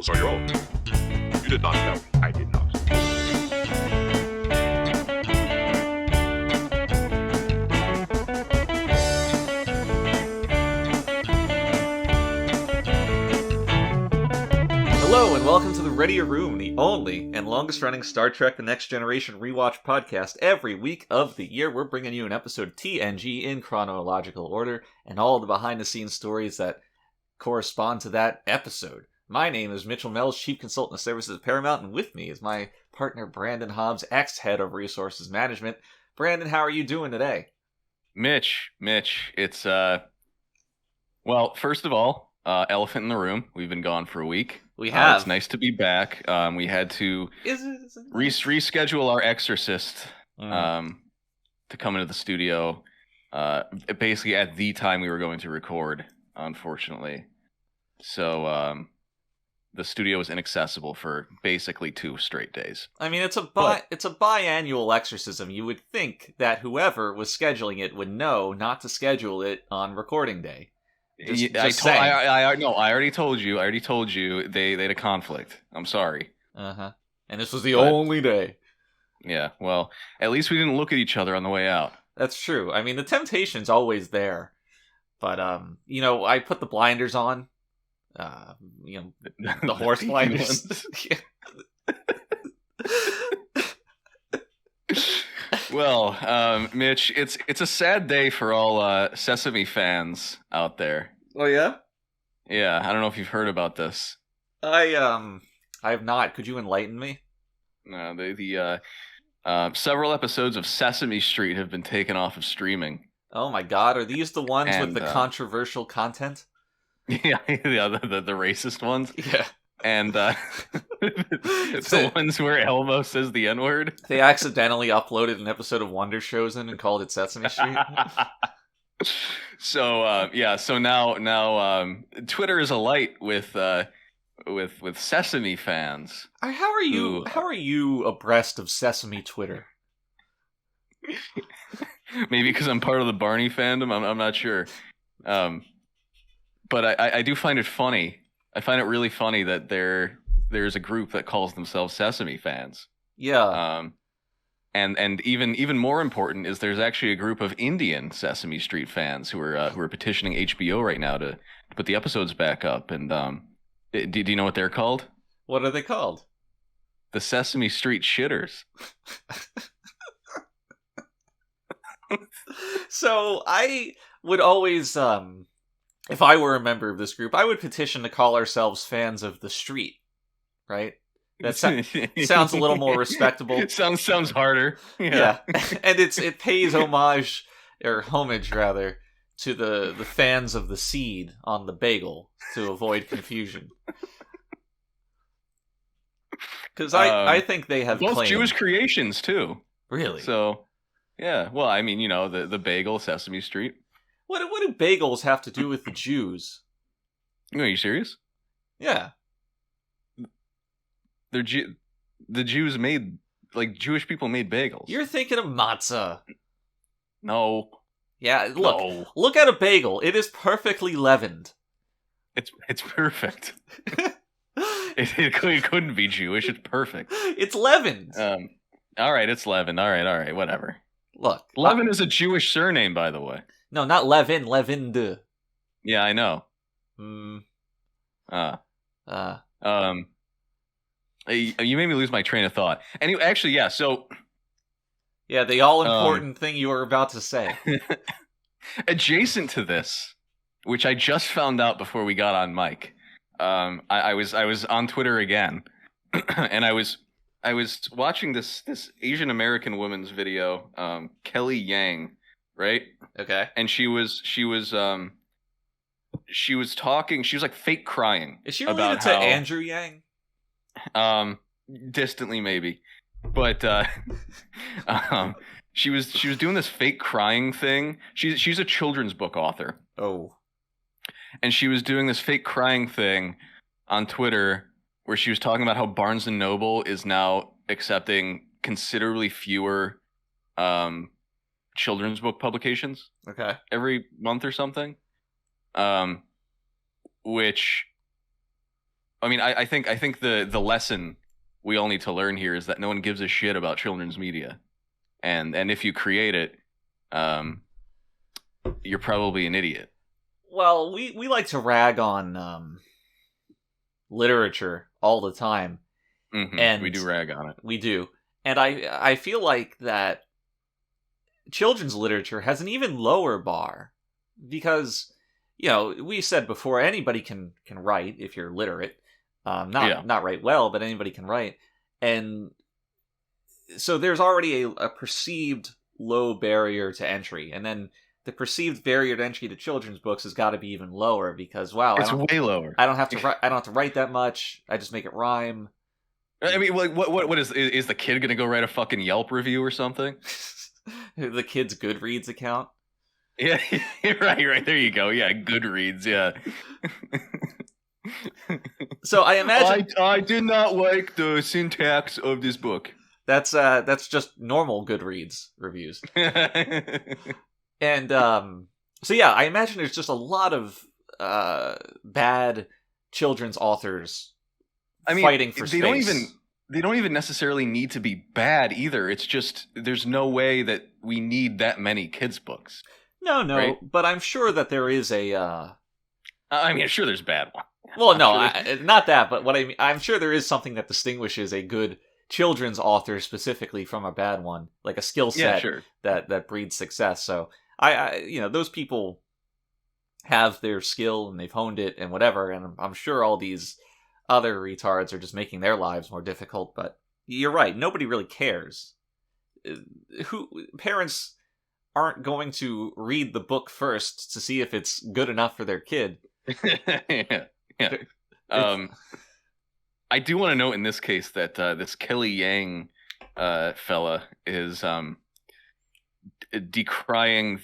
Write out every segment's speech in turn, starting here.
rules are your own. You did not tell me. I did not. Hello and welcome to the Readier Room, the only and longest-running Star Trek The Next Generation rewatch podcast. Every week of the year, we're bringing you an episode of TNG in chronological order and all the behind-the-scenes stories that correspond to that episode. My name is Mitchell Mells, Chief Consultant of Services at Paramount, and with me is my partner Brandon Hobbs, ex-Head of Resources Management. Brandon, how are you doing today? Mitch, it's, well, first of all, elephant in the room. We've been gone for a week. We have. It's nice to be back. We had to reschedule our exorcist to come into the studio basically at the time we were going to record, unfortunately. So the studio was inaccessible for basically 2 straight days. I mean, it's a biannual exorcism. You would think that whoever was scheduling it would know not to schedule it on recording day. I already told you. They had a conflict. I'm sorry. And this was the only day. Yeah. Well, at least we didn't look at each other on the way out. That's true. I mean, the temptation's always there, but I put the blinders on. The horse blinders. Well, Mitch, it's a sad day for all Sesame fans out there. Oh yeah? Yeah, I don't know if you've heard about this. I have not. Could you enlighten me? No, the several episodes of Sesame Street have been taken off of streaming. Oh my God, are these the ones with the controversial content? Yeah, the racist ones. Yeah. And the ones where Elmo says the N-word. They accidentally uploaded an episode of Wonder Chosen and called it Sesame Street. So now Twitter is alight with Sesame fans. How are you abreast of Sesame Twitter? Maybe because I'm part of the Barney fandom. I'm not sure. But I do find it funny. I find it really funny that there's a group that calls themselves Sesame fans. Yeah. And even more important is there's actually a group of Indian Sesame Street fans who are petitioning HBO right now to put the episodes back up. And do you know what they're called? What are they called? The Sesame Street Shitters. So I would always if I were a member of this group, I would petition to call ourselves fans of the street, right? That sounds a little more respectable. Sounds harder. Yeah. And it pays homage rather to the fans of the seed on the bagel to avoid confusion. Because I think they have both claimed... Jewish creations too. Really? So yeah. Well, I mean, the bagel, Sesame Street. What do bagels have to do with the Jews? Are you serious? Yeah. The Jews made, Jewish people made bagels. You're thinking of matzah. No. Yeah, look at a bagel. It is perfectly leavened. It's perfect. it couldn't be Jewish. It's perfect. It's leavened. All right, it's leavened. All right, whatever. Look. Levin is a Jewish surname, by the way. No, not Levin, Levind. Yeah, I know. You made me lose my train of thought. Anyway, actually, yeah, so... Yeah, the all-important thing you were about to say. Adjacent to this, which I just found out before we got on mic, I was on Twitter again, and I was watching this Asian American woman's video, Kelly Yang, right? Okay. And she was talking. She was like fake crying. Is she related to Andrew Yang? Distantly maybe, but she was doing this fake crying thing. She's a children's book author. Oh. And she was doing this fake crying thing on Twitter where she was talking about how Barnes and Noble is now accepting considerably fewer children's book publications. Okay. Every month or something. Which I mean, I think the lesson we all need to learn here is that no one gives a shit about children's media, and if you create it, you're probably an idiot. Well, we like to rag on literature all the time, and we do rag on it. We do, and I feel like that children's literature has an even lower bar because, you know, we said before, anybody can write if you're literate. Not write well, but anybody can write. And so there's already a perceived low barrier to entry. And then the perceived barrier to entry to children's books has got to be even lower because, wow, it's way lower. I don't have to write that much. I just make it rhyme. I mean, like, what is the kid gonna go write a fucking Yelp review or something? The kid's Goodreads account. Yeah, right. There you go. Yeah, Goodreads. Yeah. So I imagine I did not like the syntax of this book. That's just normal Goodreads reviews. And so yeah, I imagine there's just a lot of bad children's authors fighting for space. They don't even necessarily need to be bad either. It's just there's no way that we need that many kids books. No, right? But I'm sure that there is a. I mean, sure, there's bad ones. Well, no, not that. But what I mean, I'm sure there is something that distinguishes a good children's author specifically from a bad one, like a skill set that breeds success. So I those people have their skill and they've honed it and whatever, and I'm sure all these other retards are just making their lives more difficult. But you're right, nobody really cares. Parents aren't going to read the book first to see if it's good enough for their kid. Yeah. I do want to note in this case that this Kelly Yang fella is decrying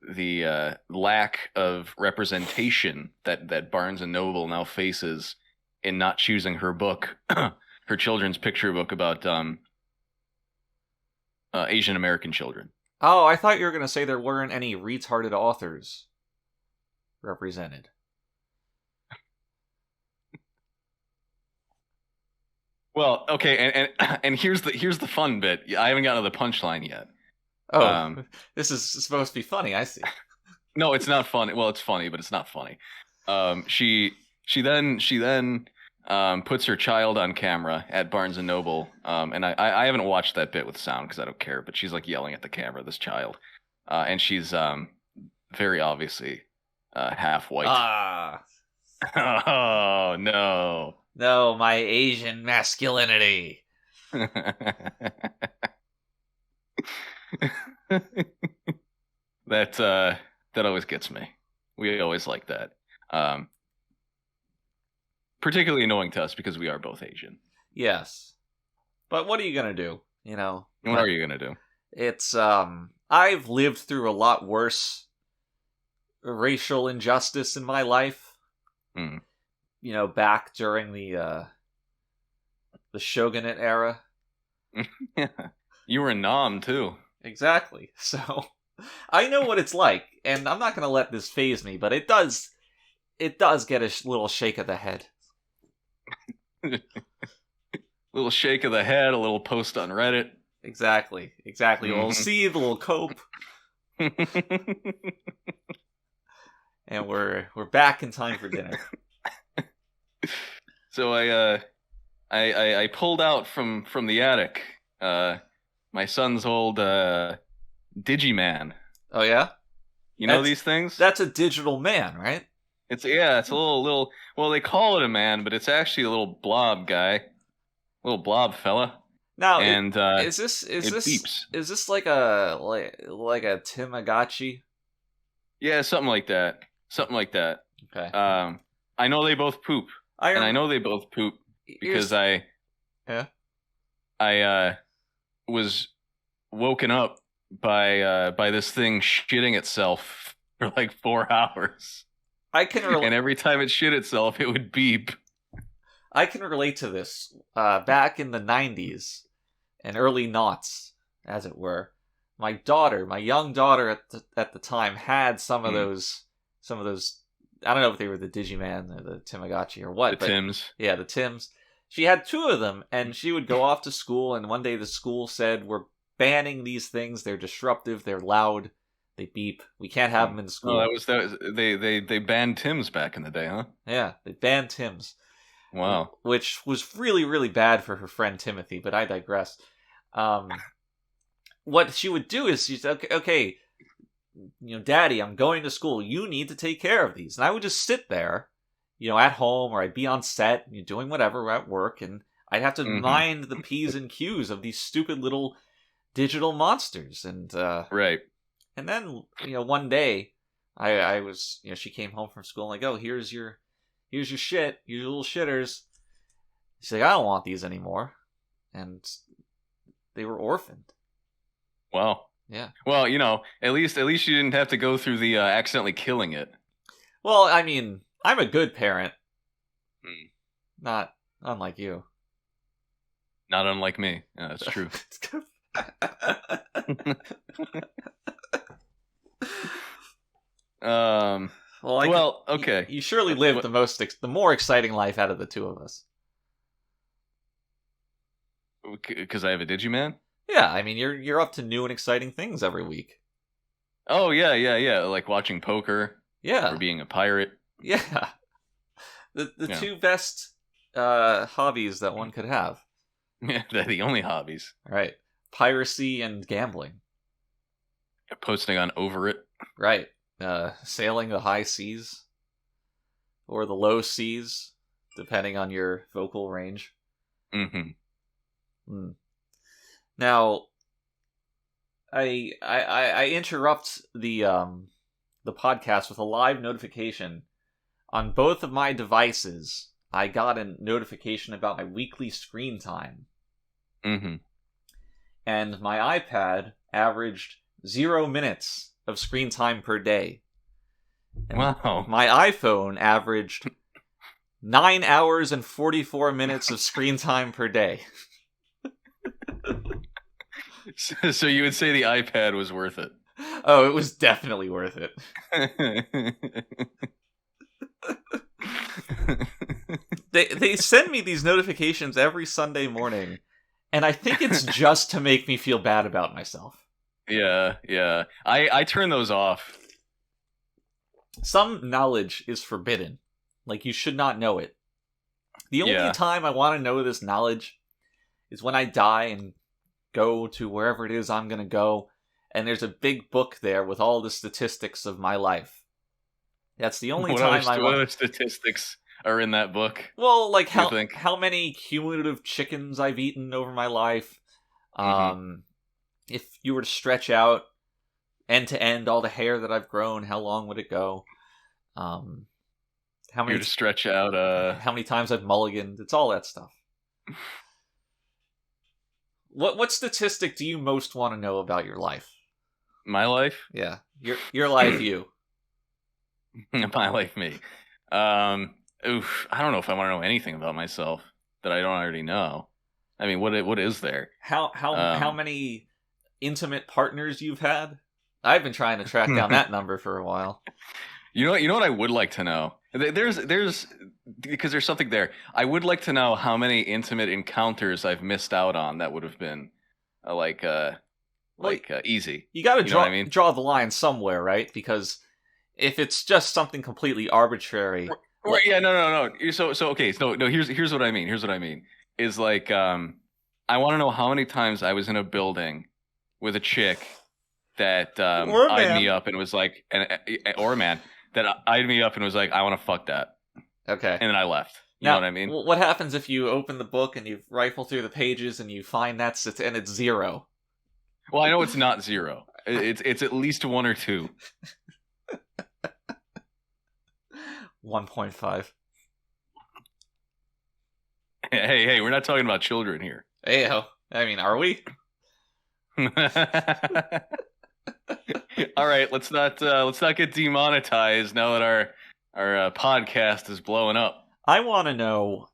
the lack of representation that Barnes and Noble now faces in not choosing her book, her children's picture book about Asian American children. Oh, I thought you were going to say there weren't any retarded authors represented. Well, okay, and here's the fun bit. I haven't gotten to the punchline yet. Oh, this is supposed to be funny. I see. No, it's not funny. Well, it's funny, but it's not funny. She then puts her child on camera at Barnes and Noble, and I haven't watched that bit with sound because I don't care. But she's like yelling at the camera, this child, and she's very obviously half white. Oh no. No, my Asian masculinity. That always gets me. We always like that. Particularly annoying to us because we are both Asian. Yes. But what are you gonna do? You know. What are you gonna do? It's I've lived through a lot worse racial injustice in my life. Mm. You know, back during the shogunate era. Yeah. You were in Nam too. Exactly. So I know what it's like, and I'm not going to let this faze me, but it does get a little shake of the head. Little shake of the head, a little post on Reddit. Exactly. A little seethe, a little cope. And we're back in time for dinner. So I pulled out from the attic my son's old Digiman. Oh yeah? You know these things? That's a digital man, right? It's a little well, they call it a man, but it's actually a little blob guy. Little blob fella. Now, and is this beeps. Is this like a Tamagotchi? Yeah, something like that. Okay. I know they both poop. I know they both poop because I was woken up by this thing shitting itself for like 4 hours. And every time it shit itself, it would beep. I can relate to this. Back in the 90s and early noughts, as it were, my young daughter at the time had some of those I don't know if they were the Digiman or the Tamagotchi or what. The Tims. Yeah, the Tims. She had 2 of them, and she would go off to school, and one day the school said, we're banning these things. They're disruptive. They're loud. They beep. We can't have them in school. Oh, that was they banned Tims back in the day, huh? Yeah, they banned Tims. Wow. Which was really, really bad for her friend Timothy, but I digress. What she would do is she'd say, okay, Daddy, I'm going to school. You need to take care of these. And I would just sit there, at home, or I'd be on set, doing whatever at work, and I'd have to mind the P's and Q's of these stupid little digital monsters. And right. And then, one day, I was, she came home from school, and like, oh, here's your shit, your little shitters. She's like, I don't want these anymore. And they were orphaned. Wow. Yeah. Well, at least you didn't have to go through the accidentally killing it. Well, I mean, I'm a good parent. Not unlike you. Not unlike me. Yeah, that's true. Okay. You surely lived the more exciting life out of the 2 of us. Because I have a Digiman? Yeah, I mean, you're up to new and exciting things every week. Oh, yeah. Like watching poker. Yeah. Or being a pirate. Yeah. The 2 best hobbies that one could have. Yeah, they're the only hobbies. Right. Piracy and gambling. Posting on Over It. Right. Sailing the high seas. Or the low seas, depending on your vocal range. Mm-hmm. Now, I interrupt the podcast with a live notification. On both of my devices, I got a notification about my weekly screen time. Mm-hmm. And my iPad averaged 0 minutes of screen time per day. And wow. My iPhone averaged 9 hours and 44 minutes of screen time per day. So you would say the iPad was worth it? Oh, it was definitely worth it. They send me these notifications every Sunday morning, and I think it's just to make me feel bad about myself. Yeah. I turn those off. Some knowledge is forbidden. Like, you should not know it. The only time I want to know this knowledge is when I die and go to wherever it is I'm going to go, and there's a big book there with all the statistics of my life. That's the only time I want... What other statistics are in that book? Well, like how many cumulative chickens I've eaten over my life. If you were to stretch out end to end all the hair that I've grown, how long would it go? How many to stretch out how many times I've mulliganed? It's all that stuff. What statistic do you most want to know about your life? My life? Yeah. Your life, you. My life, me. I don't know if I want to know anything about myself that I don't already know. I mean, what is there? How many intimate partners you've had? I've been trying to track down that number for a while. You know what I would like to know? There's because there's something there. I would like to know how many intimate encounters I've missed out on that would have been easy. You got to draw the line somewhere, right? Because if it's just something completely arbitrary, yeah, no. So okay, no. Here's what I mean. Is like I want to know how many times I was in a building with a chick that eyed me up and was like, or a man that eyed me up and was like, I want to fuck that. Okay. And then I left. You know what I mean? What happens if you open the book and you rifle through the pages and you find and it's 0? Well, I know it's not 0. It's at least 1 or 2. 1.5. Hey, we're not talking about children here. Ayo. I mean, are we? All right, let's not get demonetized now that our podcast is blowing up. I want to know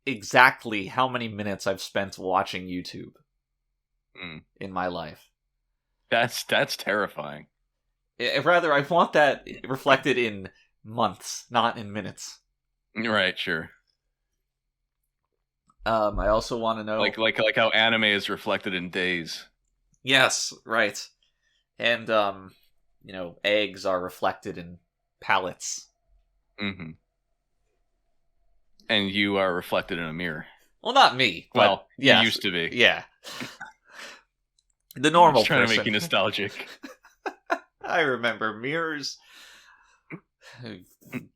exactly how many minutes I've spent watching YouTube in my life. That's terrifying. Rather, I want that reflected in months, not in minutes. Right, sure. I also want to know, Like how anime is reflected in days. yes, right, and eggs are reflected in pallets. Mm-hmm. And you are reflected in a mirror. Well, not me. But Well, yes, you used to be. Yeah. The normal Just trying person. to make you nostalgic. I remember mirrors.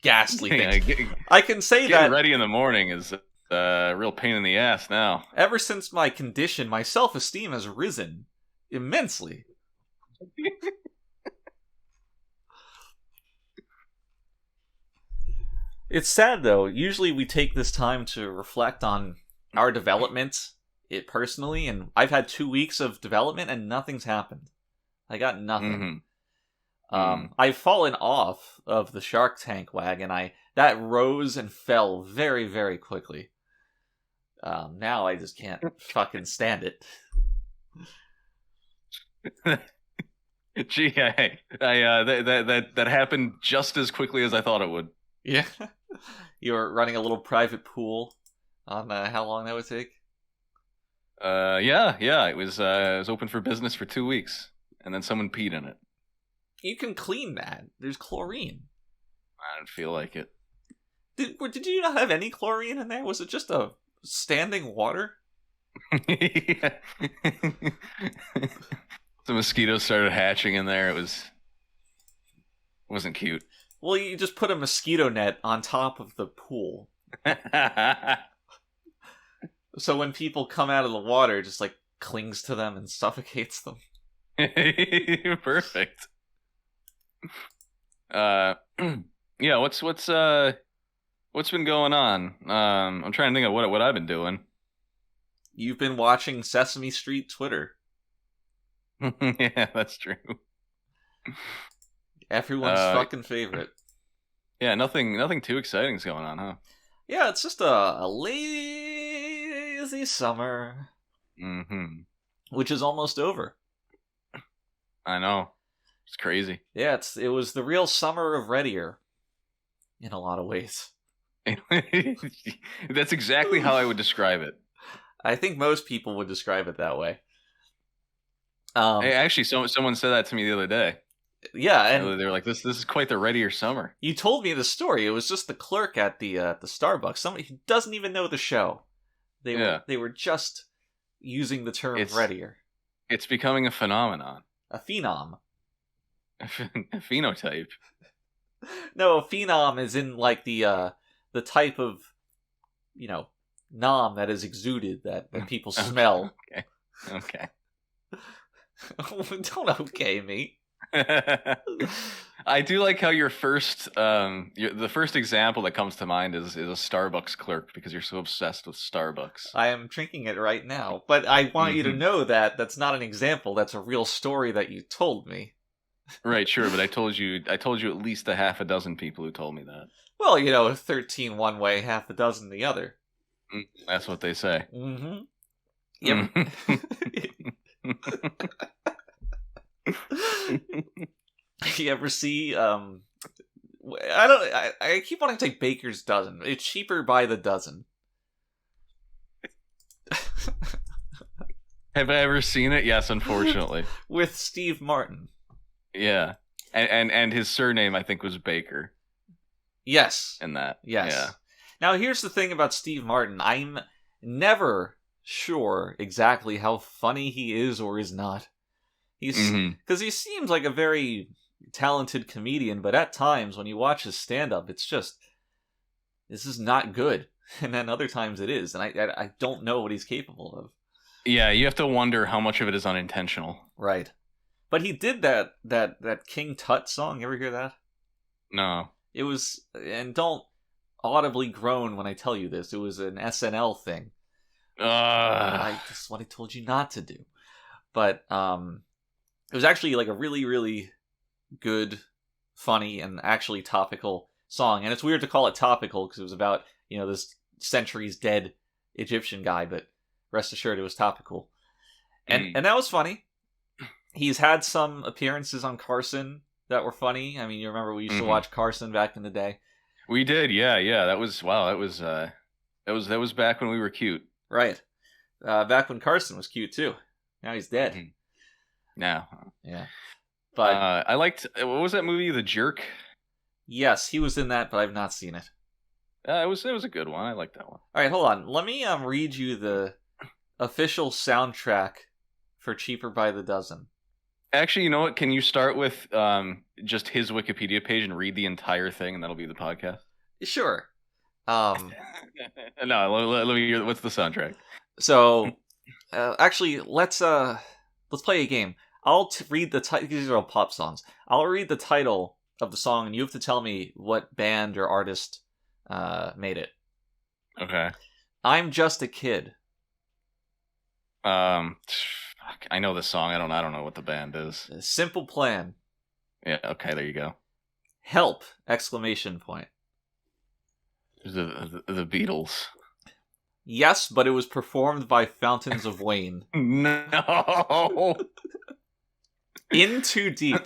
Ghastly things. Yeah, I can say getting that ready in the morning is a real pain in the ass now. ever since my condition, my self-esteem has risen immensely. It's sad, though. Usually we take this time to reflect on our development, it personally, and I've had 2 weeks of development and nothing's happened. I got nothing. I've fallen off of the Shark Tank wagon. That rose and fell very, very quickly. Now I just can't fucking stand it. Gee, that happened just as quickly as I thought it would. Yeah. You were running a little private pool on how long that would take? Yeah. It was open for business for 2 weeks, and then someone peed in it. You can clean that. There's chlorine. I didn't feel like it. Did you not have any chlorine in there? Was it just a standing water? The mosquitoes started hatching in there. It wasn't cute. Well, you just put a mosquito net on top of the pool. So when people come out of the water, it just like clings to them and suffocates them. Perfect. Yeah, what's been going on? I'm trying to think of what I've been doing. You've been watching Sesame Street Twitter. Yeah, that's true. Everyone's fucking favorite. Yeah, nothing too exciting's going on, huh? Yeah, it's just a lazy summer. Mm-hmm. Which is almost over. I know. It's crazy. Yeah, it was the real summer of Readier. In a lot of ways. That's exactly how I would describe it. I think most people would describe it that way. Hey, actually, someone said that to me the other day. Yeah, and they were like, "This is quite the Readier summer." You told me the story. It was just the clerk at the Starbucks, somebody who doesn't even know the show. They were just using the term Readier. It's becoming a phenomenon. A phenom. A phenotype. No, a phenom is in like the type of nom that is exuded that people smell. Okay. Don't okay me. I do like how your first the first example that comes to mind is a Starbucks clerk because you're so obsessed with Starbucks. I am drinking it right now, but I want you to know that that's not an example. That's a real story that you told me. Right, sure, but I told you at least a half a dozen people who told me that. Well, 13 one way, half a dozen the other. That's what they say. Mm-hmm. Yep. You ever see I keep wanting to say Baker's Dozen. It's cheaper by the dozen. Have I ever seen it? Yes, unfortunately. With Steve Martin. Yeah. And his surname I think was Baker. Yes. In that. Yes. Yeah. Now here's the thing about Steve Martin. I'm never sure exactly how funny he is or is not. Because he seems like a very talented comedian, but at times when you watch his stand-up, it's just, this is not good. And then other times it is, and I don't know what he's capable of. Yeah, you have to wonder how much of it is unintentional. Right. But he did that King Tut song. You ever hear that? No. It was, and don't audibly groan when I tell you this, it was an SNL thing. That's what I told you not to do. But, it was actually like a really, really good, funny, and actually topical song. And it's weird to call it topical because it was about, this centuries dead Egyptian guy, but rest assured it was topical. And that was funny. He's had some appearances on Carson. that were funny? I mean, you remember we used to watch Carson back in the day. We did, yeah. That was that was back when we were cute. Right. Back when Carson was cute too. Now he's dead. Mm-hmm. Now. Yeah. But I liked, what was that movie, The Jerk? Yes, he was in that, but I've not seen it. It was a good one. I liked that one. All right, hold on. Let me read you the official soundtrack for Cheaper by the Dozen. Actually, you know what? Can you start with just his Wikipedia page and read the entire thing, and that'll be the podcast? Sure. No, let me hear. What's the soundtrack? So, actually, let's play a game. I'll read the title. These are all pop songs. I'll read the title of the song, and you have to tell me what band or artist made it. Okay. I'm Just a Kid. I know the song. I don't know what the band is. Simple Plan. Yeah. Okay. There you go. Help! Exclamation point. The Beatles. Yes, but it was performed by Fountains of Wayne. No. In Too Deep.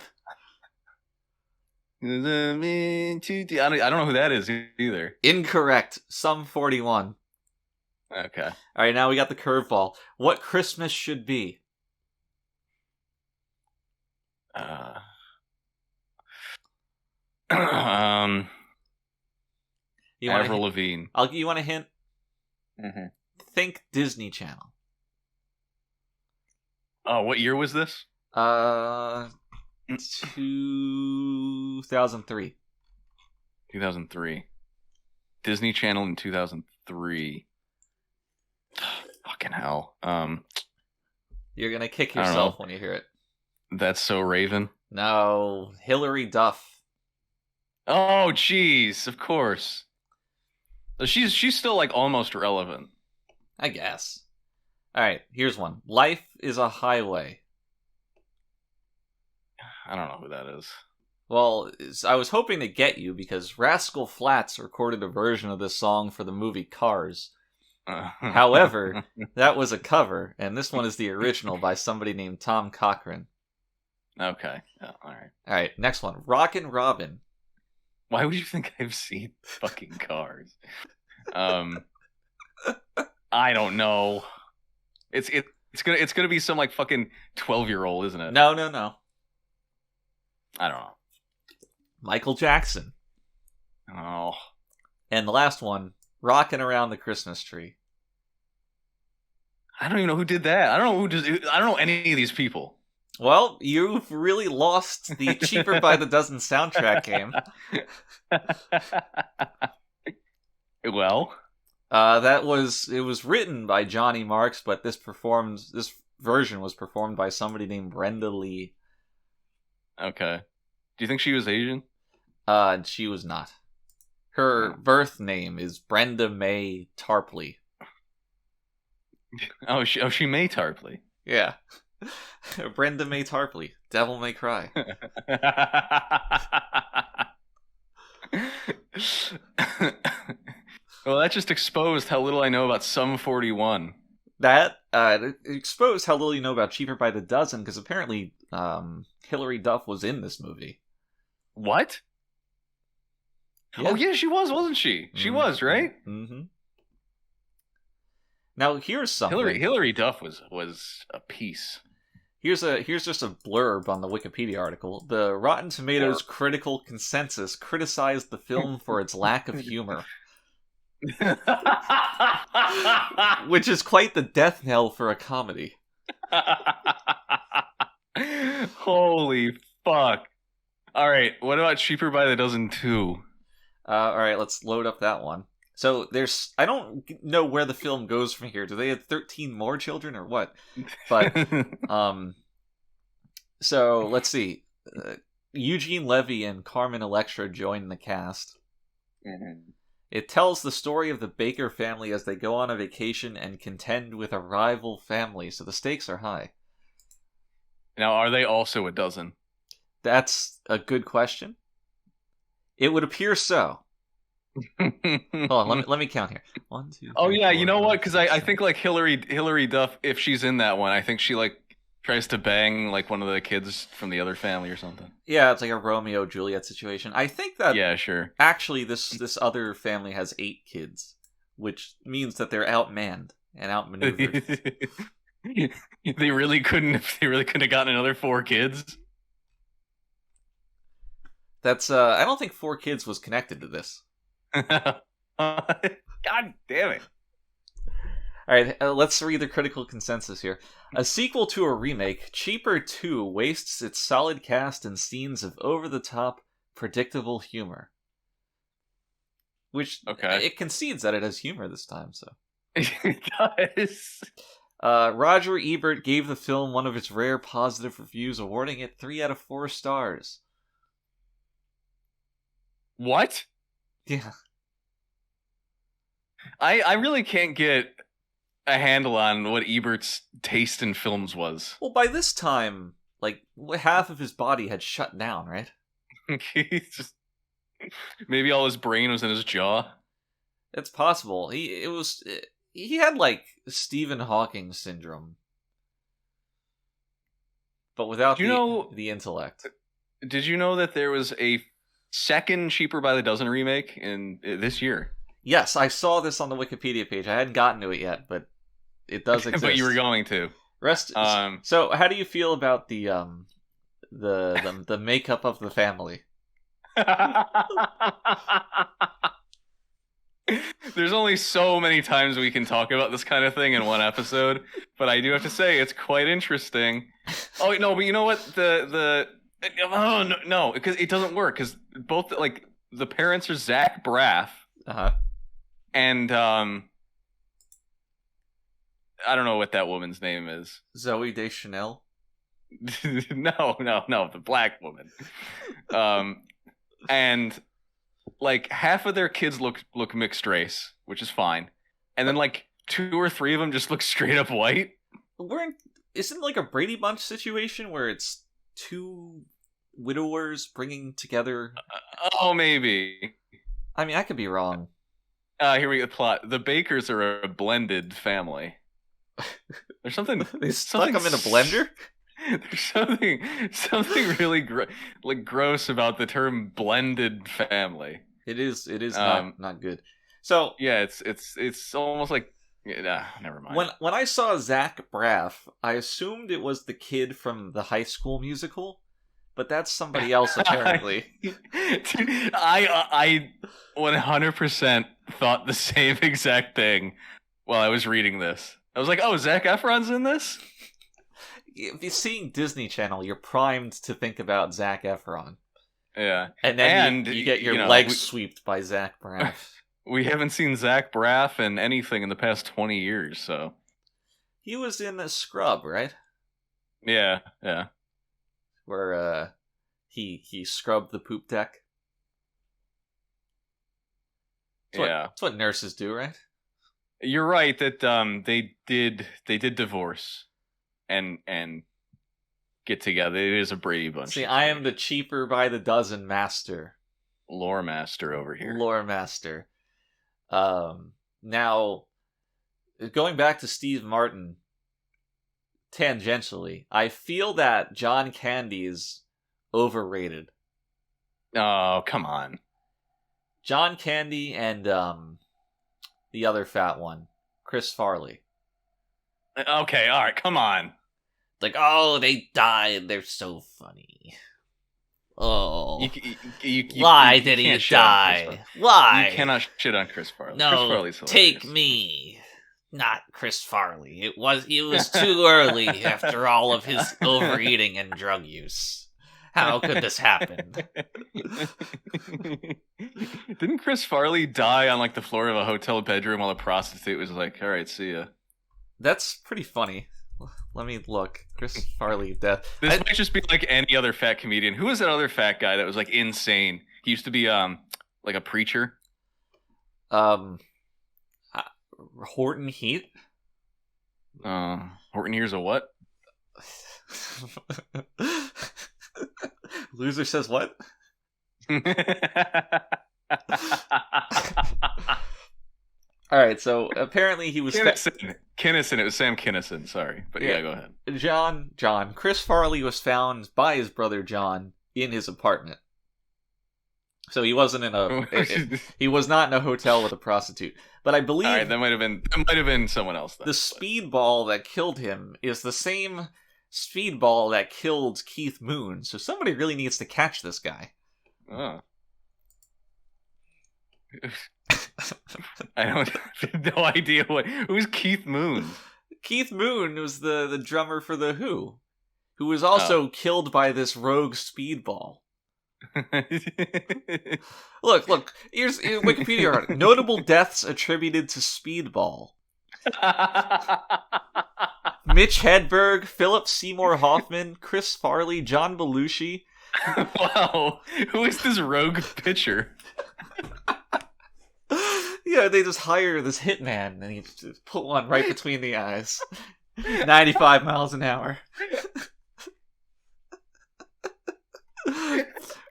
I don't know who that is either. Incorrect. Sum 41. Okay. All right, now we got the curveball. What Christmas should be? Avril Lavigne. You want a hint? Mm-hmm. Think Disney Channel. Oh, what year was this? 2003. 2003. Disney Channel in 2003. Fucking hell. You're gonna kick yourself when you hear it. That's So Raven. No, Hillary Duff. Oh, jeez, of course. She's still like almost relevant, I guess. All right, here's one. Life is a Highway. I don't know who that is. Well, I was hoping to get you because Rascal Flatts recorded a version of this song for the movie Cars. However, that was a cover, and this one is the original by somebody named Tom Cochran. Okay. Oh, all right. All right, next one. Rockin' Robin. Why would you think I've seen fucking Cars? I don't know. It's gonna be some like fucking 12-year-old, isn't it? No. I don't know. Michael Jackson. Oh. And the last one, Rockin' Around the Christmas Tree. I don't even know who did that. I don't know any of these people. Well, you've really lost the Cheaper by the Dozen soundtrack game. Well, it was written by Johnny Marks, but this version was performed by somebody named Brenda Lee. Okay. Do you think she was Asian? She was not. Her birth name is Brenda Mae Tarpley. Oh, she May Tarpley. Yeah. Brenda Mae Tarpley. Devil May Cry. Well, that just exposed how little I know about Sum 41. That it exposed how little you know about Cheaper by the Dozen, because apparently Hillary Duff was in this movie. What? Yeah. Oh yeah, she was, wasn't she? She was, right? Mm-hmm. Now here's something. Hillary Duff was a piece. Here's just a blurb on the Wikipedia article. The Rotten Tomatoes critical consensus criticized the film for its lack of humor. Which is quite the death knell for a comedy. Holy fuck. Alright, what about Cheaper by the Dozen 2? Alright, let's load up that one. So I don't know where the film goes from here. Do they have 13 more children or what? But, so let's see. Eugene Levy and Carmen Electra join the cast. Mm-hmm. It tells the story of the Baker family as they go on a vacation and contend with a rival family, so the stakes are high. Now, are they also a dozen? That's a good question. It would appear so. Hold on, let me count here. 1, 2, 3, oh yeah, 4, you know 5, what? Because 6, I think like Hillary Duff, if she's in that one, I think she like Tries to bang like one of the kids from the other family or something. Yeah, it's like a Romeo Juliet situation. I think that Yeah, sure. actually this other family has 8 kids, which means that they're outmanned and outmaneuvered. They really couldn't have gotten another 4 kids. That's I don't think 4 kids was connected to this. God damn it. All right, let's read the critical consensus here. A sequel to a remake, Cheaper 2 wastes its solid cast and scenes of over-the-top, predictable humor. Which, it concedes that it has humor this time, so. It does. Roger Ebert gave the film one of its rare positive reviews, awarding it 3 out of 4 stars. What? Yeah. I really can't get a handle on what Ebert's taste in films was. Well, by this time, like, half of his body had shut down, right? Maybe all his brain was in his jaw. It's possible. He had, like, Stephen Hawking syndrome. But without the intellect. Did you know that there was a second Cheaper by the Dozen remake in this year? Yes, I saw this on the Wikipedia page. I hadn't gotten to it yet, but it does exist. But you were going to. So, how do you feel about the makeup of the family? There's only so many times we can talk about this kind of thing in one episode, but I do have to say it's quite interesting. Oh no, but you know what? No, because it doesn't work. Because both like the parents are Zach Braff, and I don't know what that woman's name is. Zoe Deschanel. No, the black woman. And like half of their kids look mixed race, which is fine, and then like 2 or 3 of them just look straight up white. Isn't it like a Brady Bunch situation where it's 2 widowers bringing together? Maybe. I mean, I could be wrong. Here we go. Plot: the Bakers are a blended family. There's something. They stuck them in a blender. There's something really gross about the term blended family. It is not good. So yeah, it's almost like never mind. When I saw Zach Braff, I assumed it was the kid from the High School Musical, but that's somebody else apparently. I 100% thought the same exact thing while I was reading this. I was like, oh, Zac Efron's in this? If you're seeing Disney Channel, you're primed to think about Zac Efron. Yeah. And then you get your legs swept by Zach Braff. We haven't seen Zach Braff in anything in the past 20 years, so. He was in Scrub, right? Yeah. Where he scrubbed the poop deck. That's what nurses do, right? You're right that they did divorce and get together. It is a Brady Bunch. See, I am the Cheaper by the Dozen master. Lore master over here. Lore master. Now, going back to Steve Martin, tangentially, I feel that John Candy is overrated. Oh, come on. John Candy and the other fat one, Chris Farley. Okay, all right, come on. Like, oh, they died. They're so funny. Oh, why did he die? Why? You cannot shit on Chris Farley. No, Chris Farley's hilarious. Take me, not Chris Farley. It was too early after all of his overeating and drug use. How could this happen? Didn't Chris Farley die on like the floor of a hotel bedroom while a prostitute was like, "All right, see ya"? That's pretty funny. Let me look. Chris Farley death. This might just be like any other fat comedian. Who was that other fat guy that was like insane? He used to be like a preacher. Horton Heat. Horton Hears a what? Loser says what? All right, so apparently he was Kinison. It was Sam Kinison. Sorry, but yeah, go ahead. John. Chris Farley was found by his brother John in his apartment. So he wasn't he was not in a hotel with a prostitute. But I believe... All right, that might have been someone else then. The speedball that killed him is the same speedball that killed Keith Moon. So somebody really needs to catch this guy. Oh. I have no idea who's Keith Moon. Keith Moon was the drummer for The Who, who was also killed by this rogue speedball. Look, here's Wikipedia article. Notable deaths attributed to speedball. Mitch Hedberg, Philip Seymour Hoffman, Chris Farley, John Belushi. Wow, who is this rogue pitcher? Yeah, they just hire this hitman and he just put one right between the eyes. 95 miles an hour.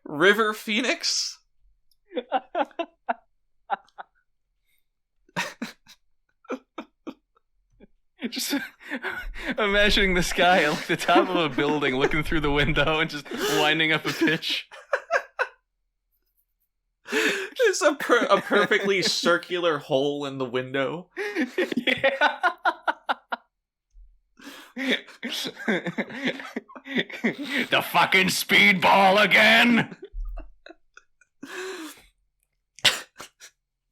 River Phoenix? Just imagining this guy at the top of a building looking through the window and just winding up a pitch. It's a perfectly circular hole in the window. Yeah. The fucking speedball again.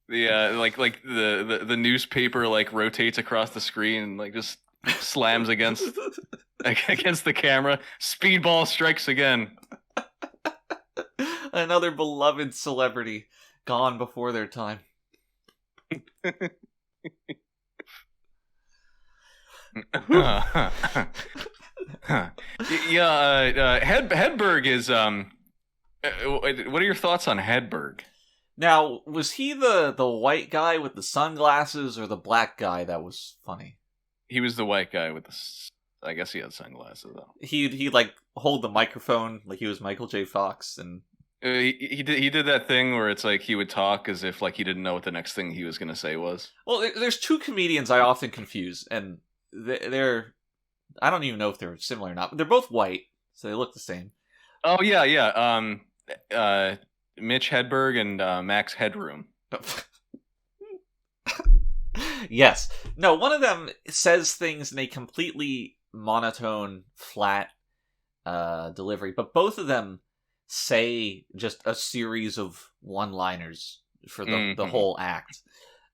The newspaper like rotates across the screen and like just slams against the camera. Speedball strikes again. Another beloved celebrity gone before their time. Hedberg is what are your thoughts on Hedberg? Now, was he the white guy with the sunglasses or the black guy that was funny? He was the white guy with the... I guess he had sunglasses, though. He'd like, hold the microphone like he was Michael J. Fox, and... He did that thing where it's like he would talk as if like he didn't know what the next thing he was going to say was. Well, there's two comedians I often confuse, and they're... I don't even know if they're similar or not, but they're both white, so they look the same. Oh, yeah. Mitch Hedberg and Max Headroom. Yes. No, one of them says things in a completely monotone, flat delivery, but both of them say just a series of one-liners for the whole act.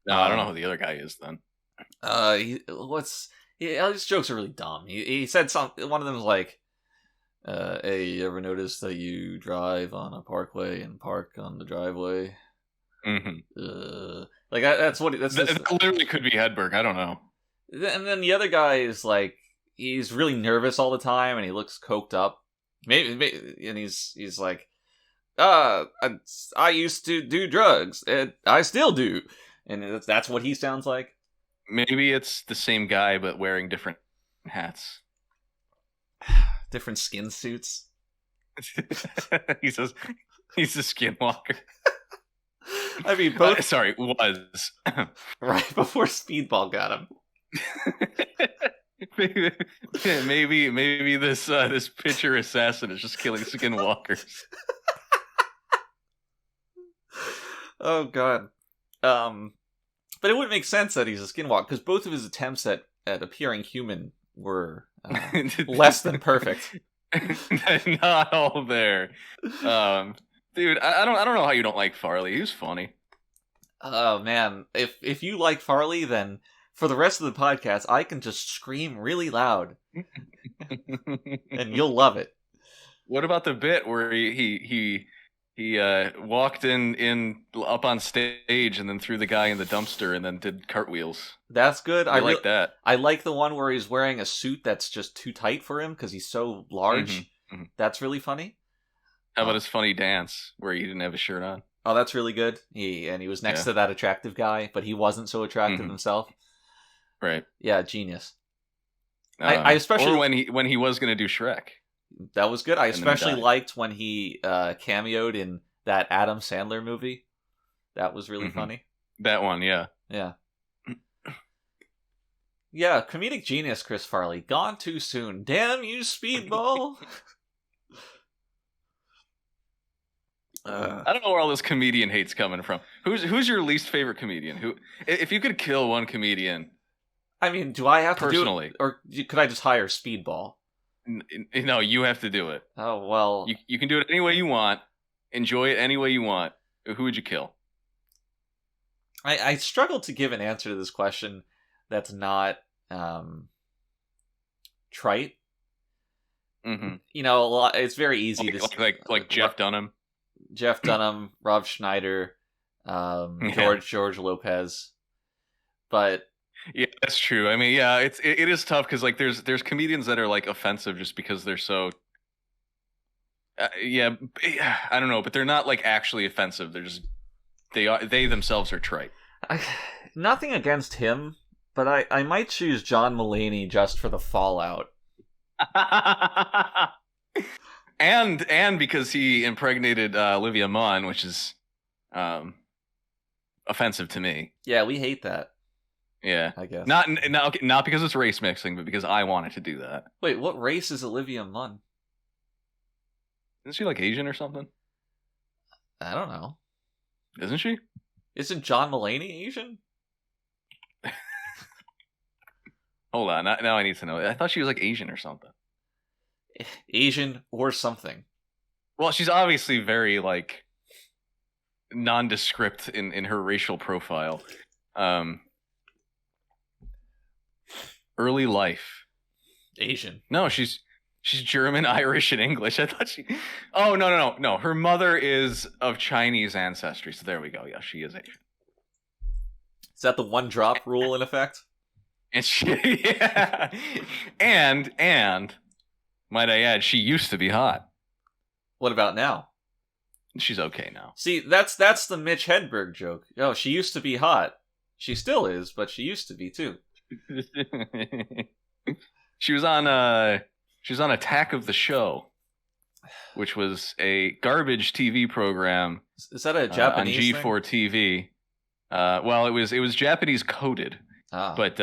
No, I don't know who the other guy is then. His jokes are really dumb. He said something. One of them was like, "Hey, you ever notice that you drive on a parkway and park on the driveway?" Mm-hmm. Like that's what. That literally could be Hedberg. I don't know. And then the other guy is like, he's really nervous all the time, and he looks coked up. Maybe and he's like, I used to do drugs, and I still do, and that's what he sounds like. Maybe it's the same guy, but wearing different hats. Different skin suits. He's a skinwalker. I mean, both... sorry, was. Right before Speedball got him. maybe this pitcher assassin is just killing skinwalkers. Oh, God. But it wouldn't make sense that he's a skinwalker, because both of his attempts at appearing human were less than perfect. Not all there. Dude, I don't know how you don't like Farley. He was funny. Oh, man. If you like Farley, then for the rest of the podcast, I can just scream really loud. And you'll love it. What about the bit where he walked in up on stage and then threw the guy in the dumpster and then did cartwheels? That's good. I like that. I like the one where he's wearing a suit that's just too tight for him because he's so large. Mm-hmm. That's really funny. How about his funny dance where he didn't have his shirt on? Oh, that's really good. He was next to that attractive guy, but he wasn't so attractive himself. Right. Yeah, genius. I especially... Or when he was going to do Shrek. That was good. I especially liked when he cameoed in that Adam Sandler movie. That was really funny. That one, yeah. Yeah. Yeah, comedic genius Chris Farley. Gone too soon. Damn you, Speedball! I don't know where all this comedian hate's coming from. Who's your least favorite comedian? Who, if you could kill one comedian? I mean, do I have to personally, do it, or could I just hire Speedball? No, you have to do it. Oh well, you can do it any way you want. Enjoy it any way you want. Who would you kill? I struggle to give an answer to this question that's not trite. Mm-hmm. You know, it's very easy to like Jeff Dunham. Jeff Dunham, Rob Schneider, George Lopez. But yeah, that's true. I mean, yeah, it is tough because like there's comedians that are like offensive just because they're so. Yeah, I don't know, but they're not like actually offensive. They're just they themselves are trite. Nothing against him, but I might choose John Mulaney just for the fallout. and because he impregnated Olivia Munn, which is offensive to me. Yeah, we hate that. Yeah, I guess not because it's race mixing, but because I wanted to do that. Wait, what race is Olivia Munn? Isn't she like Asian or something? I don't know. Isn't she? Isn't John Mulaney Asian? Hold on, now I need to know. I thought she was like Asian or something. Asian or something. Well, she's obviously very like nondescript in her racial profile. Early life. Asian. No, she's German, Irish, and English. I thought she. Oh no. Her mother is of Chinese ancestry. So there we go. Yeah, she is Asian. Is that the one drop rule in effect? And yeah. And might I add, she used to be hot. What about now? She's okay now. See, that's the Mitch Hedberg joke. Oh, she used to be hot. She still is, but she used to be too. She was on Attack of the Show, which was a garbage TV program. Is that a Japanese on G4 thing? TV? Well, it was Japanese coded, but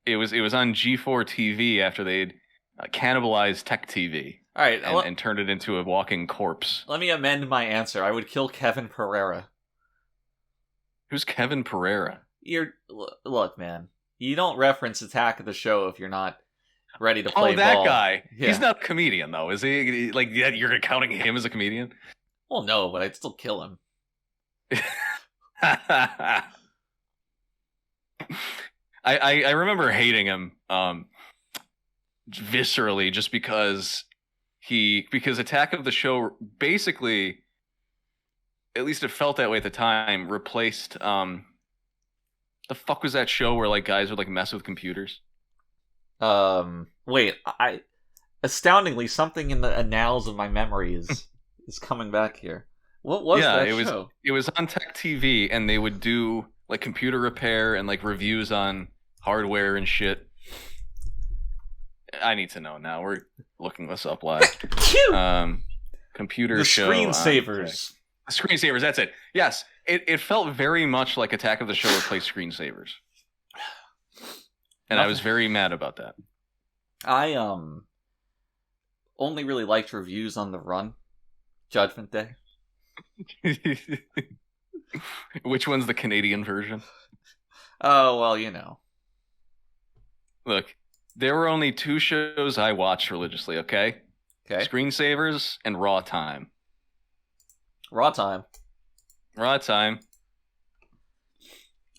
it was on G4 TV after they'd cannibalized Tech TV. All right, and turned it into a walking corpse. Let me amend my answer. I would kill Kevin Pereira. Who's Kevin Pereira? Look, man. You don't reference Attack of the Show if you're not ready to play ball. Oh, that guy. Yeah. He's not a comedian, though, is he? Like, yeah, you're counting him as a comedian? Well, no, but I'd still kill him. I remember hating him viscerally just because Attack of the Show basically, at least it felt that way at the time, replaced the fuck was that show where like guys would like mess with computers? Wait, astoundingly something in the annals of my memory is coming back here. What was that show? It was on Tech TV, and they would do like computer repair and like reviews on hardware and shit. I need to know now. We're looking this up live. Computer show. Screensavers. Screensavers, that's it. Yes, it felt very much like Attack of the Show replaced Screensavers. And I was very mad about that. I only really liked reviews on The Run, Judgment Day. Which one's the Canadian version? Oh, well, you know. Look, there were only two shows I watched religiously, okay? Okay. Screensavers and Raw Time. Raw Time. Raw Time.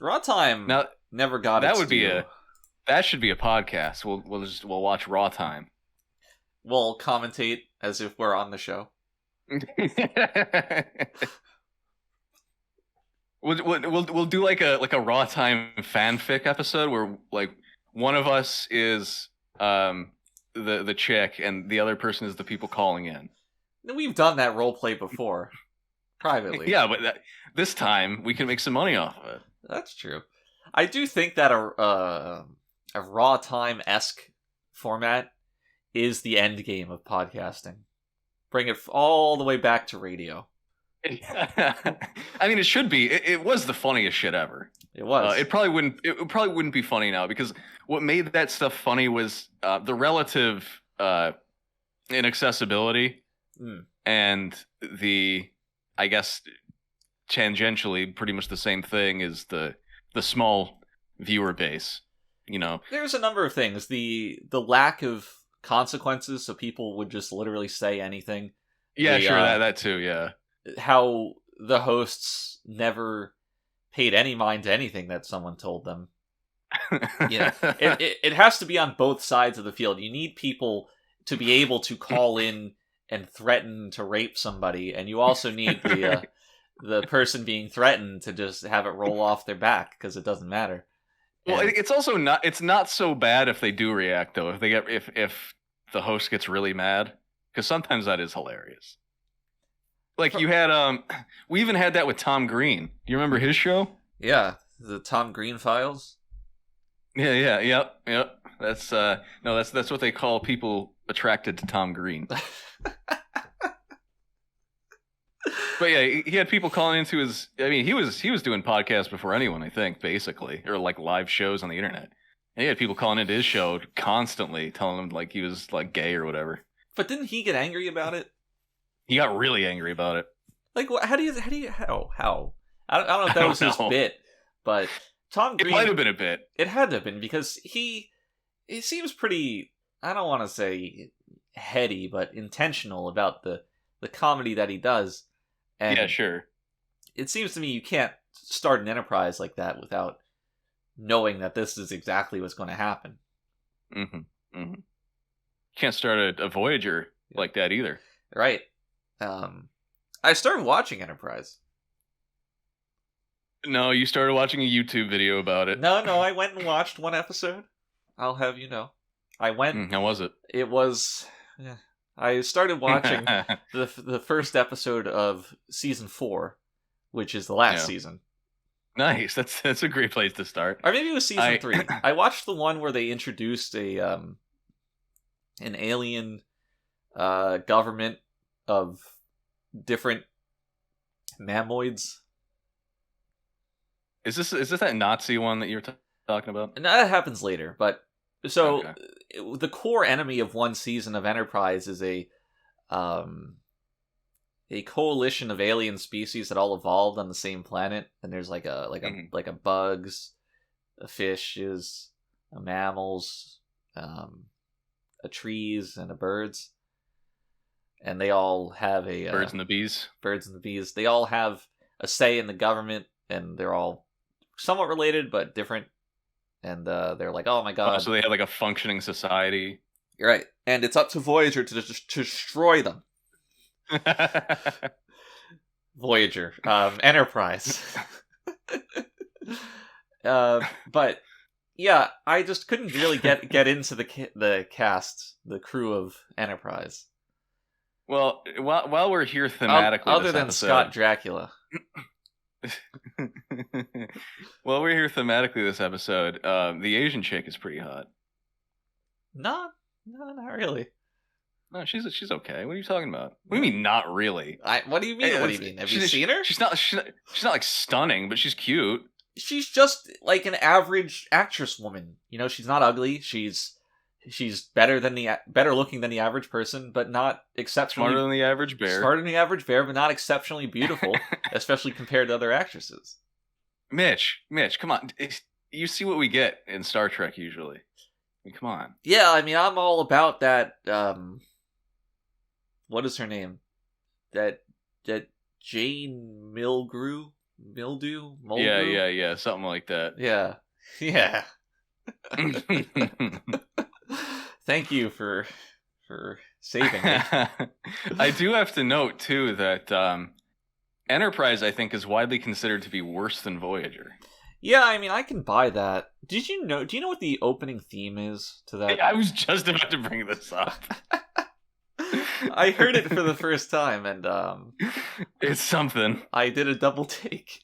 Raw Time now, never got that its would be due. That should be a podcast. We'll watch Raw Time. We'll commentate as if we're on the show. We'll do like a Raw Time fanfic episode where like one of us is the chick and the other person is the people calling in. We've done that role play before, privately. Yeah, but this time we can make some money off of it. That's true. I do think that a Raw Time-esque format is the end game of podcasting. Bring it all the way back to radio. I mean, it should be. It was the funniest shit ever. It was. It probably wouldn't be funny now, because what made that stuff funny was the relative inaccessibility and the, I guess, tangentially pretty much the same thing is the small viewer base. You know, there's a number of things. The lack of consequences, so people would just literally say anything. Yeah, sure, that too. Yeah, how the hosts never paid any mind to anything that someone told them. Yeah, it has to be on both sides of the field. You need people to be able to call in and threaten to rape somebody, and you also need the person being threatened to just have it roll off their back because it doesn't matter. Well, it's also not. It's not so bad if they do react, though. If the host gets really mad, because sometimes that is hilarious. Like you had we even had that with Tom Green. Do you remember his show? Yeah, the Tom Green Files. Yep. That's that's what they call people attracted to Tom Green. But yeah, he had people calling into his. I mean, he was doing podcasts before anyone, I think, basically, or like live shows on the internet. And he had people calling into his show constantly, telling him like he was like gay or whatever. But didn't he get angry about it? He got really angry about it. Like, how do you how? I don't know if that was his bit, but Tom Green. It might have been a bit. It had to have been, because he seems pretty. I don't want to say heady, but intentional about the comedy that he does. And yeah, sure. It seems to me you can't start an enterprise like that without knowing that this is exactly what's going to happen. Can't start a Voyager like that either. Right. I started watching Enterprise. No, you started watching a YouTube video about it. No, I went and watched one episode. I'll have you know. I went... How was it? It was... Yeah. I started watching the first episode of season 4, which is the last season. Nice. That's a great place to start. Or maybe it was season 3. I watched the one where they introduced an alien government of different mammoids. Is this that Nazi one that you were talking about? And that happens later, but so the core enemy of one season of Enterprise is a coalition of alien species that all evolved on the same planet, and there's like a bugs, a fishes, a mammals, a trees, and a birds, and they all have a birds and the bees. They all have a say in the government, and they're all somewhat related but different. And they're like, oh my god. So they have like a functioning society. You're right. And it's up to Voyager to destroy them. Voyager. Enterprise. But yeah, I just couldn't really get into the cast, the crew of Enterprise. Well, while we're here thematically, other than Scott Dracula. Well, we're here thematically this episode. The Asian chick is pretty hot. No, not really. No, she's okay. What are you talking about? What do you mean, not really? What do you mean? What do you mean? Have you seen her? She's not like stunning, but she's cute. She's just like an average actress woman. You know, she's not ugly. She's better looking than the average person, but not exceptionally smarter than the average bear. Smarter than the average bear, but not exceptionally beautiful, especially compared to other actresses. Mitch, come on. You see what we get in Star Trek usually. I mean, come on. Yeah, I mean, I'm all about that. What is her name? That Jane Mildew. Yeah, something like that. Yeah. Thank you for saving me. I do have to note too that Enterprise, I think, is widely considered to be worse than Voyager. Yeah, I mean, I can buy that. Do you know what the opening theme is to that? I was just about to bring this up. I heard it for the first time, and it's something. I did a double take.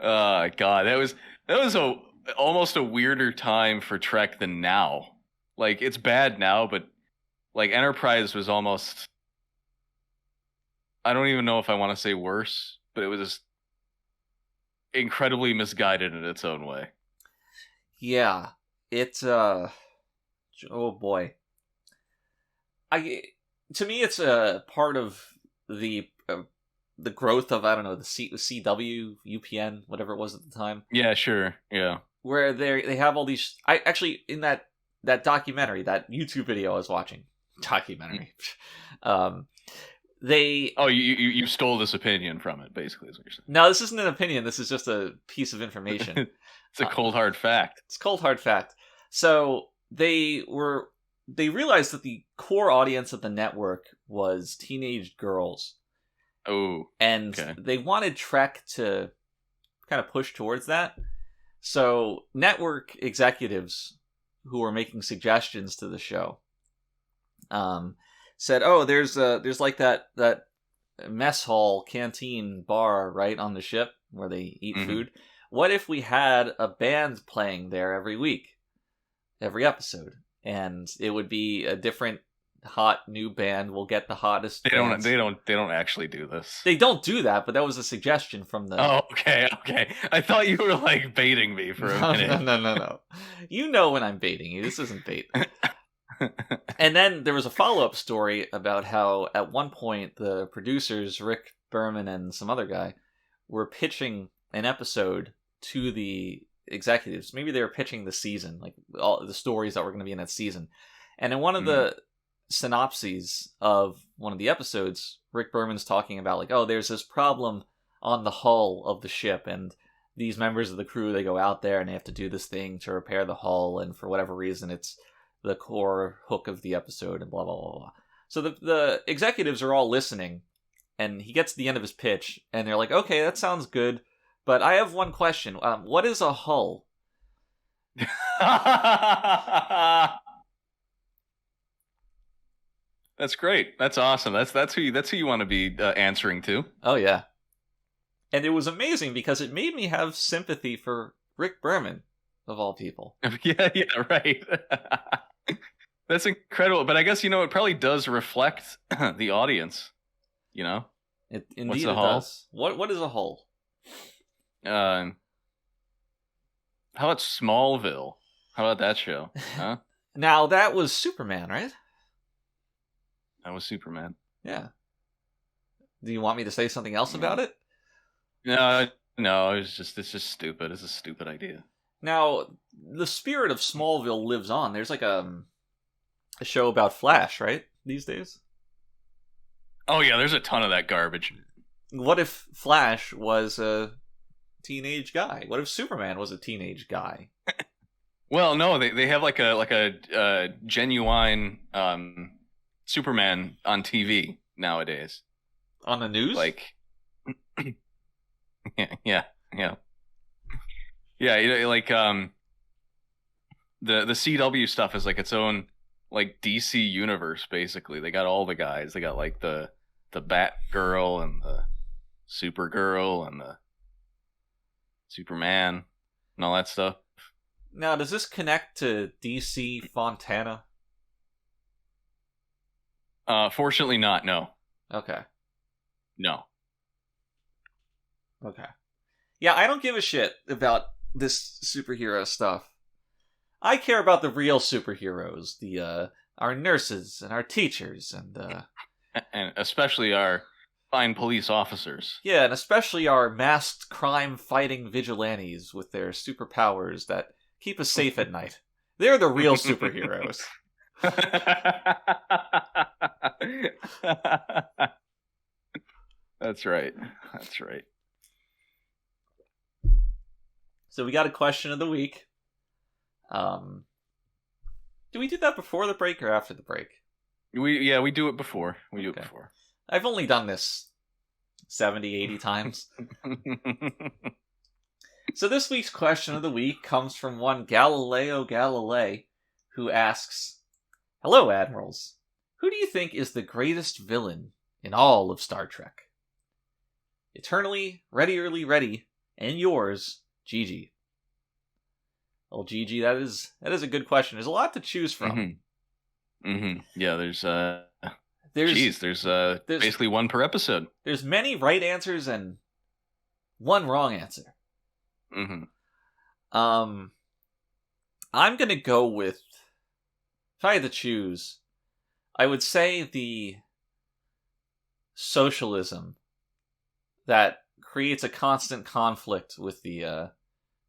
Oh god, that was almost a weirder time for Trek than now. Like, it's bad now, but like Enterprise was almost, I don't even know if I want to say worse, but it was incredibly misguided in its own way. Yeah, it's oh boy. To me, it's a part of the growth of, I don't know, the CW, UPN, whatever it was at the time. Yeah, sure. Yeah. Where they have all these. I actually, in that documentary, that YouTube video I was watching, documentary, they. Oh, you stole this opinion from it, basically, is what you're saying. No, this isn't an opinion. This is just a piece of information. It's a cold hard fact. It's cold hard fact. So they realized that the core audience of the network was teenage girls. Oh. And okay. They wanted Trek to kind of push towards that. So network executives who were making suggestions to the show said, "Oh, there's like that mess hall, canteen, bar right on the ship where they eat food. What if we had a band playing there every week, every episode, and it would be a different hot new band. We'll get the hottest. They don't actually do this. They don't do that, but that was a suggestion from the. Oh, okay. I thought you were like baiting me for a minute. No. You know when I'm baiting you. This isn't bait. And then there was a follow-up story about how at one point the producers, Rick Berman and some other guy, were pitching an episode to the executives. Maybe they were pitching the season, like all the stories that were going to be in that season. And in one of the synopses of one of the episodes, Rick Berman's talking about like, oh, there's this problem on the hull of the ship, and these members of the crew, they go out there and they have to do this thing to repair the hull, and for whatever reason it's the core hook of the episode, and blah blah blah blah. So the executives are all listening, and he gets to the end of his pitch and they're like, okay, that sounds good, but I have one question. What is a hull? That's great. That's awesome. That's who you want to be answering to. Oh yeah. And it was amazing because it made me have sympathy for Rick Berman, of all people. Yeah, right. That's incredible. But I guess, it probably does reflect the audience, It indeed does. What is a hull? How about Smallville? How about that show? Huh? Now, that was Superman, right? That was Superman. Yeah. Do you want me to say something else about it? No, it's just stupid. It's a stupid idea. Now, the spirit of Smallville lives on. There's like a show about Flash, right? These days? Oh yeah, there's a ton of that garbage. What if Flash was a teenage guy? What if Superman was a teenage guy? Well, no, they have like a genuine Superman on TV nowadays. On the news? Like, yeah. Like the CW stuff is like its own like DC universe. Basically, they got all the guys. They got like the Batgirl and the Supergirl and the Superman and all that stuff. Now, does this connect to DC Fontana? Fortunately not, no. Okay. No. Okay. Yeah, I don't give a shit about this superhero stuff. I care about the real superheroes, our nurses and our teachers and especially our fine police officers. Yeah, and especially our masked crime-fighting vigilantes with their superpowers that keep us safe at night. They're the real superheroes. That's right. So we got a question of the week. Do we do that before the break or after the break? We do it before. We do it before. I've only done this 70, 80 times. So this week's question of the week comes from one Galileo Galilei, who asks, "Hello, Admirals. Who do you think is the greatest villain in all of Star Trek? Eternally, readierly ready, and yours, Gigi." Well, Gigi, that is a good question. There's a lot to choose from. Yeah, there's basically one per episode. There's many right answers and one wrong answer. Mm-hmm. I'm gonna go with, if I had to choose, I would say the socialism that creates a constant conflict with the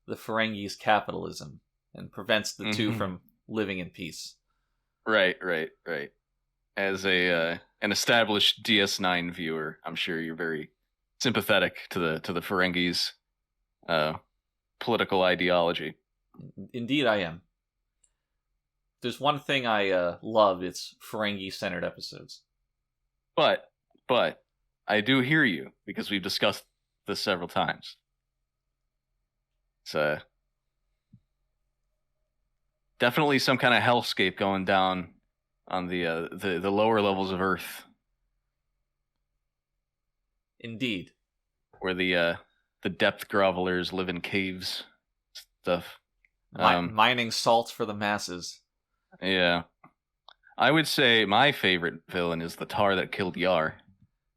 Ferengi's capitalism and prevents the two from living in peace. Right. As an established DS9 viewer, I'm sure you're very sympathetic to the Ferengi's political ideology. Indeed, I am. There's one thing I love, it's Ferengi-centered episodes. But I do hear you, because we've discussed this several times. It's definitely some kind of hellscape going down on the lower levels of Earth. Indeed. Where the depth grovelers live in caves stuff. Mining salt for the masses. Yeah. I would say my favorite villain is the tar that killed Yar.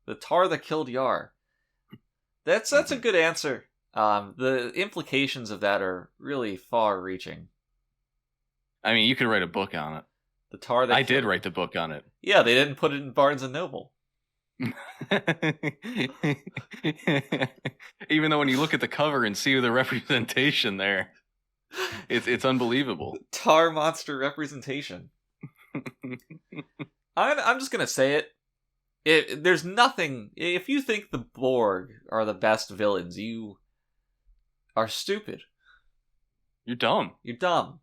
The tar that killed Yar. That's a good answer. The implications of that are really far-reaching. I mean, you could write a book on it. The tar that I did write the book on it. Yeah, they didn't put it in Barnes and Noble. Even though when you look at the cover and see the representation there, it's unbelievable. Tar monster representation. I'm just gonna say it. There's nothing. If you think the Borg are the best villains, you are stupid. You're dumb. You're dumb.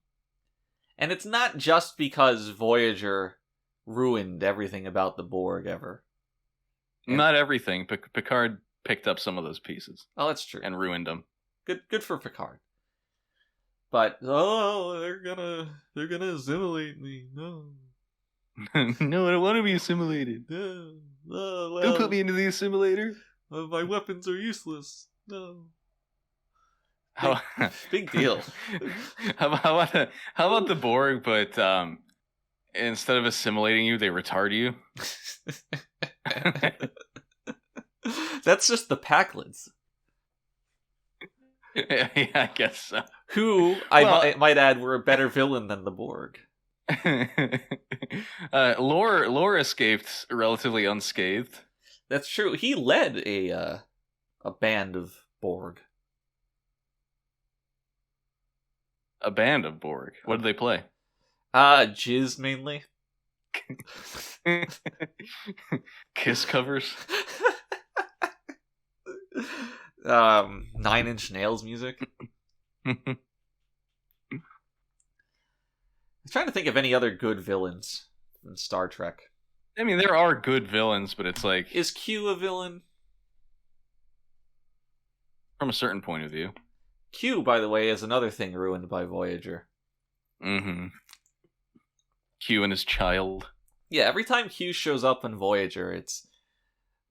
And it's not just because Voyager ruined everything about the Borg ever. Not everything. Picard picked up some of those pieces. Oh, that's true. And ruined them. Good for Picard. But they're gonna assimilate me. No. No, I don't want to be assimilated. No. Oh, well, don't put me into the assimilator. My weapons are useless. No. Big deal. How about the Borg, but instead of assimilating you, they retard you? That's just the Pakleds. Yeah, I guess so. Who, I might add, were a better villain than the Borg. Lore escaped relatively unscathed. That's true. He led a band of Borg. A band of Borg. What did they play? Jizz mainly. Kiss covers. 9 Inch Nails music. I'm trying to think of any other good villains in Star Trek. I mean, there are good villains, but it's like... Is Q a villain? From a certain point of view. Q, by the way, is another thing ruined by Voyager. Mm-hmm. Q and his child. Yeah, every time Q shows up in Voyager, it's...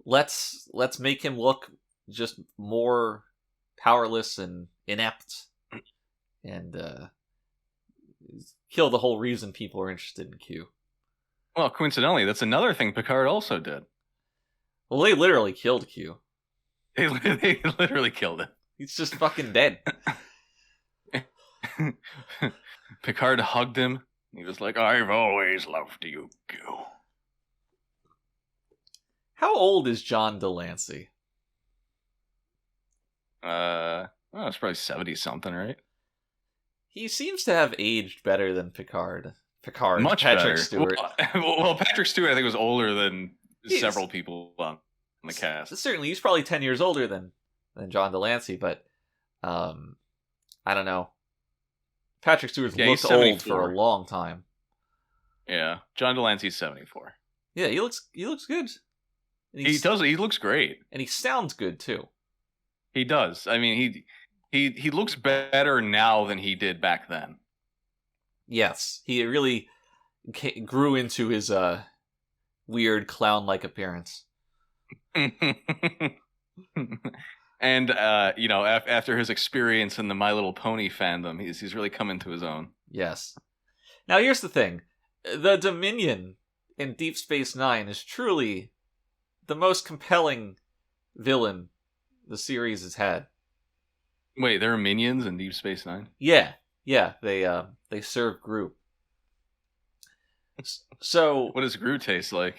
Let's make him look just more powerless and inept. And, kill the whole reason people are interested in Q. Well, coincidentally, that's another thing Picard also did. Well, they literally killed Q. They literally killed him. He's just fucking dead. Picard hugged him. He was like, "I've always loved you, Q." How old is John Delancey? It's probably 70-something, right? He seems to have aged better than Picard. Much Patrick better. Stewart. Well, Patrick Stewart, I think, was older than He's- several people on the cast. Certainly, he's probably 10 years older than John Delancey, but I don't know. Patrick Stewart's looked old for a long time. Yeah, John Delancey's 74. Yeah, he looks good. And He does. He looks great, and he sounds good too. He does. I mean, he looks better now than he did back then. Yes, he really grew into his weird clown-like appearance. And after his experience in the My Little Pony fandom, he's really come into his own. Yes. Now here's the thing: the Dominion in Deep Space Nine is truly the most compelling villain the series has had. Wait, there are minions in Deep Space Nine? Yeah, they serve Gru. So What does Gru taste like?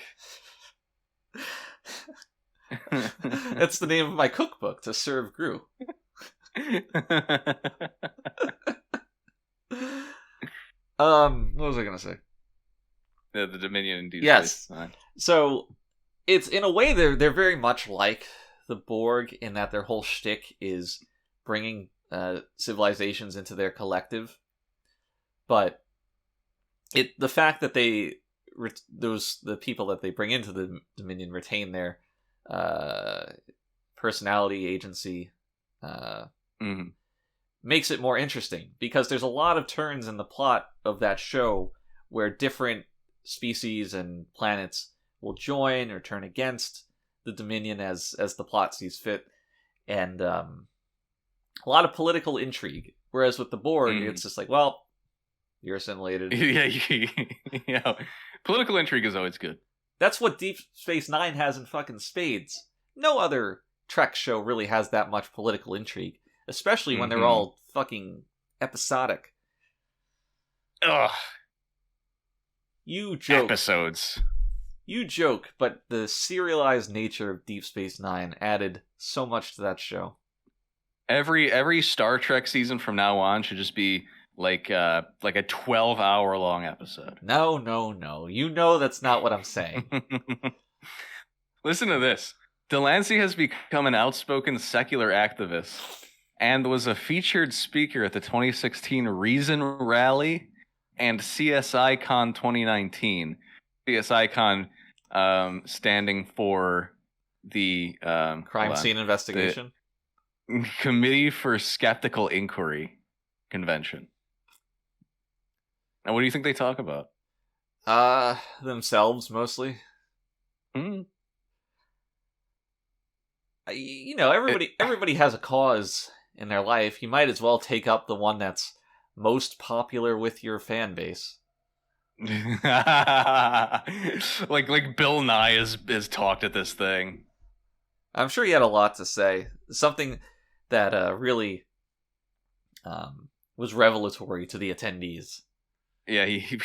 that's the name of my cookbook, To Serve Gru. What was I gonna say? The Dominion in Deep Yes. Space Nine. So it's in a way they're very much like the Borg in that their whole shtick is bringing civilizations into their collective, but the fact that the people that they bring into the Dominion retain their personality, agency, makes it more interesting, because there's a lot of turns in the plot of that show where different species and planets will join or turn against the Dominion as the plot sees fit, and a lot of political intrigue. Whereas with the Borg, it's just like, well, you're assimilated. Yeah. Political intrigue is always good. That's what Deep Space Nine has in fucking spades. No other Trek show really has that much political intrigue, especially when they're all fucking episodic. Ugh. You joke. Episodes. You joke, but the serialized nature of Deep Space Nine added so much to that show. Every Star Trek season from now on should just be like a 12-hour long episode. No. You know that's not what I'm saying. Listen to this. Delancey has become an outspoken secular activist and was a featured speaker at the 2016 Reason Rally and CSICon 2019. CSICon standing for the Crime Scene Investigation? The Committee for Skeptical Inquiry Convention. Now, what do you think they talk about? Themselves, mostly. Everybody has a cause in their life. You might as well take up the one that's most popular with your fan base. like Bill Nye is talked at this thing. I'm sure he had a lot to say. Something that really was revelatory to the attendees. Yeah, he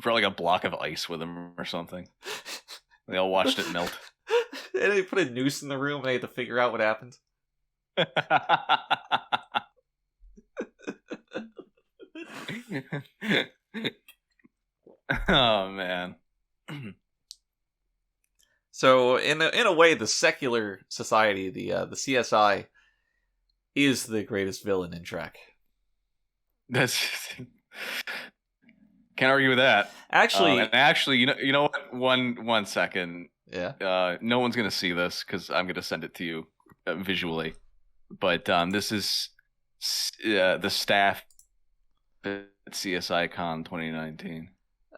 brought like a block of ice with him or something. They all watched it melt. And they put a noose in the room and they had to figure out what happened. Oh man. So in a way, the secular society, the CSI, is the greatest villain in Trek. That's can't argue with that. Actually, you know what? One second. Yeah. No one's gonna see this because I'm gonna send it to you visually. But this is the staff at CSICon 2019.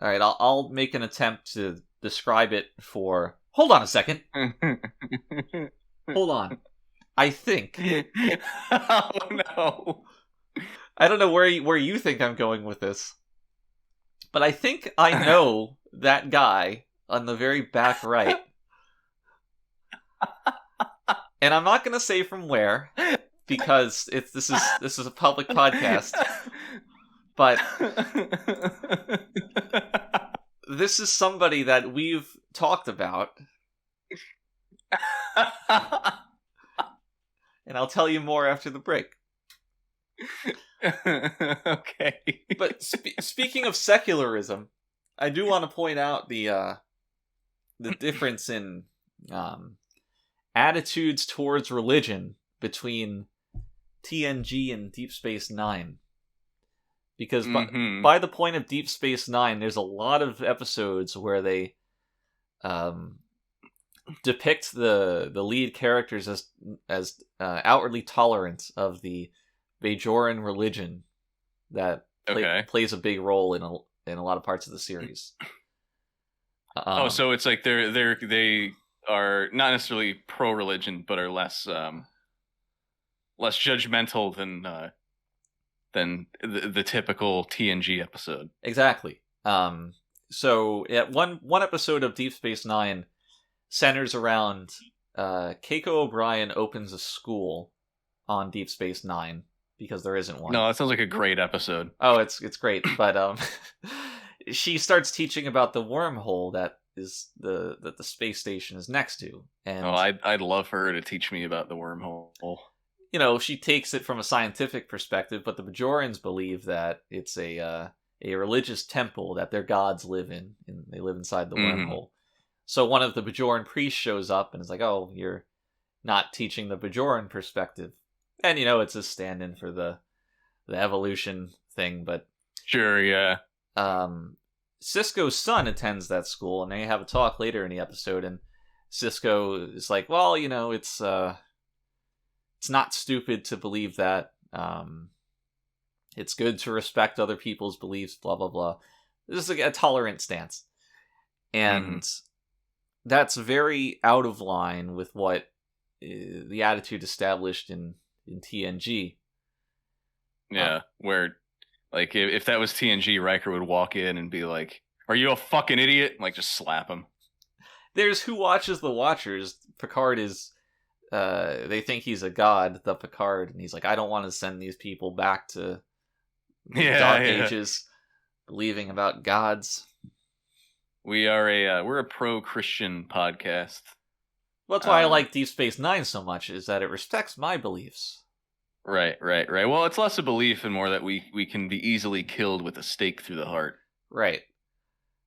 All right, I'll make an attempt to describe it for. Hold on a second. Hold on. I think. Oh no. I don't know where you think I'm going with this, but I think I know that guy on the very back right. And I'm not going to say from where, because this is a public podcast. But this is somebody that we've talked about. And I'll tell you more after the break. Okay. But speaking of secularism, I do want to point out the difference in attitudes towards religion between TNG and Deep Space Nine. Because by the point of Deep Space Nine, there's a lot of episodes where they depict the lead characters as outwardly tolerant of the Bajoran religion that plays a big role in a lot of parts of the series. So it's like they are not necessarily pro-religion, but are less judgmental than the typical TNG episode. Exactly. So one episode of Deep Space Nine centers around Keiko O'Brien opens a school on Deep Space Nine because there isn't one. No, that sounds like a great episode. Oh, it's great, but she starts teaching about the wormhole that the space station is next to, and I'd love for her to teach me about the wormhole. You know, she takes it from a scientific perspective, but the Bajorans believe that it's a religious temple that their gods live in, and they live inside the wormhole. So one of the Bajoran priests shows up and is like, "Oh, you're not teaching the Bajoran perspective," and you know it's a stand-in for the evolution thing, but sure, yeah. Sisko's son attends that school, and they have a talk later in the episode, and Sisko is like, well, you know, it's not stupid to believe that. It's good to respect other people's beliefs, blah, blah, blah. This is a tolerant stance. And that's very out of line with what the attitude established in TNG. Yeah, where... Like, if that was TNG, Riker would walk in and be like, "Are you a fucking idiot?" And, like, just slap him. There's Who Watches the Watchers. Picard is, they think he's a god, the Picard, and he's like, "I don't want to send these people back to the Dark Ages, believing about gods." We're a pro-Christian podcast. Well, that's why I like Deep Space Nine so much, is that it respects my beliefs. Right. Well, it's less a belief and more that we can be easily killed with a stake through the heart. Right.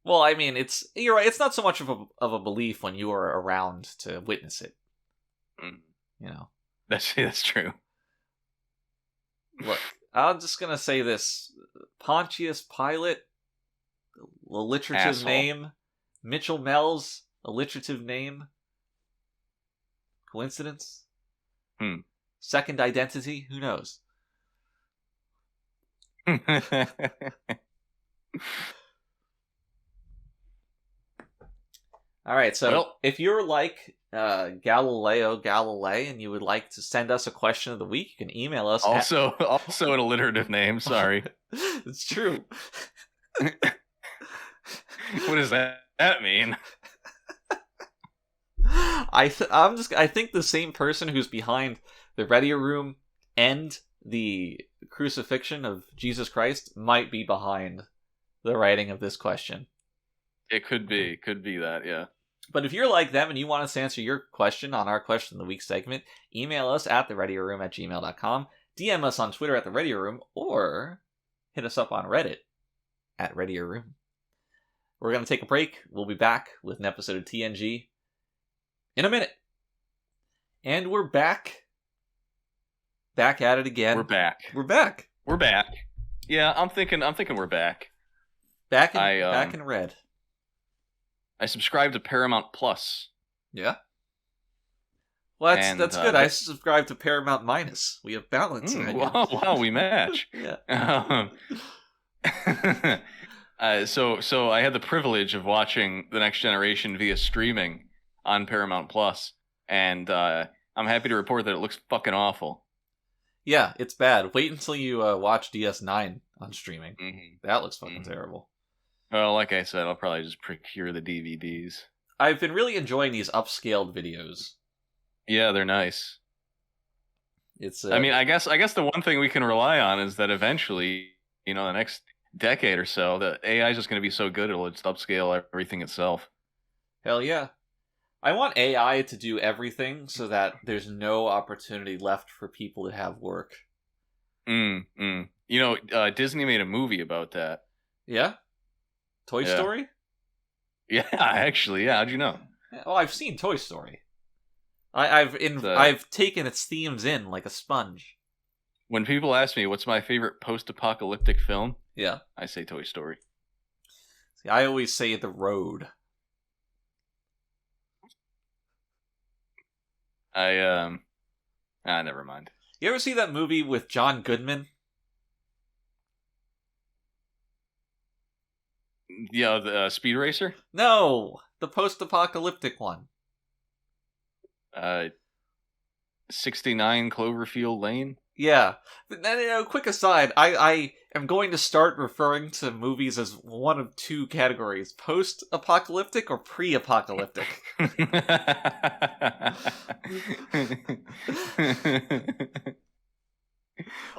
Well, I mean, you're right. It's not so much of a belief when you are around to witness it. You know. That's true. Look, I'm just gonna say this: Pontius Pilate, alliterative name. Mitchell Mells, alliterative name. Coincidence? Second identity? Who knows? All right, so if you're like Galileo Galilei and you would like to send us a question of the week, you can email us. Also an alliterative name, sorry. It's true. What does that mean? I think the same person who's behind the Readier Room and the crucifixion of Jesus Christ might be behind the writing of this question. It could be that, yeah. But if you're like them and you want us to answer your question on our Question of the Week segment, email us at thereadierroom@gmail.com, DM us on Twitter at @thereadierroom, or hit us up on Reddit at Readier Room. We're going to take a break. We'll be back with an episode of TNG in a minute. And we're back. Back at it again. We're back. Yeah, I'm thinking we're back. Back in red. I subscribed to Paramount Plus. Yeah. Well, that's good. I subscribe to Paramount Minus. We have balance. Wow, we match. Yeah. So I had the privilege of watching The Next Generation via streaming on Paramount Plus, and I'm happy to report that it looks fucking awful. Yeah, it's bad. Wait until you watch DS9 on streaming. Mm-hmm. That looks fucking terrible. Well, like I said, I'll probably just procure the DVDs. I've been really enjoying these upscaled videos. Yeah, they're nice. It's. I mean, I guess the one thing we can rely on is that eventually, the next decade or so, the AI is just going to be so good it'll just upscale everything itself. Hell yeah. I want AI to do everything so that there's no opportunity left for people to have work. Disney made a movie about that. Yeah? Toy Story? Yeah, actually, yeah. How'd you know? Oh, I've seen Toy Story. I've taken its themes in like a sponge. When people ask me what's my favorite post-apocalyptic film, yeah, I say Toy Story. See, I always say The Road. Never mind. You ever see that movie with John Goodman? Yeah, the Speed Racer? No, the post-apocalyptic one. 69 Cloverfield Lane? Yeah. But then, quick aside, I am going to start referring to movies as one of two categories: post-apocalyptic or pre-apocalyptic.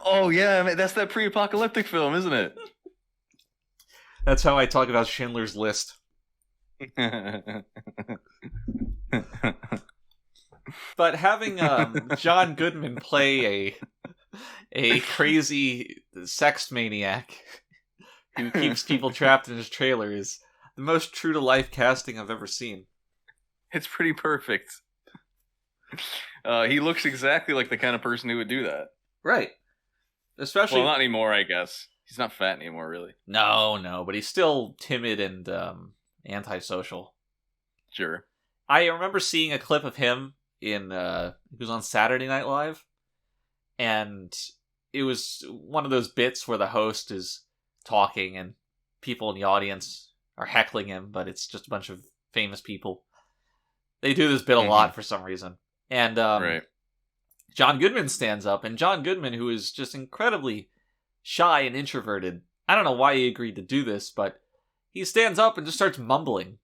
Oh yeah, man, that's that pre-apocalyptic film, isn't it? That's how I talk about Schindler's List. But having John Goodman play a crazy sex maniac who keeps people trapped in his trailer is the most true to life casting I've ever seen. It's pretty perfect. He looks exactly like the kind of person who would do that. Right. Especially Well, not anymore, I guess. He's not fat anymore, really. No, but he's still timid and antisocial. Sure. I remember seeing a clip of him in he was on Saturday Night Live, and it was one of those bits where the host is talking and people in the audience are heckling him, but it's just a bunch of famous people. They do this bit a lot for some reason. And right. John Goodman stands up, and John Goodman, who is just incredibly shy and introverted, I don't know why he agreed to do this, but he stands up and just starts mumbling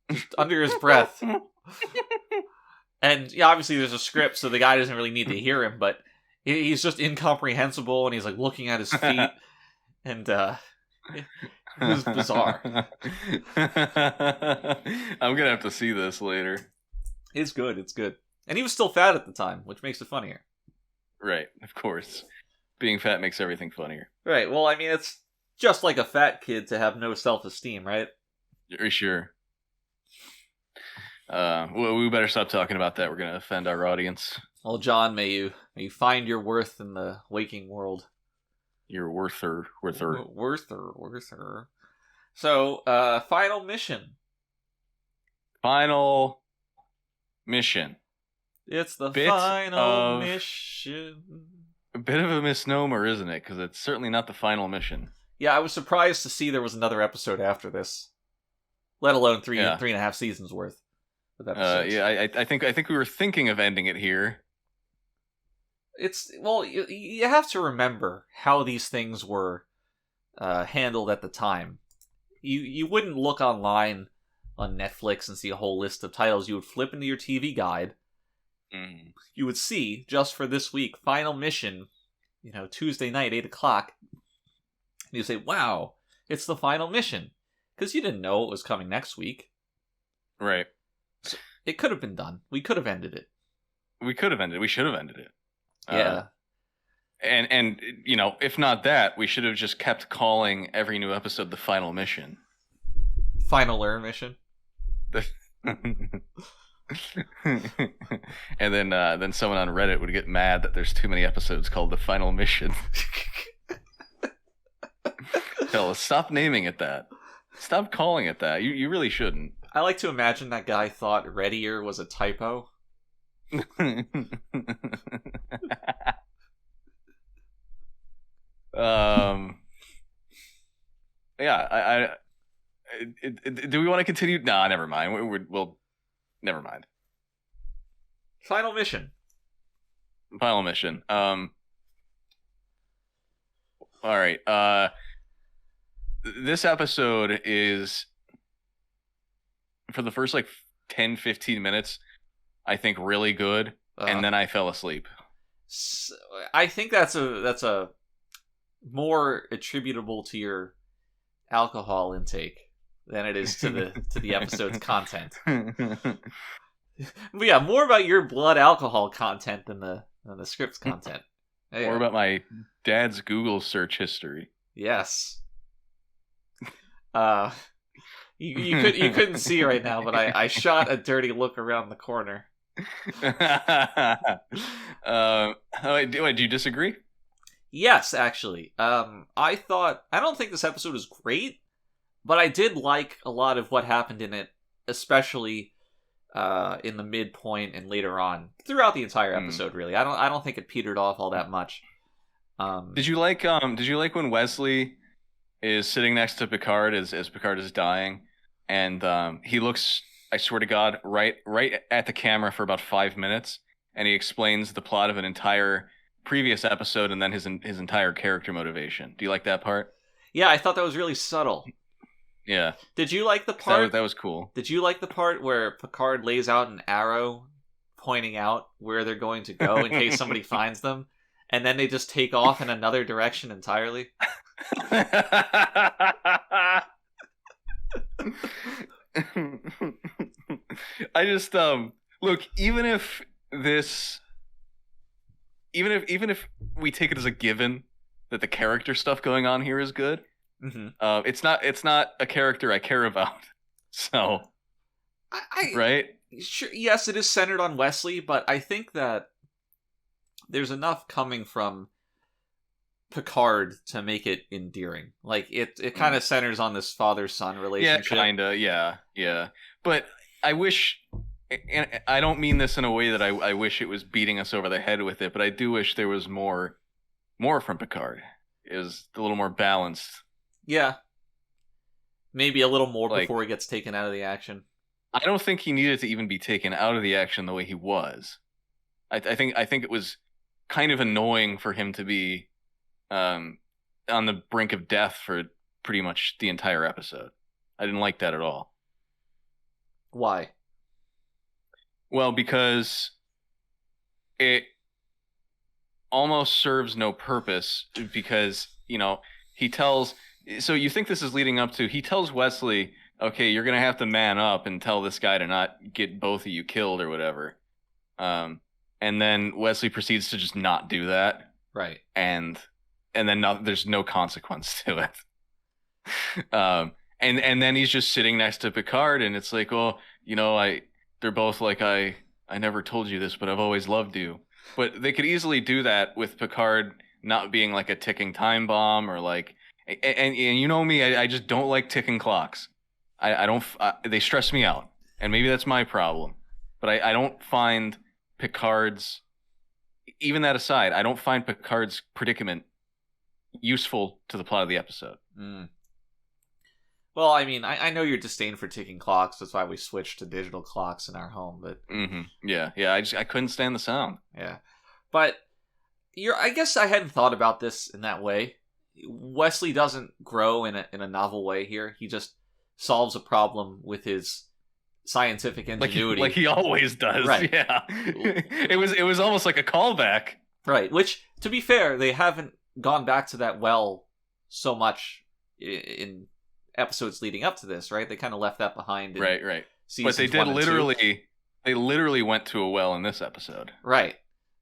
just under his breath. And yeah, obviously there's a script, so the guy doesn't really need to hear him, but he's just incomprehensible, and he's like looking at his feet, and it was bizarre. I'm gonna have to see this later. It's good. And he was still fat at the time, which makes it funnier. Right, of course. Being fat makes everything funnier. Right, well, I mean, it's just like a fat kid to have no self-esteem, right? Very sure. Well, we better stop talking about that. We're going to offend our audience. Well, John, may you find your worth in the waking world. Your worther. So, final mission. Final mission. It's the final mission. A bit of a misnomer, isn't it? Because it's certainly not the final mission. Yeah, I was surprised to see there was another episode after this. Let alone three and a half seasons worth. Yeah, I think we were thinking of ending it here. You have to remember how these things were handled at the time. You wouldn't look online on Netflix and see a whole list of titles. You would flip into your TV guide. You would see, just for this week, final mission, Tuesday night, 8 o'clock. And you'd say, wow, it's the final mission. Because you didn't know it was coming next week. Right. So it could have been done. We could have ended it. We should have ended it. Yeah. And if not that, we should have just kept calling every new episode the final mission. Final mission. And then someone on Reddit would get mad that there's too many episodes called the final mission. Hell, stop naming it that. Stop calling it that. You really shouldn't. I like to imagine that guy thought Readier was a typo. Yeah, do we want to continue? Nah, never mind. We'll never mind. Final mission. All right. This episode is, for the first 10-15 minutes, I think really good, and then I fell asleep. I think that's a more attributable to your alcohol intake than it is to the episode's content. But yeah, more about your blood alcohol content than the script's content. Yeah. More about my dad's Google search history. Yes. You couldn't see right now, but I shot a dirty look around the corner. Do you disagree? Yes, actually. I don't think this episode was great, but I did like a lot of what happened in it, especially in the midpoint and later on throughout the entire episode. Really, I don't think it petered off all that much. Did you like when Wesley is sitting next to Picard as Picard is dying, and he looks, I swear to God, right at the camera for about 5 minutes, and he explains the plot of an entire previous episode and then his entire character motivation. Do you like that part? Yeah, I thought that was really subtle. Yeah. Did you like the part? That was cool. Did you like the part where Picard lays out an arrow pointing out where they're going to go in case somebody finds them, and then they just take off in another direction entirely? I just look, even if we take it as a given that the character stuff going on here is good, it's not a character I care about. So, right? Sure, yes, it is centered on Wesley, but I think that there's enough coming from Picard to make it endearing. Like it kind of centers on this father-son relationship. Yeah, kinda. Yeah. But I wish, and I don't mean this in a way that I wish it was beating us over the head with it, but I do wish there was more from Picard. It was a little more balanced. Yeah. Maybe a little more before he gets taken out of the action. I don't think he needed to even be taken out of the action the way he was. I think it was kind of annoying for him to be on the brink of death for pretty much the entire episode. I didn't like that at all. Why? Well, because it almost serves no purpose, because, he tells... So you think this is leading up to... He tells Wesley, okay, you're going to have to man up and tell this guy to not get both of you killed or whatever. And then Wesley proceeds to just not do that. Right. And then there's no consequence to it. And then he's just sitting next to Picard, and it's like, well, they're both like, I never told you this, but I've always loved you. But they could easily do that with Picard not being like a ticking time bomb, or like, and you know me, I just don't like ticking clocks. I don't, they stress me out, and maybe that's my problem. But I don't find Picard's, even that aside, I don't find Picard's predicament useful to the plot of the episode. Well, I mean, I know your disdain for ticking clocks. That's why we switched to digital clocks in our home. But yeah, I couldn't stand the sound. Yeah, but I guess I hadn't thought about this in that way. Wesley doesn't grow in a novel way here. He just solves a problem with his scientific ingenuity, like he always does. Right. Yeah, it was almost like a callback. Right. Which, to be fair, they haven't gone back to that well so much in episodes leading up to this, right? They kind of left that behind. Right. But they did literally went to a well in this episode. Right.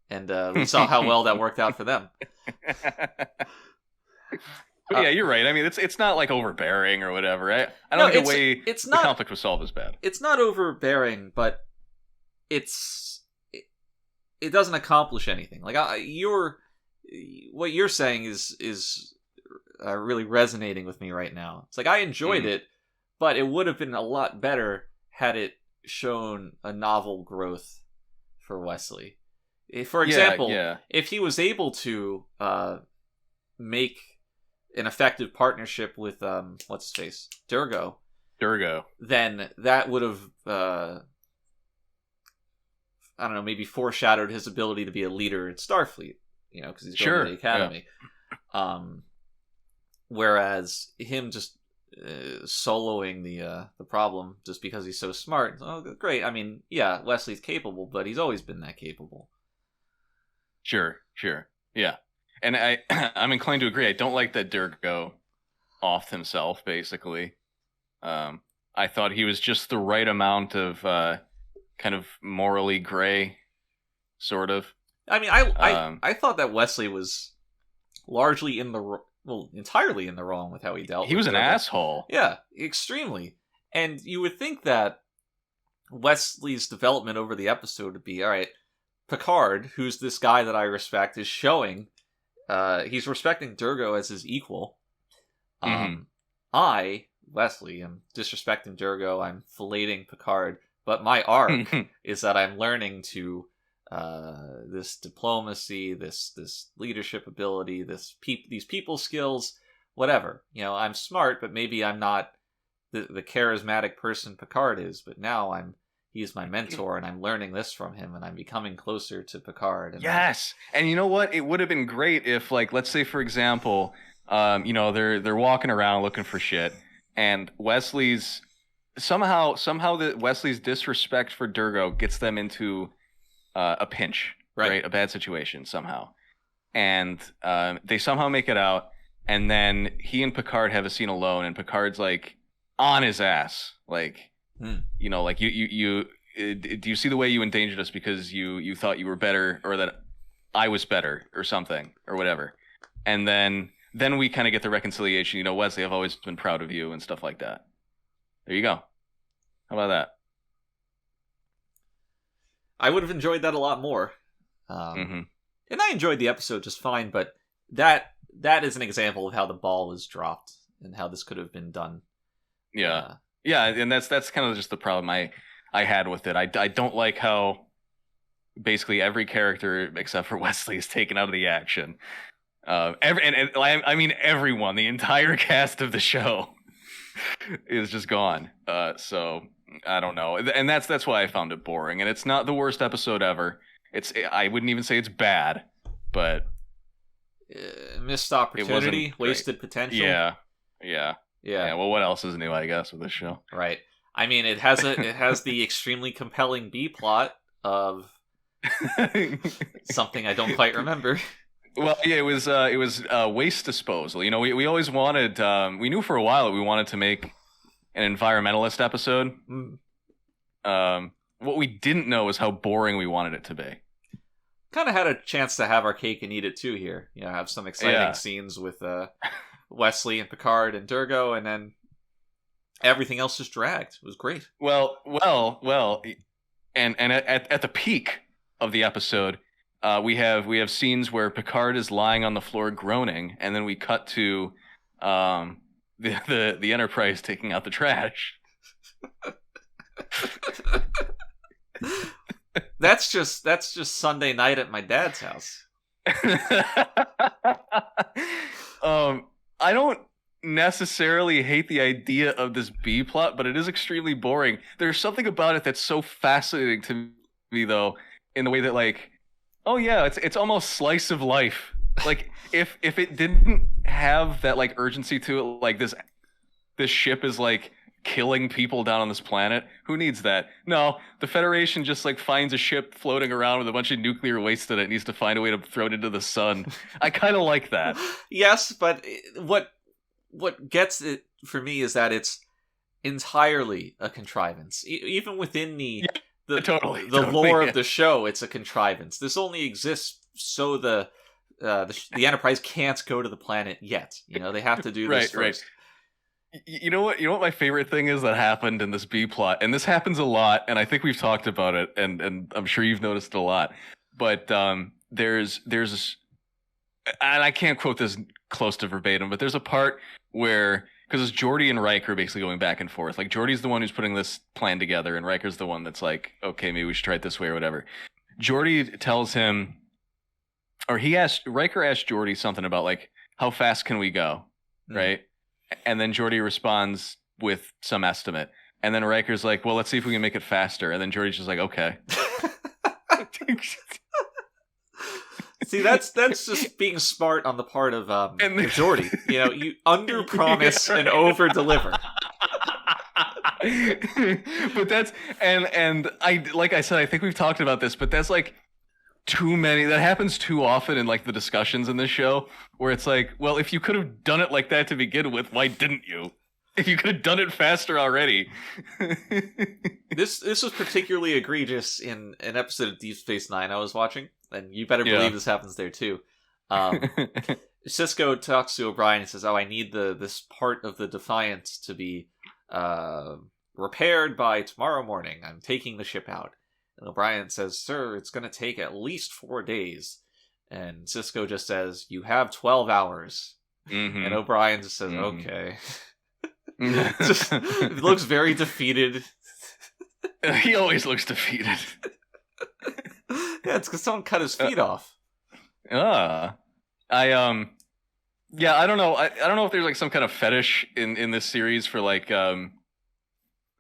And we saw how well that worked out for them. But yeah, you're right. I mean, it's not like overbearing or whatever. I don't think the way the conflict was solved is bad. It's not overbearing, but it doesn't accomplish anything. Like what you're saying is really resonating with me right now. It's like I enjoyed it, but it would have been a lot better had it shown a novel growth for Wesley. For example, if he was able to make an effective partnership with what's his face, Durgo, then that would have I don't know, maybe foreshadowed his ability to be a leader in Starfleet, because he's going to the academy. Yeah. Whereas him just soloing the problem just because he's so smart, oh great. I mean, yeah, Wesley's capable, but he's always been that capable. Sure, yeah. And I'm inclined to agree. I don't like that Durgo offed himself, basically. I thought he was just the right amount of kind of morally gray, sort of. I mean, I thought that Wesley was largely entirely in the wrong with how he dealt with it. He was an asshole. Yeah, extremely. And you would think that Wesley's development over the episode would be, all right, Picard, who's this guy that I respect, is showing... he's respecting Durgo as his equal. I, Wesley, am disrespecting Durgo. I'm filleting Picard. But my arc is that I'm learning to this diplomacy, this leadership ability, these people skills, whatever. I'm smart, but maybe I'm not the charismatic person Picard is. But now I'm he's my mentor, and I'm learning this from him, and I'm becoming closer to Picard. And yes, and you know what? It would have been great if, like, let's say, for example, they're walking around looking for shit, and Wesley's somehow Wesley's disrespect for Durgo gets them into a pinch, right? A bad situation somehow, and they somehow make it out, and then he and Picard have a scene alone, and Picard's like on his ass, like, like you do you see the way you endangered us because you thought you were better, or that I was better, or something, or whatever, and then we kind of get the reconciliation. Wesley, I've always been proud of you and stuff like that. There you go. How about that? I would have enjoyed that a lot more. And I enjoyed the episode just fine, but that is an example of how the ball was dropped and how this could have been done. Yeah. And that's kind of just the problem I had with it. I don't like how basically every character except for Wesley is taken out of the action. I mean everyone, the entire cast of the show is just gone. So I don't know, and that's why I found it boring. And it's not the worst episode ever. I wouldn't even say it's bad, but missed opportunity, wasted potential. Yeah. Well, what else is new, I guess, with this show? Right. I mean, it has the extremely compelling B plot of something I don't quite remember. Well, yeah, it was waste disposal. We always wanted. We knew for a while that we wanted to make an environmentalist episode. What we didn't know is how boring we wanted it to be. Kind of had a chance to have our cake and eat it too here. Have some exciting scenes with Wesley and Picard and Durgo, and then everything else just dragged. It was great. Well, and at the peak of the episode, we have scenes where Picard is lying on the floor groaning, and then we cut to the Enterprise taking out the trash. That's just Sunday night at my dad's house. I don't necessarily hate the idea of this B plot, but it is extremely boring. There's something about it that's so fascinating to me, though, in the way that, like, oh yeah, it's almost slice of life. Like, if it didn't have that, like, urgency to it, like this ship is like killing people down on this planet, who needs that? No, the Federation just, like, finds a ship floating around with a bunch of nuclear waste in it, needs to find a way to throw it into the sun. I kind of like that. Yes, but what gets it for me is that it's entirely a contrivance. Even within the lore of the show, it's a contrivance. This only exists so the Enterprise can't go to the planet yet. They have to do this first. Right. You know what my favorite thing is that happened in this B plot, and this happens a lot, and I think we've talked about it, and I'm sure you've noticed it a lot. But there's and I can't quote this close to verbatim, but there's a part where, because it's Geordi and Riker basically going back and forth. Like, Geordi's the one who's putting this plan together, and Riker's the one that's like, okay, maybe we should try it this way or whatever. Geordi tells him, or Riker asked Geordi something about, like, how fast can we go, right? And then Geordi responds with some estimate. And then Riker's like, well, let's see if we can make it faster. And then Geordi's just like, okay. See, that's just being smart on the part of Geordi. You under-promise and over-deliver. But that's and I, like I said, I think we've talked about this, but that's like too many. That happens too often in, like, the discussions in this show, where it's like, well, if you could have done it like that to begin with, why didn't you? If you could have done it faster already. This was particularly egregious in an episode of Deep Space Nine I was watching, and you better believe this happens there too. Cisco talks to O'Brien and says, "Oh, I need this part of the Defiant to be repaired by tomorrow morning. I'm taking the ship out." And O'Brien says, "Sir, it's going to take at least 4 days." And Cisco just says, "You have 12 hours." Mm-hmm. And O'Brien just says, "Okay." It looks very defeated. He always looks defeated. Yeah, it's because someone cut his feet off. I don't know. I don't know if there's, like, some kind of fetish in this series for, like,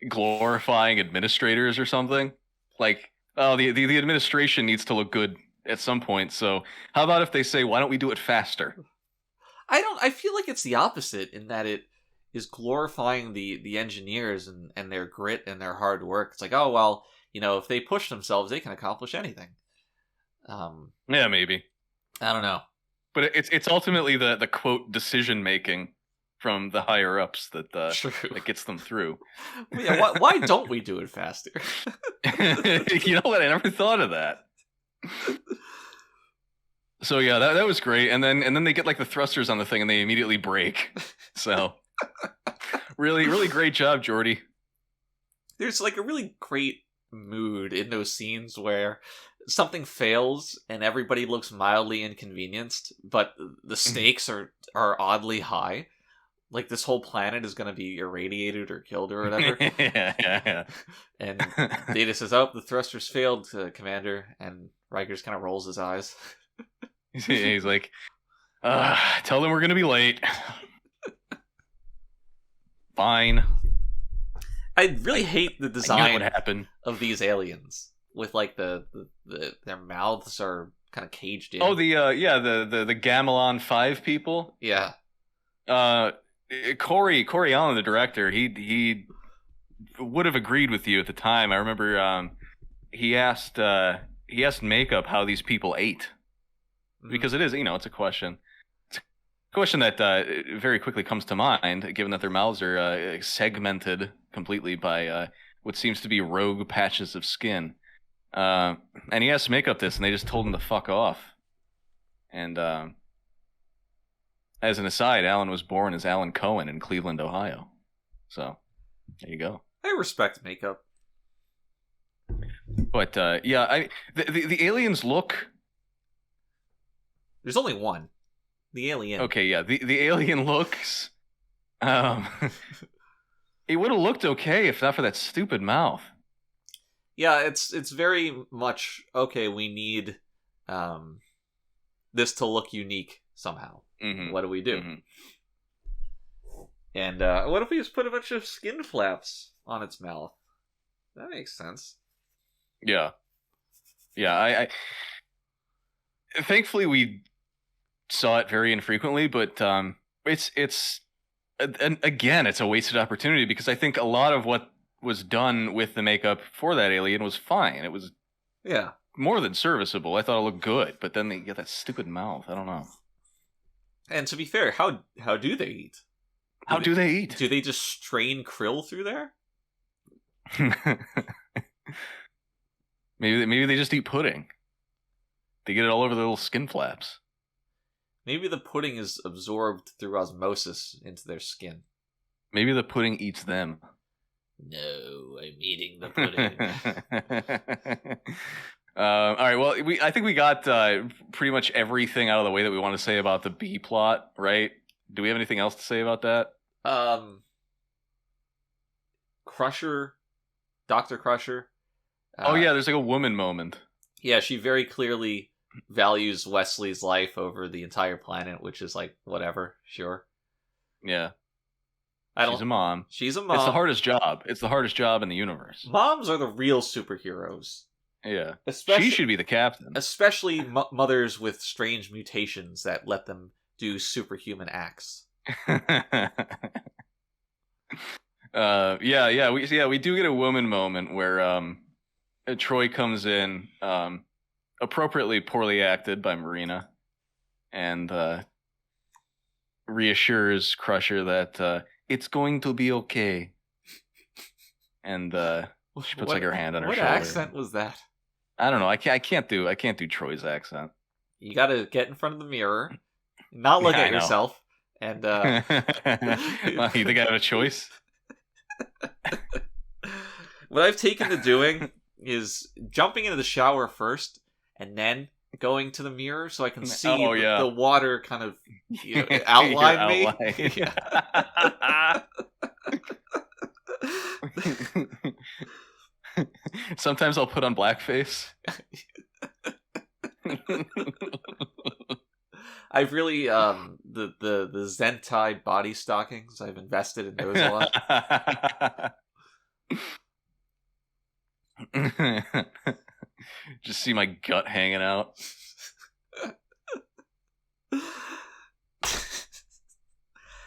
glorifying administrators or something. Like, oh, the administration needs to look good at some point. So how about if they say, why don't we do it faster? I feel like it's the opposite in that it is glorifying the engineers and their grit and their hard work. It's like, oh well, if they push themselves, they can accomplish anything. Yeah, maybe. I don't know. But it's ultimately the quote decision making from the higher ups that that gets them through. Well, yeah, why don't we do it faster? You know what? I never thought of that. So yeah, that was great. And then they get like the thrusters on the thing and they immediately break. So really great job, Jordy. There's like a really great mood in those scenes where something fails and everybody looks mildly inconvenienced, but the stakes are oddly high. Like this whole planet is going to be irradiated or killed or whatever. Yeah. And Data says, "Oh, the thrusters failed, Commander." And Riker just kind of rolls his eyes. He's like, "Tell them we're going to be late." Fine. I really hate the design what happened of these aliens with like their mouths are kind of caged in. Oh, the Gamelon 5 people. Yeah. Corey Allen, the director, he would have agreed with you at the time. I remember he asked Makeup how these people ate, because it is, it's a question. It's a question that very quickly comes to mind, given that their mouths are segmented completely by what seems to be rogue patches of skin. And he asked Makeup this, and they just told him to fuck off. And as an aside, Alan was born as Alan Cohen in Cleveland, Ohio. So, there you go. I respect Makeup. But, the aliens look... There's only one. The alien. Okay, yeah. The alien looks... it would have looked okay if not for that stupid mouth. Yeah, it's very much, okay, we need this to look unique somehow. Mm-hmm. What do we do? Mm-hmm. And what if we just put a bunch of skin flaps on its mouth? That makes sense. Yeah. Yeah, I thankfully we saw it very infrequently, but it's again, it's a wasted opportunity, because I think a lot of what was done with the makeup for that alien was fine. It was more than serviceable. I thought it looked good, but then they get that stupid mouth. I don't know. And to be fair, how do they eat? Do they eat? Do they just strain krill through there? Maybe they just eat pudding. They get it all over their little skin flaps. Maybe the pudding is absorbed through osmosis into their skin. Maybe the pudding eats them. No, I'm eating the pudding. All right. Well, I think we got pretty much everything out of the way that we want to say about the B plot, right? Do we have anything else to say about that? Crusher, Dr. Crusher. Oh yeah, there's like a woman moment. Yeah, she very clearly values Wesley's life over the entire planet, which is like, whatever, sure. Yeah. She's a mom. She's a mom. It's the hardest job. It's the hardest job in the universe. Moms are the real superheroes. Yeah. She should be the captain. Especially mothers with strange mutations that let them do superhuman acts. We do get a woman moment where Troy comes in, appropriately poorly acted by Marina, and reassures Crusher that it's going to be okay. And she puts like her hand on her shoulder. What accent was that? I don't know. I can't do Troy's accent. You got to get in front of the mirror, not look at yourself, and well, you think I have a choice? What I've taken to doing is jumping into the shower first, and then going to the mirror so I can see the water kind of outline me. Sometimes I'll put on blackface. I've really the Zentai body stockings. I've invested in those a lot. Just see my gut hanging out.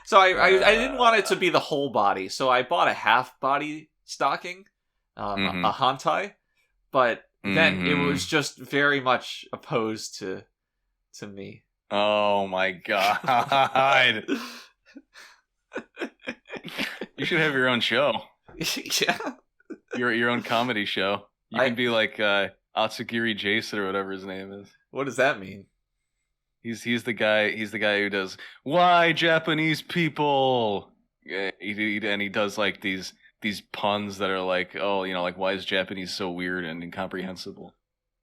So I didn't want it to be the whole body, so I bought a half body stocking, a hantai, but then it was just very much opposed to me. Oh my god. You should have your own show. Yeah. Your own comedy show. You can be like Atsugiri Jason or whatever his name is. What does that mean? He's the guy who does why Japanese people. And he does like these puns that are like, oh, like why is Japanese so weird and incomprehensible?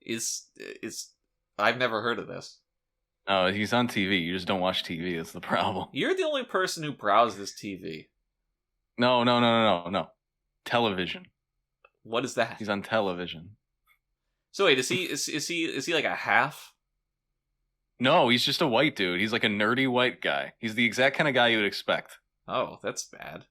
Is I've never heard of this. Oh, he's on TV. You just don't watch TV. That's the problem. You're the only person who browses TV. No. Television. What is that? He's on television. So wait, is he like a half? No, he's just a white dude. He's like a nerdy white guy. He's the exact kind of guy you would expect. Oh, that's bad.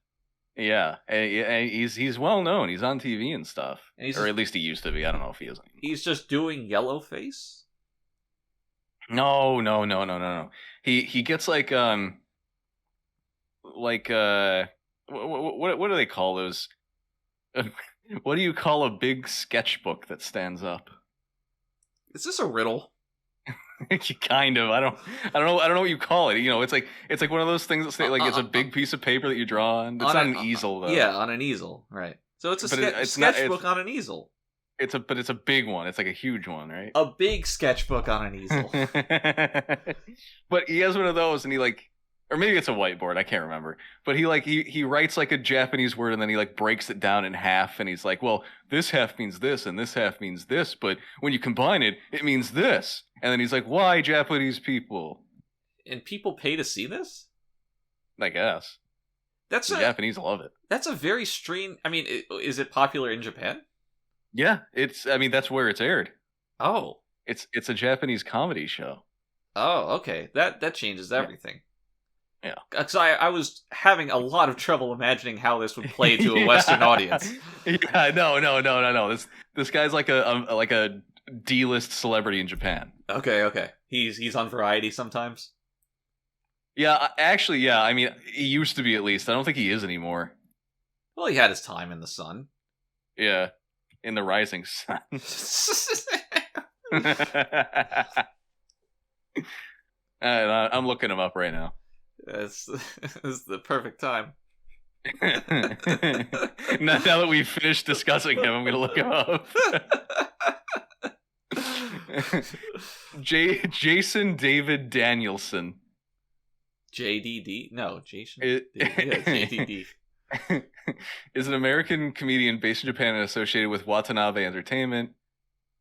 Yeah, and he's well known. He's on TV and stuff, or at least he used to be. I don't know if he is anymore. He's just doing yellow face. No. He gets like what do they call those? What do you call a big sketchbook that stands up? Is this a riddle? Kind of. I don't know what you call it. It's like one of those things that's like it's a big piece of paper that you draw on. It's not an easel though. Yeah, on an easel, right? So it's a sketchbook on an easel. It's a big one. It's like a huge one, right? A big sketchbook on an easel. But he has one of those, and he like, or maybe it's a whiteboard. I can't remember. But he writes like a Japanese word, and then he like breaks it down in half, and he's like, well, this half means this, and this half means this, but when you combine it, it means this. And then he's like, why Japanese people? And people pay to see this? I guess. The Japanese love it. That's a very strange. I mean, is it popular in Japan? Yeah, that's where it's aired. Oh, it's a Japanese comedy show. Oh, okay. That changes everything. Yeah, because I was having a lot of trouble imagining how this would play to a Western audience. Yeah, no. This guy's like a D-list celebrity in Japan. Okay. He's on Variety sometimes. Yeah, actually, yeah. I mean, he used to be at least. I don't think he is anymore. Well, he had his time in the sun. Yeah, in the rising sun. I'm looking him up right now. This is the perfect time. Now that we've finished discussing him, I'm going to look him up. Jason David Danielson. JDD? No, Jason. JDD. Is an American comedian based in Japan and associated with Watanabe Entertainment.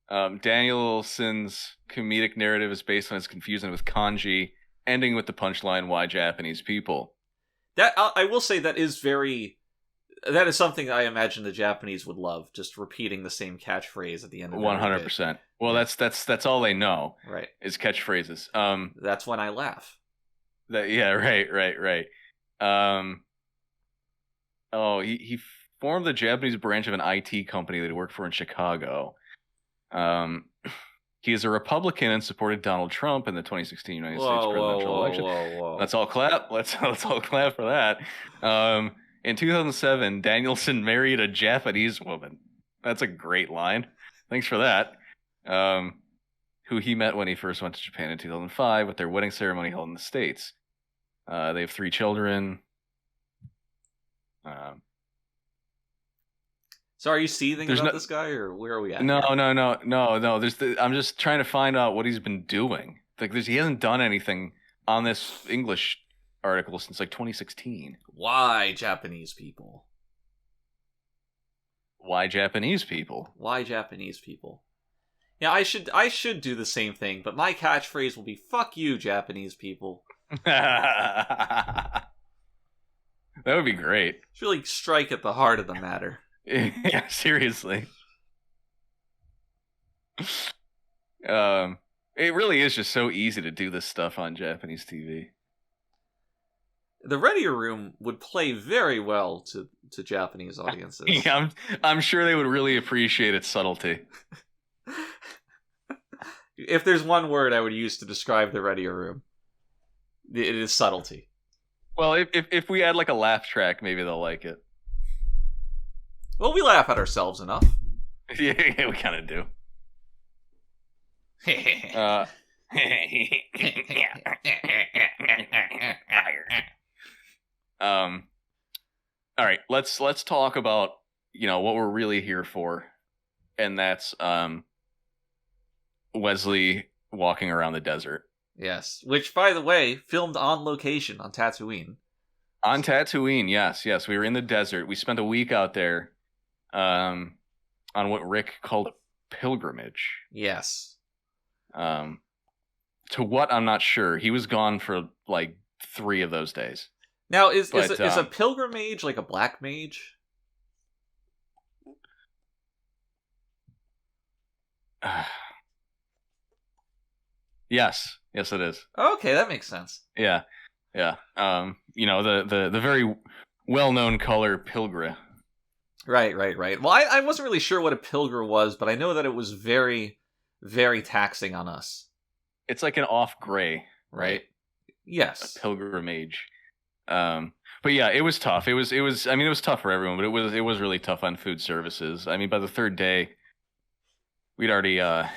Danielson's comedic narrative is based on his confusion with kanji, ending with the punchline, why Japanese people? That I will say that is something I imagine the Japanese would love, just repeating the same catchphrase at the end of 100%. Well, that's all they know. Right. Is catchphrases. That's when I laugh. Right. He formed the Japanese branch of an IT company that he worked for in Chicago. He is a Republican and supported Donald Trump in the 2016 United States presidential election. Whoa. Let's all clap. Let's all clap for that. In 2007, Danielson married a Japanese woman. That's a great line. Thanks for that. Who he met when he first went to Japan in 2005 with their wedding ceremony held in the States. They have 3 children. So are you seething about this guy, or where are we at? No. I'm just trying to find out what he's been doing. Like, he hasn't done anything on this English article since like 2016. Why Japanese people? Why Japanese people? Why Japanese people? Yeah, I should do the same thing, but my catchphrase will be "fuck you, Japanese people." That would be great. It's really strike at the heart of the matter. Yeah, seriously. It really is just so easy to do this stuff on Japanese TV. The Readier Room would play very well to Japanese audiences. Yeah, I'm sure they would really appreciate its subtlety. If there's one word I would use to describe the Readier Room, it is subtlety. Well, if we add like a laugh track, maybe they'll like it. Well, we laugh at ourselves enough. Yeah, we kind of do. All right, let's talk about what we're really here for, and that's Wesley walking around the desert. Yes, which, by the way, filmed on location on Tatooine. On Tatooine, yes, we were in the desert. We spent a week out there, on what Rick called a pilgrimage. Yes. To what I'm not sure. He was gone for like 3 of those days. Now, is a pilgrimage like a black mage? Yes, it is. Okay, that makes sense. Yeah. The very well-known color pilgra. Right. Well, I wasn't really sure what a pilgrim was, but I know that it was very, very taxing on us. It's like an off gray, right? Yes. A pilgrimage. But yeah, it was tough. It was tough for everyone, but it was really tough on food services. I mean, by the 3rd day, we'd already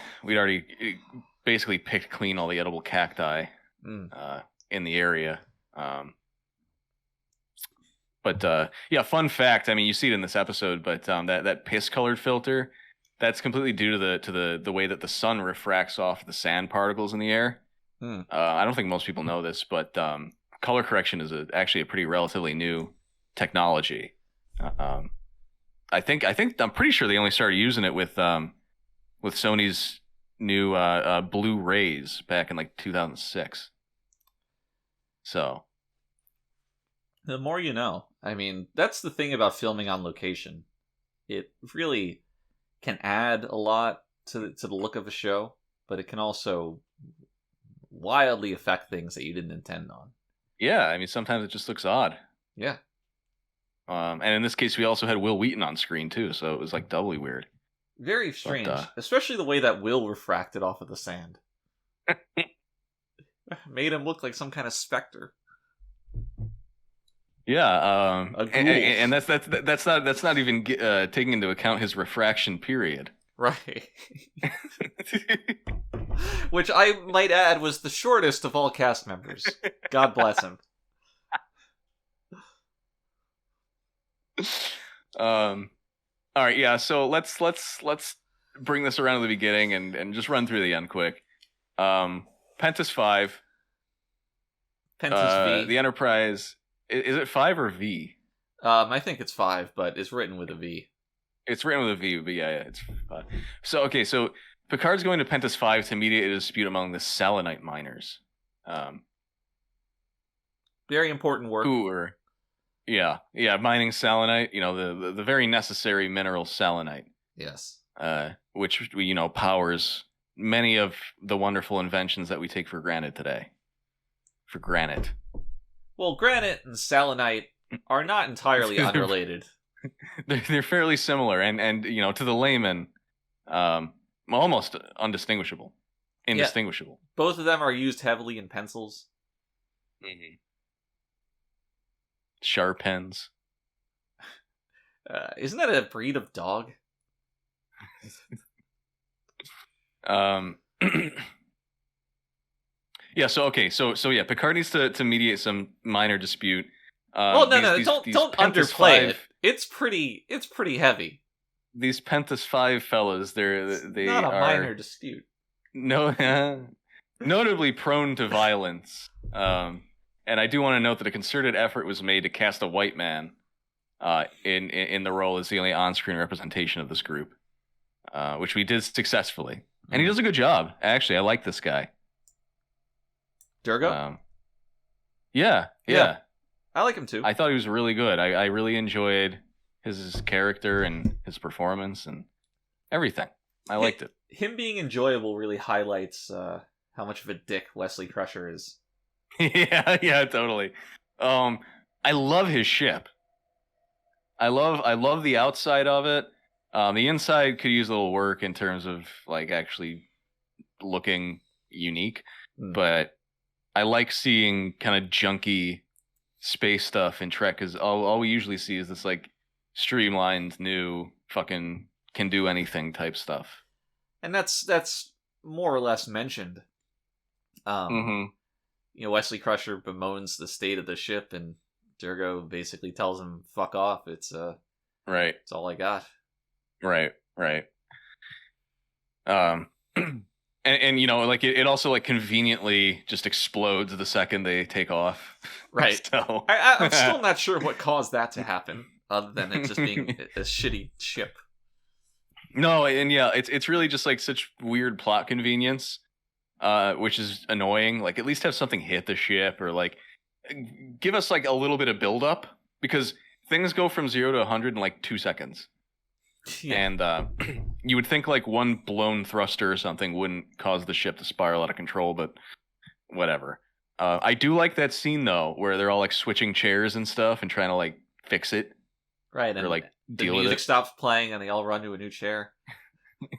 basically picked clean all the edible cacti in the area. But fun fact. I mean, you see it in this episode, but that piss colored filter, that's completely due to the way that the sun refracts off the sand particles in the air. I don't think most people know this, but color correction is actually a pretty relatively new technology. I'm pretty sure they only started using it with Sony's new Blu-rays back in like 2006. So, the more you know. I mean, that's the thing about filming on location. It really can add a lot to the look of a show, but it can also wildly affect things that you didn't intend on. Yeah, I mean, sometimes it just looks odd. Yeah. And in this case, we also had Will Wheaton on screen too, so it was like doubly weird. Very strange, especially the way that Will refracted off of the sand. Made him look like some kind of specter. Yeah, and that's not even taking into account his refraction period. Right. Which I might add was the shortest of all cast members. God bless him. All right, yeah. So let's bring this around to the beginning and just run through the end quick. Pentas 5. Pentas V. The Enterprise. Is it 5 or V? I think it's 5, but it's written with a V. It's written with a V, but yeah, it's 5. So Picard's going to Pentas 5 to mediate a dispute among the Selenite miners. Very important work. Who were, mining selenite. The very necessary mineral selenite. Yes. Which powers many of the wonderful inventions that we take for granted today. For granite. Well, granite and selenite are not entirely unrelated. They're fairly similar, and to the layman, almost indistinguishable. Yeah, both of them are used heavily in pencils. Mm-hmm. Sharp pens. Isn't that a breed of dog? Yeah. So Picard needs to mediate some minor dispute. Don't underplay it. It's pretty heavy. These Pentas 5 fellas, they not a are minor dispute. No, notably prone to violence. And I do want to note that a concerted effort was made to cast a white man in the role as the only on-screen representation of this group, which we did successfully. And he does a good job. Actually, I like this guy. Durgo? Yeah. I like him too. I thought he was really good. I really enjoyed his character and his performance and everything. I liked it. Him being enjoyable really highlights how much of a dick Wesley Crusher is. Yeah, totally. I love his ship. I love the outside of it. The inside could use a little work in terms of like actually looking unique, but I like seeing kind of junky space stuff in Trek because all we usually see is this like streamlined, new, fucking can do anything type stuff. And that's more or less mentioned. Wesley Crusher bemoans the state of the ship, and Durgo basically tells him, "Fuck off. It's right. It's all I got." Right. And like it also like conveniently just explodes the second they take off. Right. So I'm still not sure what caused that to happen, other than it just being a shitty ship. No, and yeah, it's really just like such weird plot convenience, which is annoying. Like at least have something hit the ship, or like give us like a little bit of build up, because things go from 0 to 100 in like 2 seconds. Yeah. And you would think like one blown thruster or something wouldn't cause the ship to spiral out of control, but whatever. I do like that scene though, where they're all like switching chairs and stuff and trying to like fix it, right? Or and like the deal with music it. stops playing and they all run to a new chair.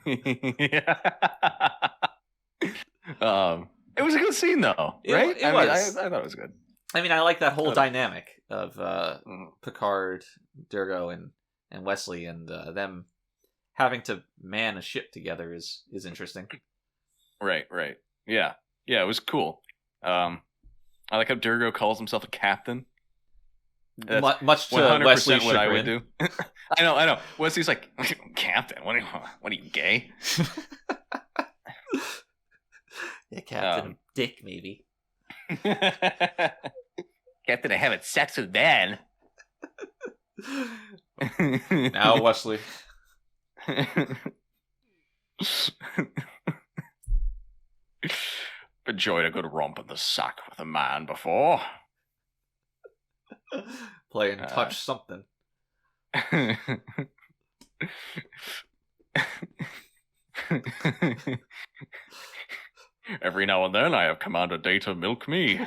Yeah. It was a good scene though, right? It was. I thought it was good. I mean, I like that whole dynamic of Picard, Durgo, and Wesley, and them having to man a ship together is interesting. Right. Yeah, it was cool. I like how Durgo calls himself a captain. That's much to 100% Wesley's what I would chagrin. do. I know. Wesley's like, captain? What are you, gay? Yeah, Captain Dick, maybe. Captain, I haven't sex with Ben. Now, Wesley. Enjoyed a good romp in the sack with a man before. Play and touch something. Every now and then I have Commander Data milk me.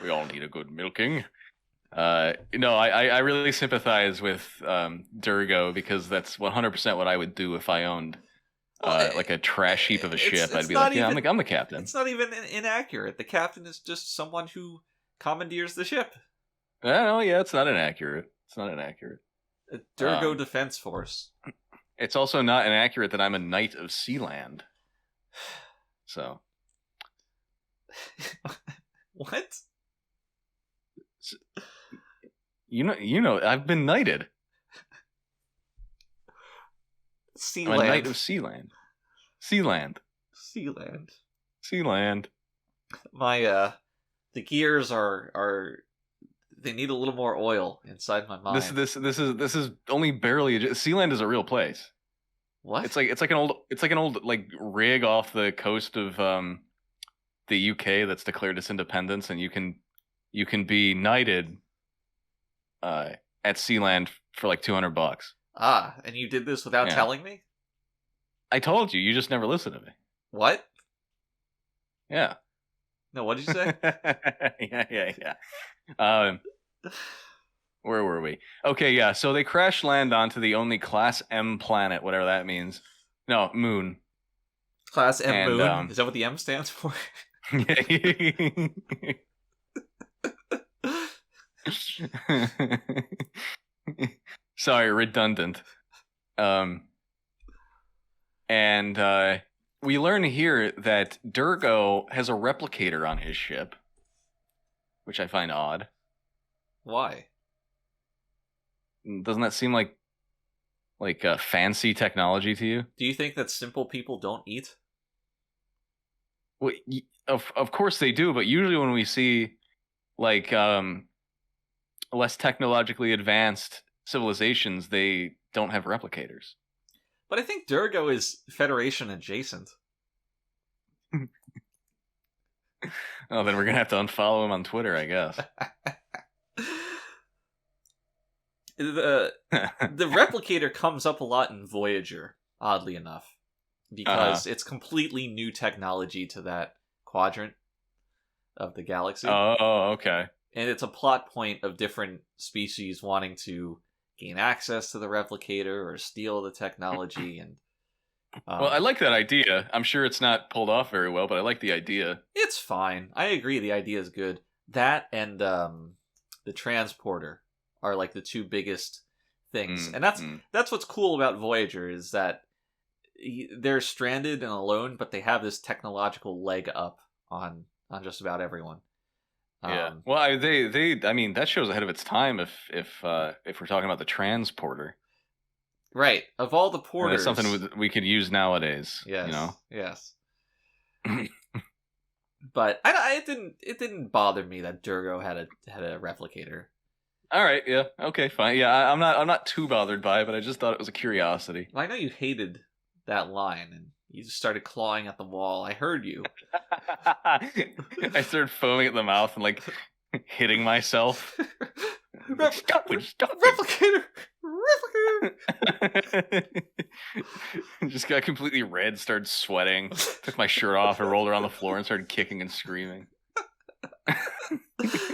We all need a good milking. I really sympathize with Durgo, because that's 100% what I would do if I owned like a trash heap of a ship. I'd be like, yeah, I'm the captain. It's not even inaccurate. The captain is just someone who commandeers the ship. Oh, yeah, it's not inaccurate. A Durgo Defense Force. It's also not inaccurate that I'm a knight of Sealand. So. What? You know, I've been knighted. Sealand. I'm a knight of Sealand. Sealand. My the gears are they need a little more oil inside my mind. This is only barely Sealand is a real place. What? It's like an old like rig off the coast of the UK that's declared its independence, and you can be knighted at Sealand for like $200. Ah, and you did this without telling me? I told you. You just never listened to me. What? Yeah. No, what did you say? Yeah. Where were we? Okay, yeah. So they crash land onto the only Class M planet, whatever that means. No, moon. Class M moon? Is that what the M stands for? Sorry, redundant. And we learn here that Durgo has a replicator on his ship, which I find odd. Why? Doesn't that seem like fancy technology to you? Do you think that simple people don't eat? Well, of course they do, but usually when we see like less technologically advanced civilizations, they don't have replicators. But I think Durgo is Federation adjacent. Oh, then we're gonna have to unfollow him on Twitter, I guess. The replicator comes up a lot in Voyager, oddly enough, because it's completely new technology to that quadrant. of the galaxy. Oh, okay. And it's a plot point of different species wanting to gain access to the replicator or steal the technology. And well, I like that idea. I'm sure it's not pulled off very well, but I like the idea. It's fine. I agree. The idea is good. That and the transporter are like the two biggest things, and that's what's cool about Voyager is that they're stranded and alone, but they have this technological leg up on just about everyone. Yeah. Well, they. I mean, that shows ahead of its time. If we're talking about the transporter, right? Of all the porters, that's something we could use nowadays. Yes. You know. Yes. But it didn't bother me that Durgo had a replicator. All right. Yeah. Okay. Fine. Yeah. I'm not too bothered by it, but I just thought it was a curiosity. Well, I know you hated that line, and you just started clawing at the wall. I heard you. I started foaming at the mouth and like hitting myself. Stop it! Replicator! Just got completely red, started sweating, took my shirt off and rolled around the floor and started kicking and screaming.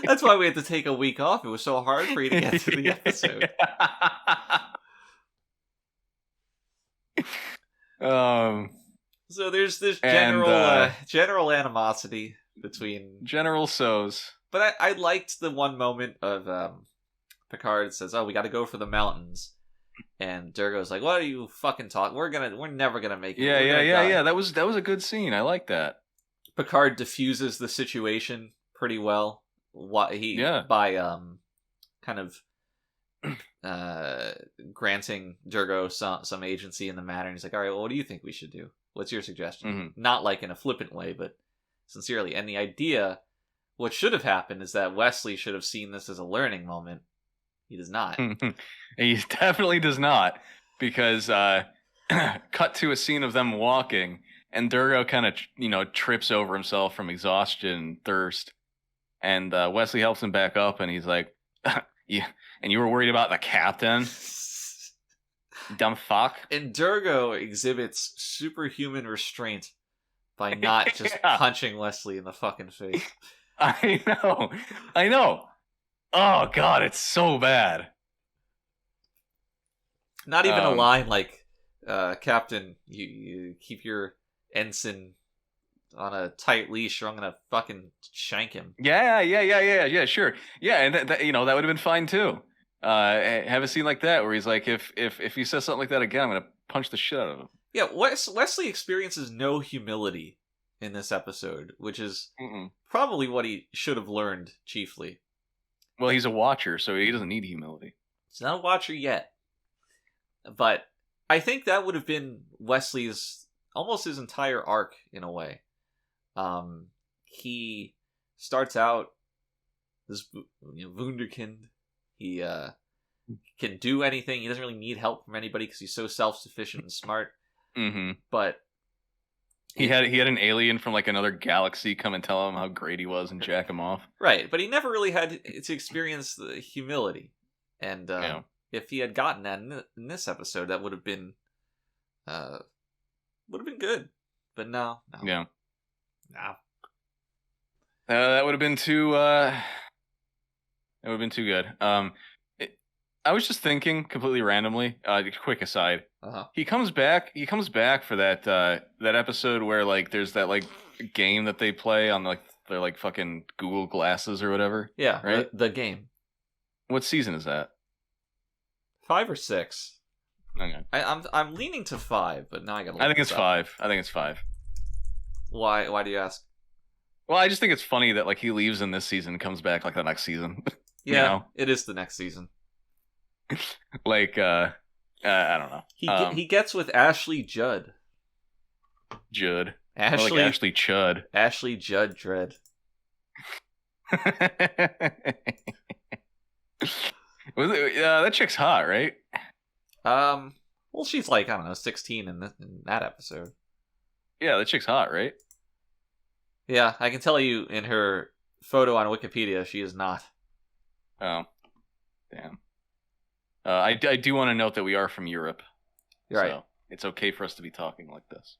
That's why we had to take a week off. It was so hard for you to get to the episode. So there's this general animosity between General So's. But I liked the one moment of Picard says, "Oh, we got to go for the mountains," and Durgo's like, "What are you fucking talking? We're never gonna make it." Yeah. That was a good scene. I like that. Picard diffuses the situation pretty well. By kind of granting Durgo some agency in the matter. And he's like, "All right, well, what do you think we should do? What's your suggestion?" Mm-hmm. Not like in a flippant way, but sincerely. And the idea, what should have happened is that Wesley should have seen this as a learning moment. He does not. He definitely does not, because cut to a scene of them walking, and Durgo kind of trips over himself from exhaustion and thirst, and Wesley helps him back up, and he's like, "Yeah, and you were worried about the captain, dumb fuck." And Durgo exhibits superhuman restraint by not just punching Wesley in the fucking face. I know. Oh god, it's so bad. Not even a line like, "Captain, you keep your ensign on a tight leash or I'm gonna fucking shank him." Yeah, sure. Yeah, and that would have been fine too. Have a scene like that where he's like, if he says something like that again, I'm gonna punch the shit out of him. Yeah, Wesley experiences no humility in this episode, which is probably what he should have learned chiefly. Well, he's a watcher, so he doesn't need humility. He's not a watcher yet. But I think that would have been Wesley's, almost his entire arc, in a way. He starts out this wunderkind. He can do anything. He doesn't really need help from anybody because he's so self-sufficient and smart. Mm-hmm. But he had an alien from like another galaxy come and tell him how great he was and jack him off. Right, but he never really had to experience the humility. And if he had gotten that in this episode, that would have been good. But no. Yeah. No. That would have been too. That would have been too good. I was just thinking completely randomly. Quick aside. Uh-huh. He comes back for that episode where like there's that like game that they play on like their like fucking Google glasses or whatever. Yeah, right. The game. What season is that? 5 or 6. Okay. I'm leaning to 5, but now I gotta. I think it's 5. I think it's 5. Why do you ask? Well, I just think it's funny that like he leaves in this season, and comes back like the next season. Yeah, it is the next season. Like I don't know. He gets with Ashley Judd. Ashley Chud. Ashley Judd Dredd. That chick's hot, right? Well, she's like, I don't know, 16 in that episode. Yeah, that chick's hot, right? Yeah, I can tell you in her photo on Wikipedia, she is not. Oh, damn. I do want to note that we are from Europe. Right. So it's okay for us to be talking like this.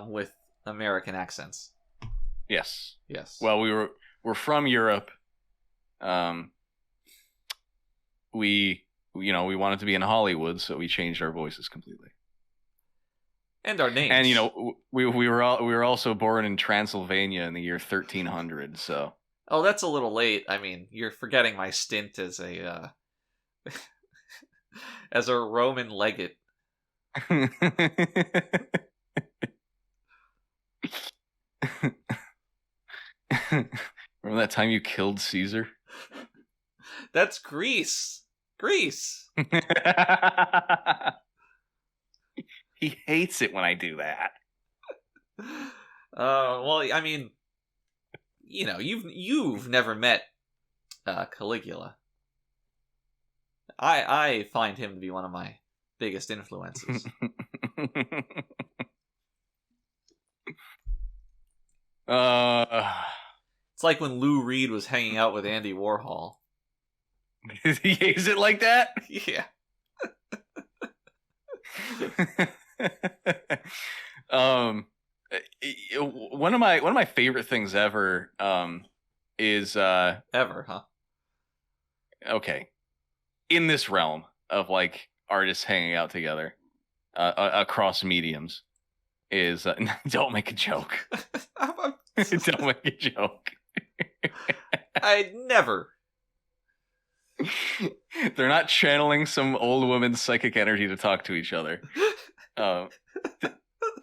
With American accents. Yes. Yes. Well, we're from Europe. We wanted to be in Hollywood, so we changed our voices completely. And our names. And we were also born in Transylvania in the year 1300. So. Oh, that's a little late. I mean, you're forgetting my stint as a as a Roman legate. Remember that time you killed Caesar? That's Greece. Greece. He hates it when I do that. Well, I mean, you've never met Caligula. I find him to be one of my biggest influences. It's like when Lou Reed was hanging out with Andy Warhol. Is it like that? Yeah. One of my favorite things ever is ever, huh? Okay. In this realm of like artists hanging out together across mediums is don't make a joke. Don't make a joke. I'd never. They're not channeling some old woman's psychic energy to talk to each other. Who's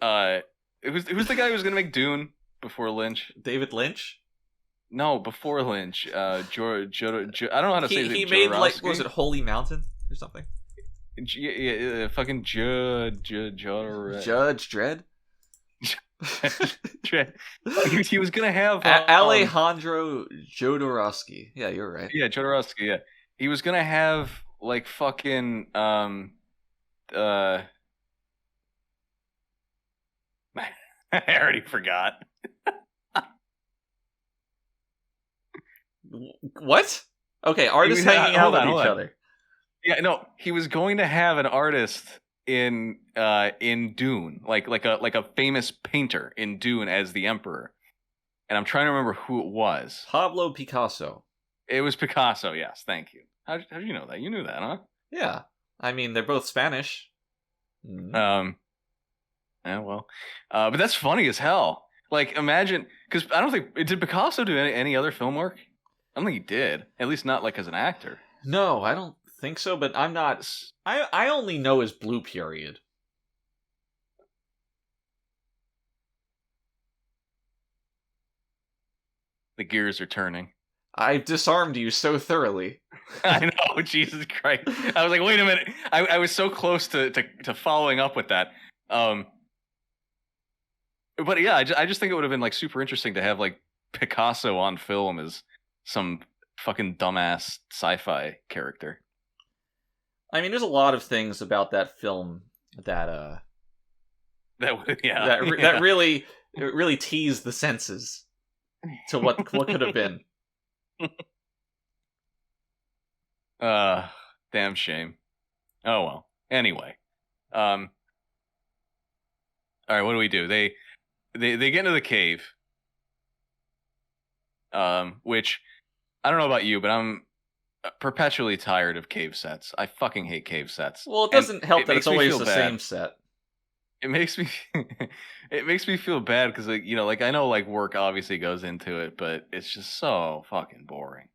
the guy who was gonna make Dune before Lynch? David Lynch? No, before Lynch. I don't know how to say his name. He made like, was it Holy Mountain or something? Fucking Judge Dredd. He was gonna have Alejandro Jodorowsky. Yeah, you're right. Yeah, Jodorowsky. Yeah, he was gonna have like fucking I already forgot. What? Okay, artists hanging out with each other. Yeah, no, he was going to have an artist in Dune, like a famous painter in Dune as the Emperor, and I'm trying to remember who it was. Pablo Picasso. It was Picasso. Yes, thank you. How did you know that? You knew that, huh? Yeah, I mean they're both Spanish. Yeah, well, but that's funny as hell. Like, imagine, because I don't think did Picasso do any other film work? I don't think he did. At least not like as an actor. No, I don't think so. But I'm not. I only know his Blue Period. The gears are turning. I've disarmed you so thoroughly. I know, Jesus Christ. I was like, wait a minute. I was so close to following up with that. But yeah, I just think it would have been like super interesting to have like Picasso on film as some fucking dumbass sci-fi character. I mean, there's a lot of things about that film that really teased the senses to what could have been. Damn shame. Oh well. Anyway, all right. What do we do? They get into the cave, which I don't know about you, but I'm perpetually tired of cave sets. I fucking hate cave sets. Well, it doesn't help that it's always the same set. It makes me feel bad because I know like work obviously goes into it, but it's just so fucking boring.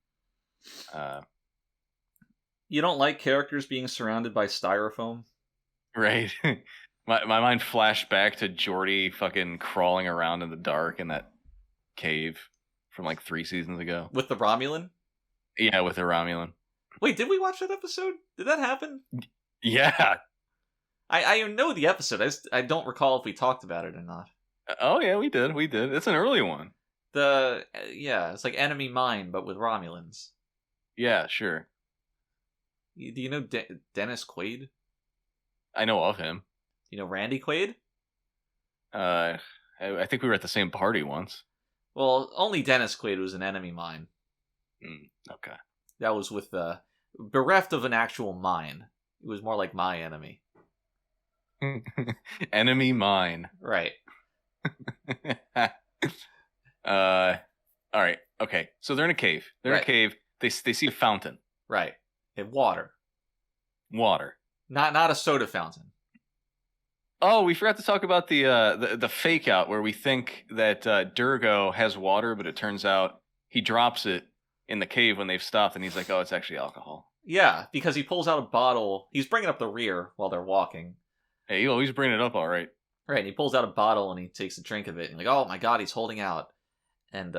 You don't like characters being surrounded by styrofoam? Right. My mind flashed back to Geordi fucking crawling around in the dark in that cave from like 3 seasons ago. With the Romulan? Yeah, with the Romulan. Wait, did we watch that episode? Did that happen? Yeah. I know the episode. I don't recall if we talked about it or not. Oh yeah, we did. It's an early one. It's like Enemy Mine, but with Romulans. Yeah, sure. Do you know Dennis Quaid? I know of him. You know Randy Quaid? I think we were at the same party once. Well, only Dennis Quaid was an Enemy Mine. Okay. That was with bereft of an actual mine. It was more like My Enemy. Enemy Mine. Right. All right. Okay. So they're in a cave. They're in a cave. They see a fountain. Right. And water. Water. Not a soda fountain. Oh, we forgot to talk about the fake out where we think that Durgo has water, but it turns out he drops it in the cave when they've stopped, and he's like, "Oh, it's actually alcohol." Yeah, because he pulls out a bottle. He's bringing up the rear while they're walking. Hey, he's bringing it up all right. Right, and he pulls out a bottle and he takes a drink of it, and like, oh my god, he's holding out. And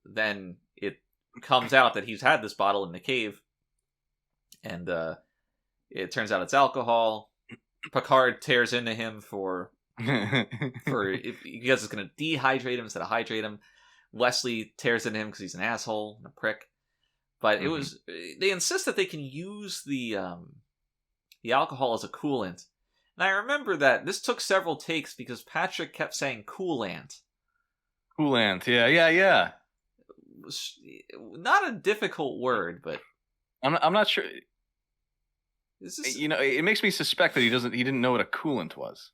then it comes out that he's had this bottle in the cave, and it turns out it's alcohol. Picard tears into him for if because it's going to dehydrate him instead of hydrate him. Wesley tears into him because he's an asshole and a prick. But it was they insist that they can use the alcohol as a coolant. And I remember that this took several takes because Patrick kept saying coolant. Coolant, yeah. Not a difficult word, but I'm not sure. This it makes me suspect that he didn't know what a coolant was.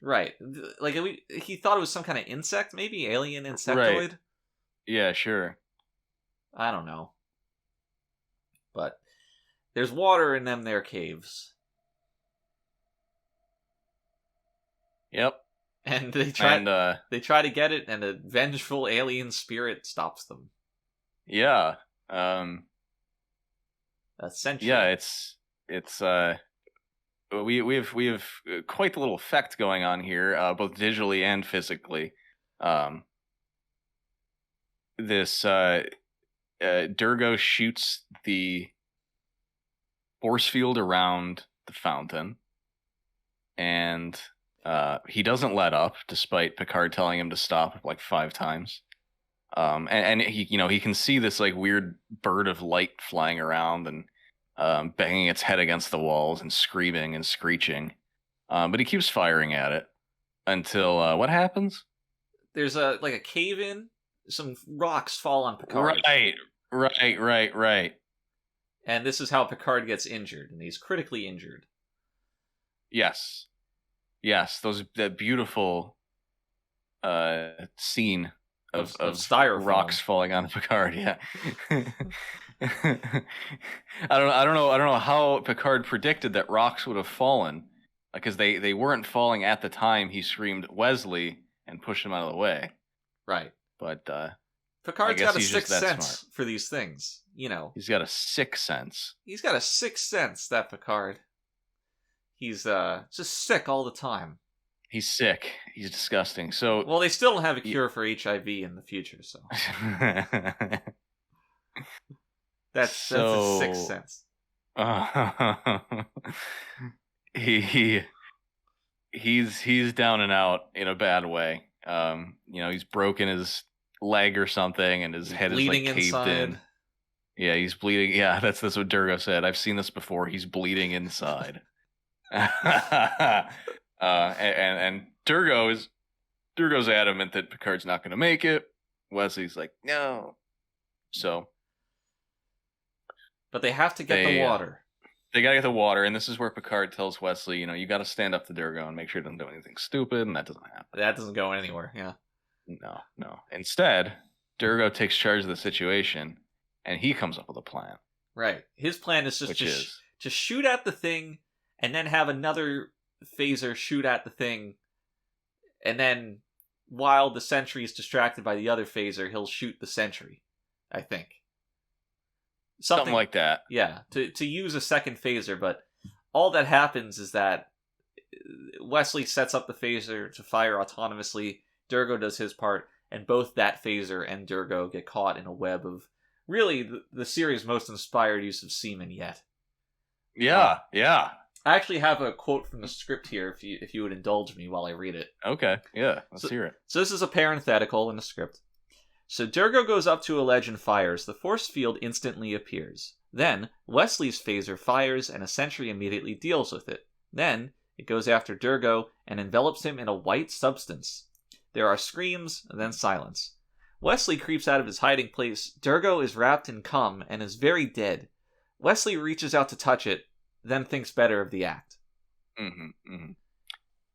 Right. Like, he thought it was some kind of insect, maybe? Alien insectoid? Right. Yeah, sure. I don't know. But there's water in them there caves. Yep. And they try to get it, and a vengeful alien spirit stops them. Yeah. Essentially. Yeah, we have quite the little effect going on here, both digitally and physically. This Durgo shoots the force field around the fountain, and he doesn't let up, despite Picard telling him to stop like 5 times. And he can see this like weird bird of light flying around and banging its head against the walls and screaming and screeching. But he keeps firing at it until what happens? There's a cave-in. Some rocks fall on Picard. Right. And this is how Picard gets injured, and he's critically injured. Yes. That beautiful scene of styrofoam. Rocks falling on Picard. Yeah. I don't know how Picard predicted that rocks would have fallen, because they weren't falling at the time he screamed Wesley and pushed him out of the way. Right. But Picard's got a sixth sense for these things. He's got a sixth sense. He's got a sixth sense, that Picard. He's just sick all the time. He's sick. He's disgusting. So well, they still don't have a cure for HIV in the future, so that's his sixth sense. He's down and out in a bad way. He's broken his leg or something, and his head is like caved inside. In. Yeah, he's bleeding. Yeah, that's what Durgo said. I've seen this before. He's bleeding inside. And Durgo's adamant that Picard's not going to make it. Wesley's like, no. So, but they have to get the water. They gotta get the water, and this is where Picard tells Wesley, you got to stand up to Durgo and make sure he doesn't do anything stupid, and that doesn't happen. That doesn't go anywhere. Yeah. No. Instead, Durgo takes charge of the situation, and he comes up with a plan. Right. His plan is just to shoot at the thing, and then have another phaser shoot at the thing, and then while the sentry is distracted by the other phaser, he'll shoot the sentry, I think. Something like that. Yeah, to use a second phaser, but all that happens is that Wesley sets up the phaser to fire autonomously, Durgo does his part, and both that phaser and Durgo get caught in a web of really the series' most inspired use of semen yet. Yeah. I actually have a quote from the script here, if you would indulge me while I read it. Okay, yeah, let's hear it. So this is a parenthetical in the script. So Durgo goes up to a ledge and fires. The force field instantly appears. Then, Wesley's phaser fires, and a sentry immediately deals with it. Then, it goes after Durgo and envelops him in a white substance. There are screams, and then silence. Wesley creeps out of his hiding place. Durgo is wrapped in cum and is very dead. Wesley reaches out to touch it, then thinks better of the act. Mm-hmm.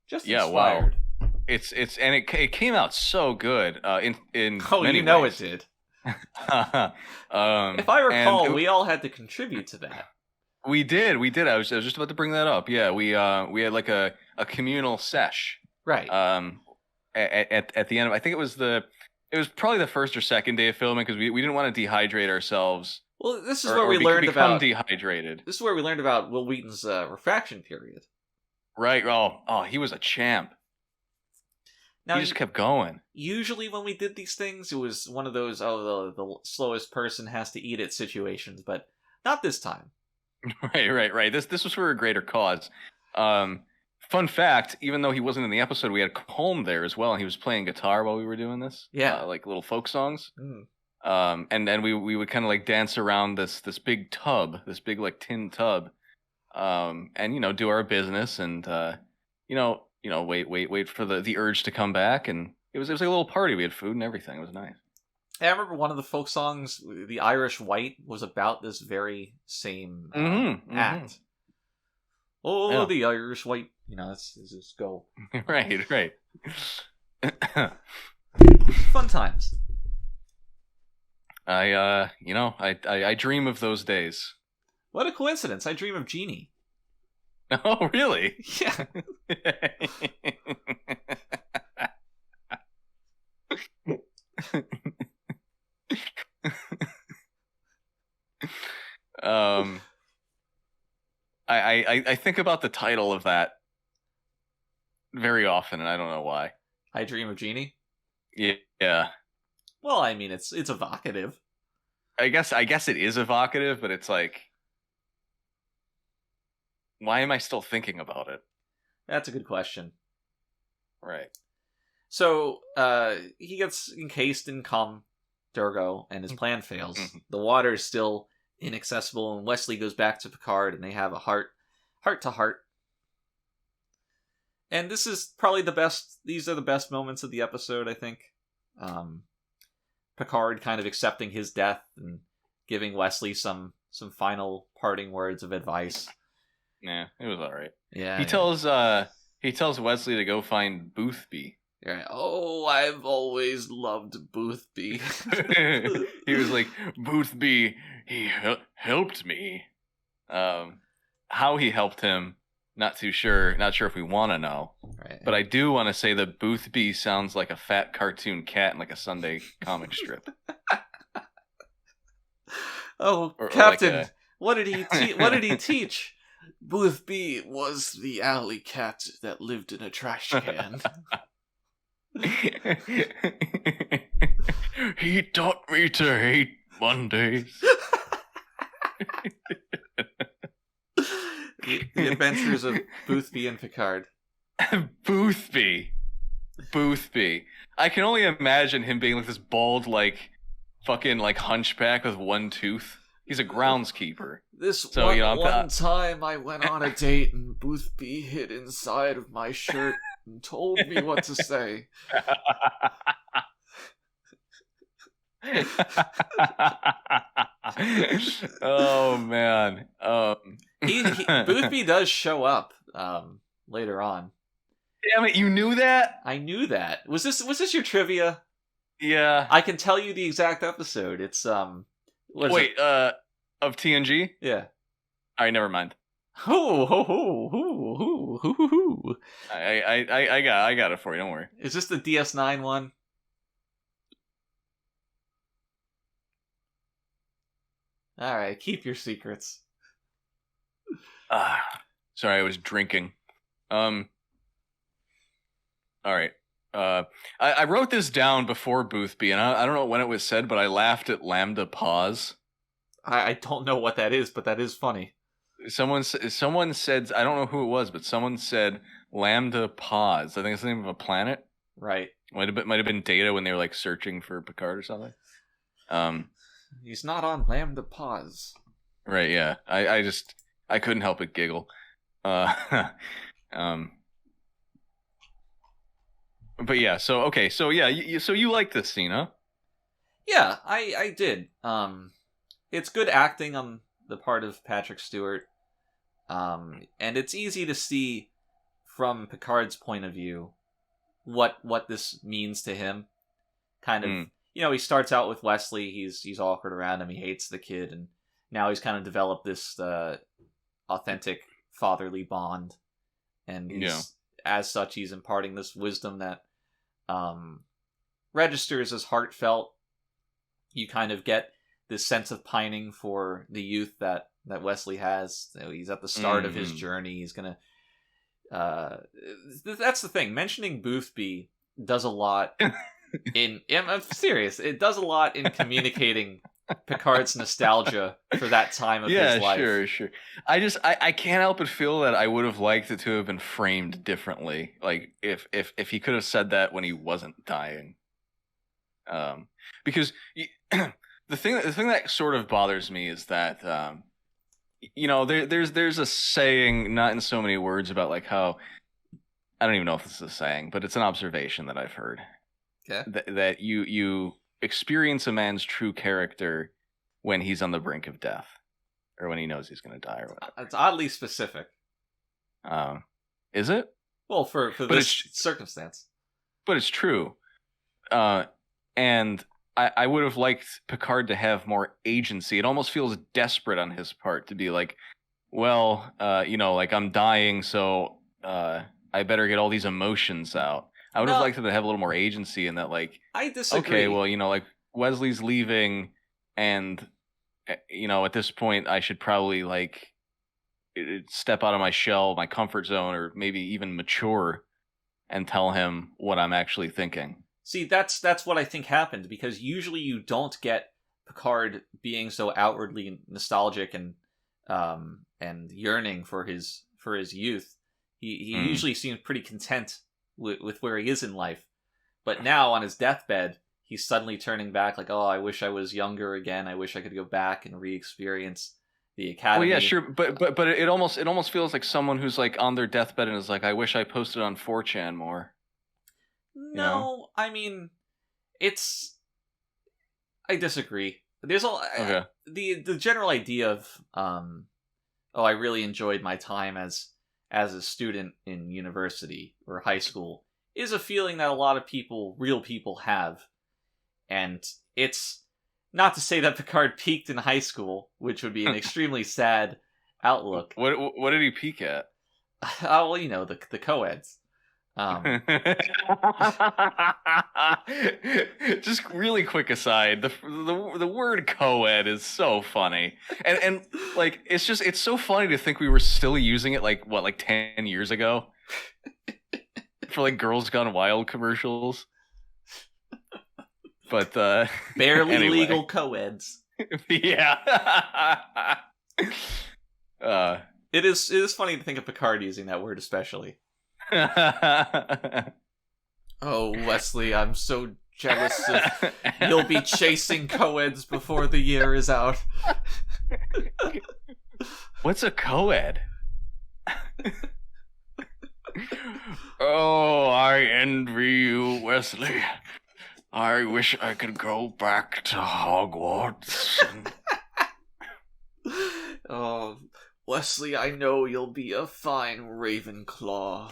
Just inspired. Wow. it came out so good in Oh, many you know ways. it did. Um, If I recall, and we all had to contribute to that. we did. I was just about to bring that up. Yeah, we had like a communal sesh. Right. At the end of, I think it was probably the first or second day of filming, because we didn't want to dehydrate ourselves. Well, this is Or, where or we learned become about dehydrated. This is where we learned about Will Wheaton's refraction period. Right. Oh, he was a champ. Now, He just kept going. Usually when we did these things, it was one of those, the slowest person has to eat it situations, but not this time. Right. This was for a greater cause. Fun fact, even though he wasn't in the episode, we had Colm there as well, and he was playing guitar while we were doing this. Yeah. Like little folk songs. Mm. And we would kind of like dance around this big tub, this big like tin tub, and do our business, and wait for the urge to come back, and it was like a little party. We had food and everything. It was nice. I remember one of the folk songs, The Irish White, was about this very same act. Oh, yeah. The Irish White. Let's just go. Right. Fun times. I dream of those days. What a coincidence. I dream of Jeannie. Oh, really? Yeah. I think about the title of that very often, and I don't know why. I Dream of Jeannie? Yeah. Well, I mean, it's evocative. I guess it is evocative, but it's like, why am I still thinking about it? That's a good question. Right. So, he gets encased in cum Durgo, and his plan fails. Mm-hmm. The water is still inaccessible, and Wesley goes back to Picard, and they have a heart-to-heart. And this is probably these are the best moments of the episode, I think. Picard kind of accepting his death and giving Wesley some final parting words of advice. Yeah, it was all right. Yeah. He tells Wesley to go find Boothby. Yeah. Oh, I've always loved Boothby. He was like, Boothby, he helped me. How he helped him, not too sure. Not sure if we want to know. Right. But I do want to say that Boothby sounds like a fat cartoon cat in like a Sunday comic strip. Oh, or Captain, like what did he teach? Boothby was the alley cat that lived in a trash can. He taught me to hate Mondays. The Adventures of Boothby and Picard. Boothby. I can only imagine him being like this bald, like fucking like hunchback with one tooth. He's a groundskeeper. One time I went on a date and Boothby hid inside of my shirt and told me what to say. Oh man. Boothby does show up later on. Damn it, you knew that? I knew that. Was this your trivia? Yeah. I can tell you the exact episode. It's of TNG? Yeah. Alright, never mind. I got it for you, don't worry. Is this the DS9 one? Alright, keep your secrets. Sorry, I was drinking. Alright. I wrote this down before Boothby, and I don't know when it was said, but I laughed at Lambda Pause. I don't know what that is, but that is funny. Someone said, I don't know who it was, but someone said Lambda Pause. I think it's the name of a planet. Right. Might have been Data when they were like searching for Picard or something. He's not on Lambda Pause. Right, yeah. I couldn't help but giggle. But yeah, so you like this scene, huh? Yeah, I did. It's good acting on the part of Patrick Stewart. And it's easy to see from Picard's point of view what this means to him. Kind of, he starts out with Wesley. He's awkward around him. He hates the kid, and now he's kind of developed this authentic fatherly bond, and as such, he's imparting this wisdom that registers as heartfelt. You kind of get this sense of pining for the youth that Wesley has. He's at the start of his journey. He's gonna. That's the thing. Mentioning Boothby does a lot. I'm serious. It does a lot in communicating Picard's nostalgia for that time of his life. Yeah, sure. I can't help but feel that I would have liked it to have been framed differently. Like if he could have said that when he wasn't dying. Because the thing that sort of bothers me is that there's a saying, not in so many words, about like how, I don't even know if this is a saying, but it's an observation that I've heard. Okay. That you experience a man's true character when he's on the brink of death, or when he knows he's going to die, or whatever. It's oddly specific. Is it? Well, for this circumstance. But it's true. And I would have liked Picard to have more agency. It almost feels desperate on his part to be like, well, like I'm dying, so I better get all these emotions out. I would have liked him to have a little more agency in that, like, I disagree. Okay, well, like Wesley's leaving, and at this point I should probably like step out of my shell, my comfort zone, or maybe even mature and tell him what I'm actually thinking. See, that's what I think happened, because usually you don't get Picard being so outwardly nostalgic and yearning for his youth. He usually seems pretty content with where he is in life. But now, on his deathbed, he's suddenly turning back like, oh, I wish I was younger again. I wish I could go back and re-experience the academy. Well, yeah, sure, but it almost feels like someone who's like on their deathbed and is like, I wish I posted on 4chan more. No, I mean, I disagree. There's the general idea of I really enjoyed my time as a student in university or high school is a feeling that a lot of real people have, and it's not to say that Picard peaked in high school, which would be an extremely sad outlook. What did he peak at? Well, the co-eds. Just really quick aside, the word co-ed is so funny, and like it's so funny to think we were still using it like 10 years ago for like Girls Gone Wild commercials. But barely anyway. Legal co-eds. Yeah. It is funny to think of Picard using that word, especially. Oh, Wesley, I'm so jealous of you'll be chasing co-eds before the year is out. What's a co-ed? Oh, I envy you, Wesley. I wish I could go back to Hogwarts. Oh, Wesley, I know you'll be a fine Ravenclaw.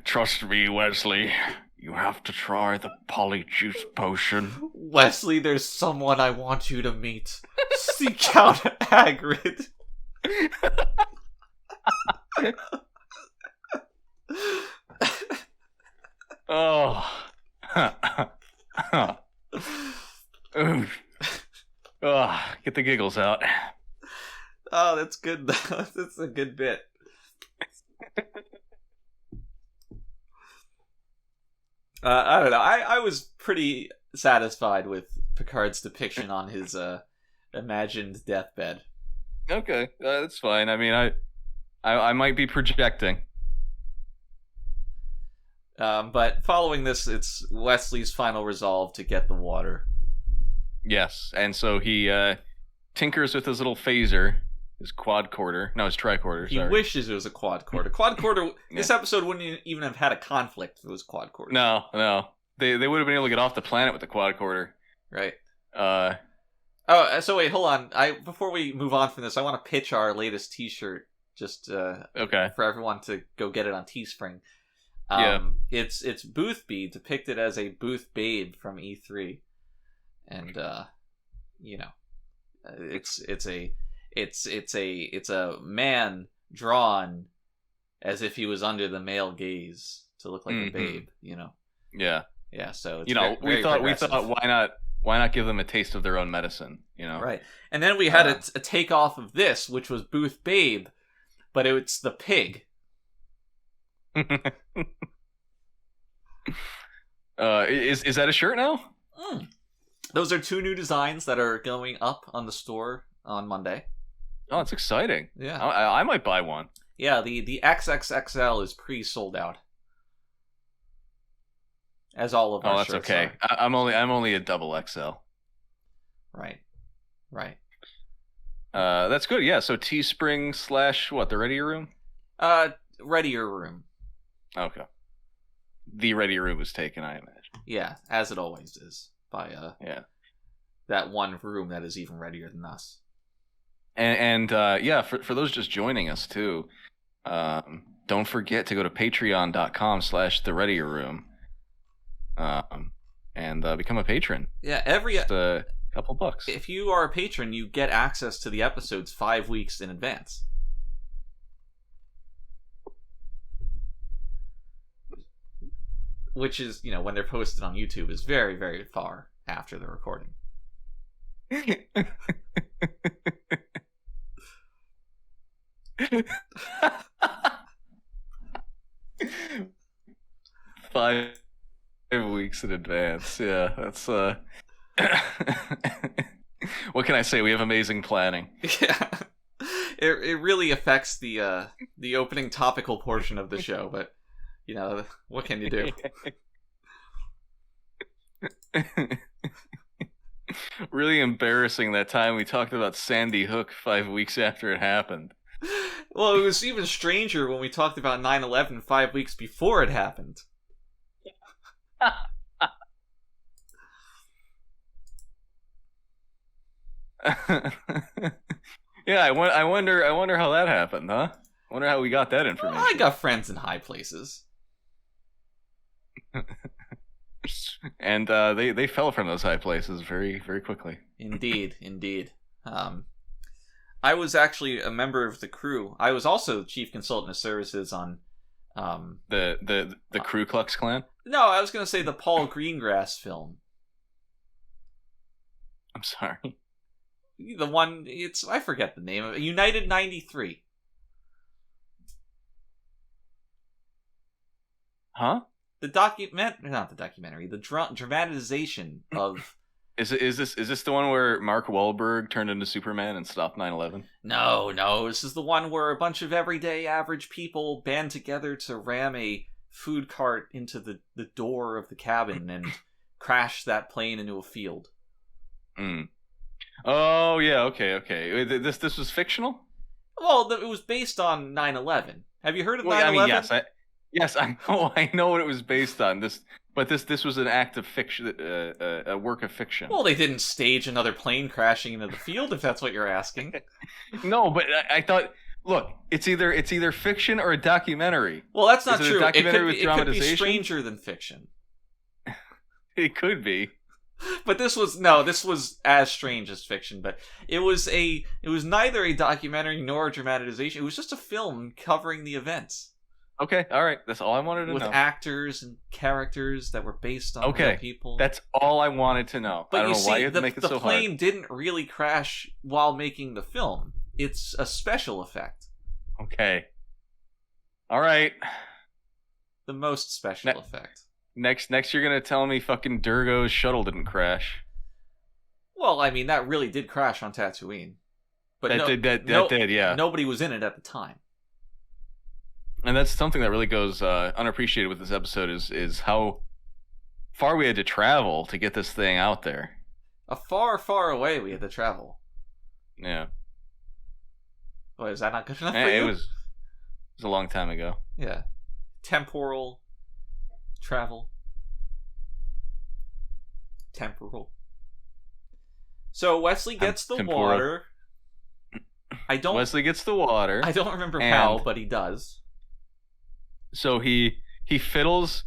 Trust me, Wesley. You have to try the polyjuice potion. Wesley, there's someone I want you to meet. Seek out Hagrid. Oh. Oh, get the giggles out. Oh, that's good. That's a good bit. I don't know. I was pretty satisfied with Picard's depiction on his imagined deathbed. Okay, that's fine. I mean, I might be projecting. But following this, it's Wesley's final resolve to get the water. Yes, and so he tinkers with his little phaser, his quadcorder. No, his tricorder. He wishes it was a quadcorder. Quadcorder. This episode wouldn't even have had a conflict if it was quadcorder. No. They would have been able to get off the planet with the quadcorder. Right. So wait, hold on. Before we move on from this, I want to pitch our latest T-shirt Just Okay. for everyone to go get it on Teespring. Yeah. It's Boothby depicted as a Booth Babe from E3, and it's a man drawn as if he was under the male gaze to look like a babe. Yeah. Yeah. So it's we thought why not give them a taste of their own medicine? Right. And then we had a takeoff of this, which was Booth Babe, but it's the pig. Is that a shirt now? Those are 2 new designs that are going up on the store on Monday. Oh, it's exciting. Yeah. I might buy one. Yeah, the XXXL is pre-sold out. As all of our that's shirts okay. are. I'm only a double XL. Right. That's good. Yeah. So Teespring / what, the Readier Room? Readier Room. Okay. The Readier Room was taken, I imagine. Yeah, as it always is by that one room that is even readier than us. And for those just joining us too, don't forget to go to patreon.com/the Readier Room. And become a patron. Yeah, just a couple bucks. If you are a patron, you get access to the episodes 5 weeks in advance. Which is, when they're posted on YouTube, is very, very far after the recording. 5 weeks in advance. Yeah, that's what can I say? We have amazing planning. Yeah. It really affects the opening topical portion of the show, but what can you do? Really embarrassing that time we talked about Sandy Hook 5 weeks after it happened. Well, it was even stranger when we talked about 9/11 5 weeks before it happened. Yeah, I wonder how that happened, huh? I wonder how we got that information. Well, I got friends in high places. And they fell from those high places very, very quickly. Indeed. I was actually a member of the crew. I was also chief consultant of services on the Ku Klux Klan. No, I was going to say the Paul Greengrass film. I'm sorry. The one, I forget the name of it. United 93. Huh? The dramatization of. Is this the one where Mark Wahlberg turned into Superman and stopped 9/11? No. This is the one where a bunch of everyday average people band together to ram a food cart into the door of the cabin and crash that plane into a field. Oh yeah, okay. This was fictional? Well, it was based on 9/11. Have you heard of 9/11? I mean, yes, I know what it was based on. This was an act of fiction, a work of fiction. Well, they didn't stage another plane crashing into the field, if that's what you're asking. No, but I thought, look, it's either fiction or a documentary. Well, that's not true. A documentary with dramatization? It could be stranger than fiction. It could be. But this was as strange as fiction, but it was neither a documentary nor a dramatization. It was just a film covering the events. Okay, all right. That's all I wanted to know. With actors and characters that were based on real people. That's all I wanted to know. But I don't know why you had to make it so hard. The plane didn't really crash while making the film. It's a special effect. Okay. All right. The most special effect. Next you're going to tell me fucking Durgo's shuttle didn't crash. Well, I mean, that really did crash on Tatooine. But that did, yeah. Nobody was in it at the time. And that's something that really goes unappreciated with this episode is how far we had to travel to get this thing out there. A far, far away we had to travel. Yeah. What, is that not good enough for you? It was a long time ago. Yeah. Temporal travel. So Wesley gets the water. Wesley gets the water. I don't remember how, but he does. So he fiddles.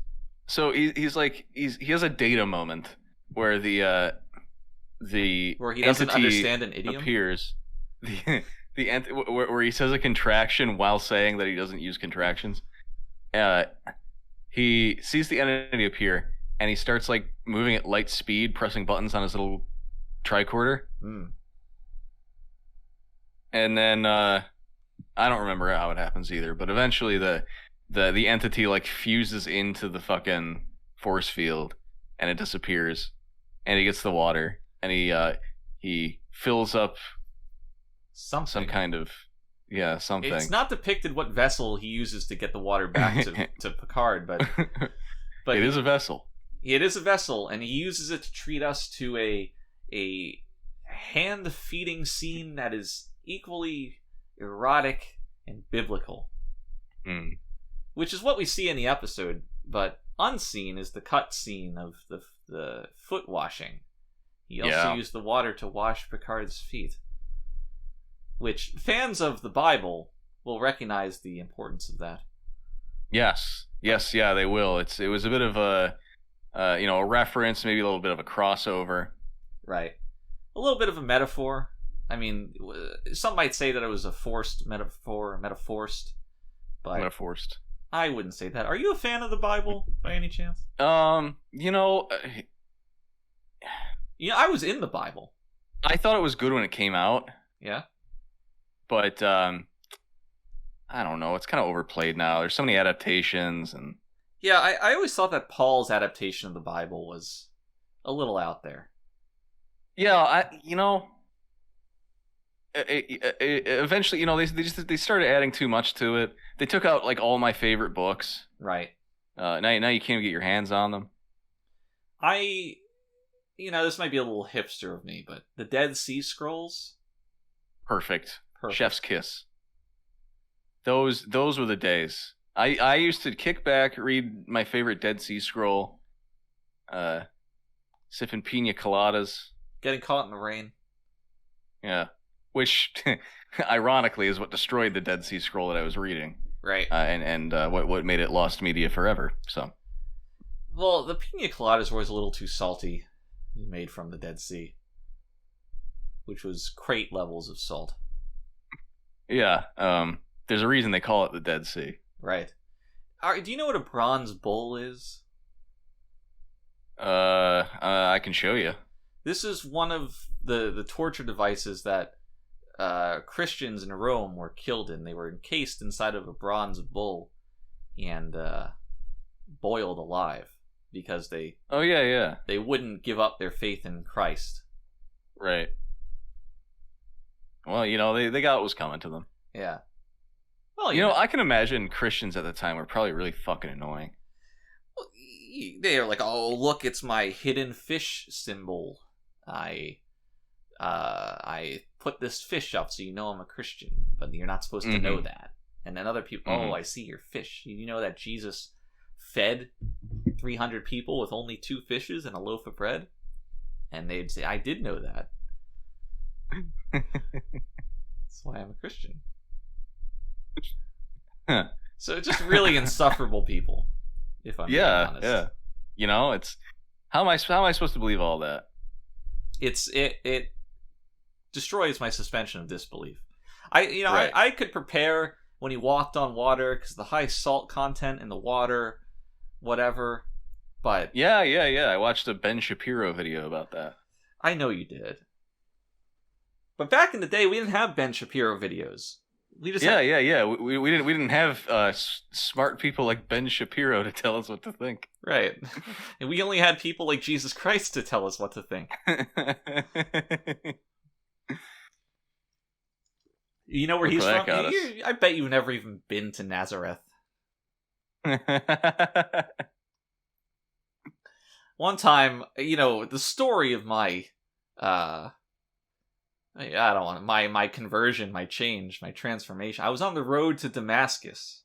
So he has a data moment where the where he doesn't understand an idiom appears. Where he says a contraction while saying that he doesn't use contractions. He sees the entity appear and he starts like moving at light speed, pressing buttons on his little tricorder. And then I don't remember how it happens either, but eventually the entity like fuses into the fucking force field and it disappears, and he gets the water and he fills up some kind of something. It's not depicted what vessel he uses to get the water back to Picard, but it is a vessel. It is a vessel, and he uses it to treat us to a hand feeding scene that is equally erotic and biblical. Which is what we see in the episode, but unseen is the cut scene of the foot washing. He also used the water to wash Picard's feet, which fans of the Bible will recognize the importance of that. Yes, they will. It was a bit of a a reference, maybe a little bit of a crossover. Right. A little bit of a metaphor. I mean, some might say that it was a forced metaphor, metaphorced, but I wouldn't say that. Are you a fan of the Bible by any chance? I was in the Bible. I thought it was good when it came out. Yeah. But I don't know. It's kind of overplayed now. There's so many adaptations and. Yeah, I always thought that Paul's adaptation of the Bible was a little out there. Yeah, eventually, they started adding too much to it. They took out like all my favorite books. Right. Now you can't even get your hands on them. This might be a little hipster of me, but the Dead Sea Scrolls. Perfect. Chef's kiss. Those were the days. I used to kick back, read my favorite Dead Sea Scroll, sipping pina coladas, getting caught in the rain. Yeah, which ironically is what destroyed the Dead Sea Scroll that I was reading. Right. And what made it lost media forever. So. Well, the pina coladas were always a little too salty, made from the Dead Sea, which was crate levels of salt. Yeah. There's a reason they call it the Dead Sea. Right. Do you know what a bronze bull is? I can show you. This is one of the torture devices that Christians in Rome were killed in. They were encased inside of a bronze bull and boiled alive because they they wouldn't give up their faith in Christ. Right. Well, they got what was coming to them. Yeah. Well, I can imagine Christians at the time were probably really fucking annoying. Well, they are like, oh, look, it's my hidden fish symbol. I put this fish up so you know I'm a Christian, but you're not supposed to know that. And then other people, oh, I see your fish. You know that Jesus fed 300 people with only 2 fishes and a loaf of bread? And they'd say, I did know that. That's why I'm a Christian. So it's just really insufferable people, if I'm being honest. Yeah. It's how am I supposed to believe all that? It destroys my suspension of disbelief. I could prepare when he walked on water because the high salt content in the water, whatever. But yeah. I watched a Ben Shapiro video about that. I know you did. But back in the day, we didn't have Ben Shapiro videos. We just We didn't have smart people like Ben Shapiro to tell us what to think. Right. And we only had people like Jesus Christ to tell us what to think. You know where he's from? I bet you've never even been to Nazareth. One time, the story of my I don't want my conversion, my change, my transformation. I was on the road to Damascus.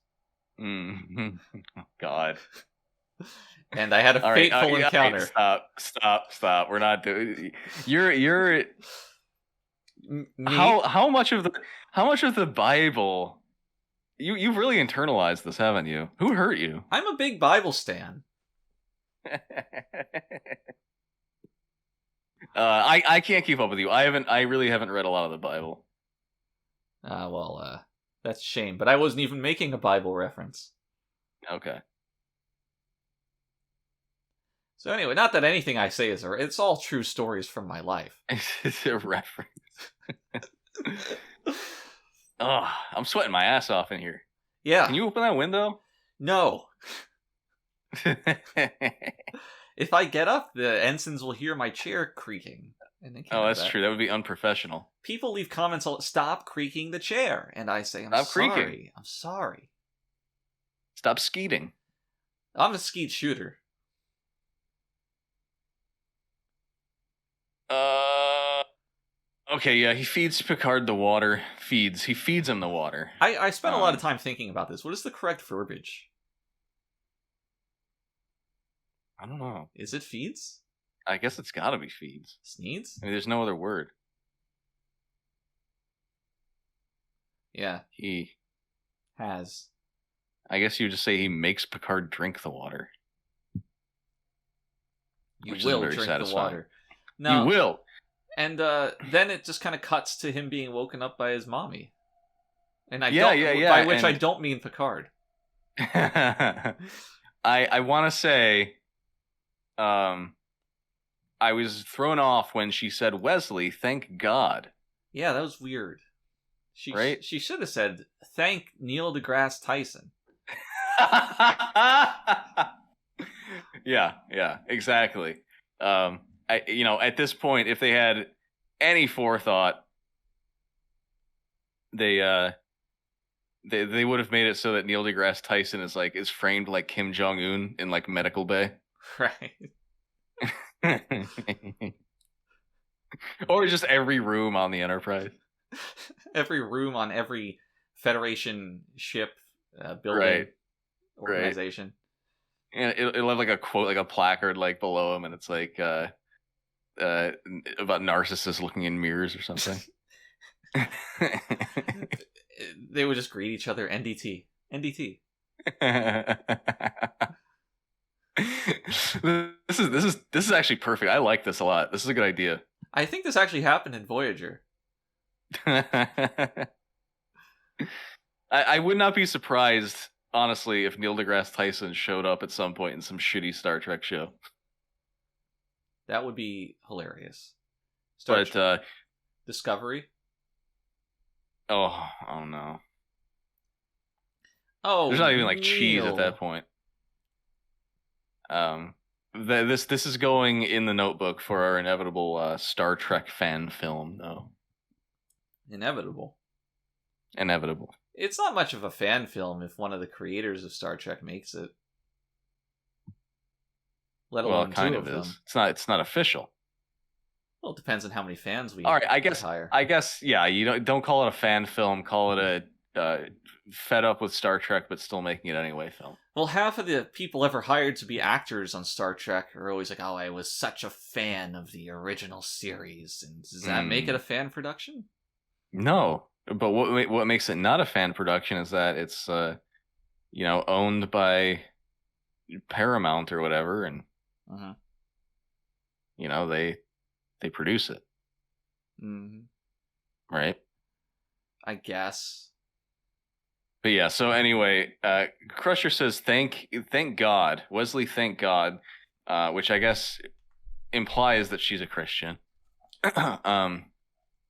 God. And I had a fateful encounter. Stop. We're not doing. Me? How much of the Bible? You've really internalized this, haven't you? Who hurt you? I'm a big Bible stan. I can't keep up with you. I really haven't read a lot of the Bible. That's a shame. But I wasn't even making a Bible reference. Okay. So anyway, not that anything I say is it's all true stories from my life. It's a reference. Oh, I'm sweating my ass off in here. Yeah. Can you open that window? No. If I get up, the ensigns will hear my chair creaking. And they oh, that's true. That would be unprofessional. People leave comments, stop creaking the chair. And I say, Stop sorry. creaking. I'm sorry. Stop skeeting. I'm a skeet shooter. Okay, yeah, he feeds Picard the water. He feeds him the water. I spent a lot of time thinking about this. What is the correct verbiage? I don't know. Is it feeds? I guess it's gotta be feeds. Sneeds? I mean, there's no other word. Yeah. He has. I guess you would just say he makes Picard drink the water. You will drink satisfying. The water. No. You will. And then it just kind of cuts to him being woken up by his mommy. And by which I don't mean Picard. I want to say, I was thrown off when she said, "Wesley, thank God." Yeah, that was weird. Right? She should have said, "Thank Neil deGrasse Tyson." Yeah, exactly. At this point, if they had any forethought, they would have made it so that Neil deGrasse Tyson is framed like Kim Jong-un in like medical bay, right? Or just every room on the Enterprise, every room on every Federation ship, building, right. organization. And it'll have like a quote, like a placard, like below him, and it's like about narcissists looking in mirrors or something. They would just greet each other. NDT. This is actually perfect. I like this a lot. This is a good idea. I think this actually happened in Voyager. I would not be surprised, honestly, if Neil deGrasse Tyson showed up at some point in some shitty Star Trek show. That would be hilarious. Discovery? Oh no. Oh, there's not even like cheese at that point. This is going in the notebook for our inevitable Star Trek fan film, though. Inevitable. It's not much of a fan film if one of the creators of Star Trek makes it. Let alone it kind two of them. is. It's not official. Well, it depends on how many fans we. All right, I guess, yeah. You don't call it a fan film. Call it a fed up with Star Trek but still making it anyway film. Well, half of the people ever hired to be actors on Star Trek are always like, "Oh, I was such a fan of the original series." And does that make it a fan production? No, but what makes it not a fan production is that it's owned by Paramount or whatever, and they produce it. Right? I guess. But yeah, so anyway, Crusher says, thank God. Wesley, thank God. Which I guess implies that she's a Christian.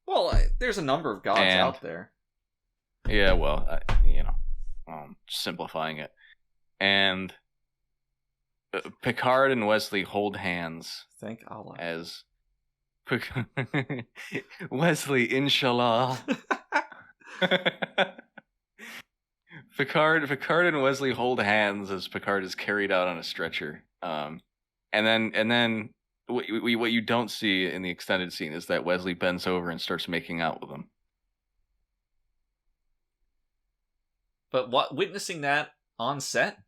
Well, there's a number of gods out there. Yeah, well, simplifying it. And Picard and Wesley hold hands. Thank Allah. As Wesley, inshallah. Picard and Wesley hold hands as Picard is carried out on a stretcher. And then what you don't see in the extended scene is that Wesley bends over and starts making out with him. But witnessing that on set,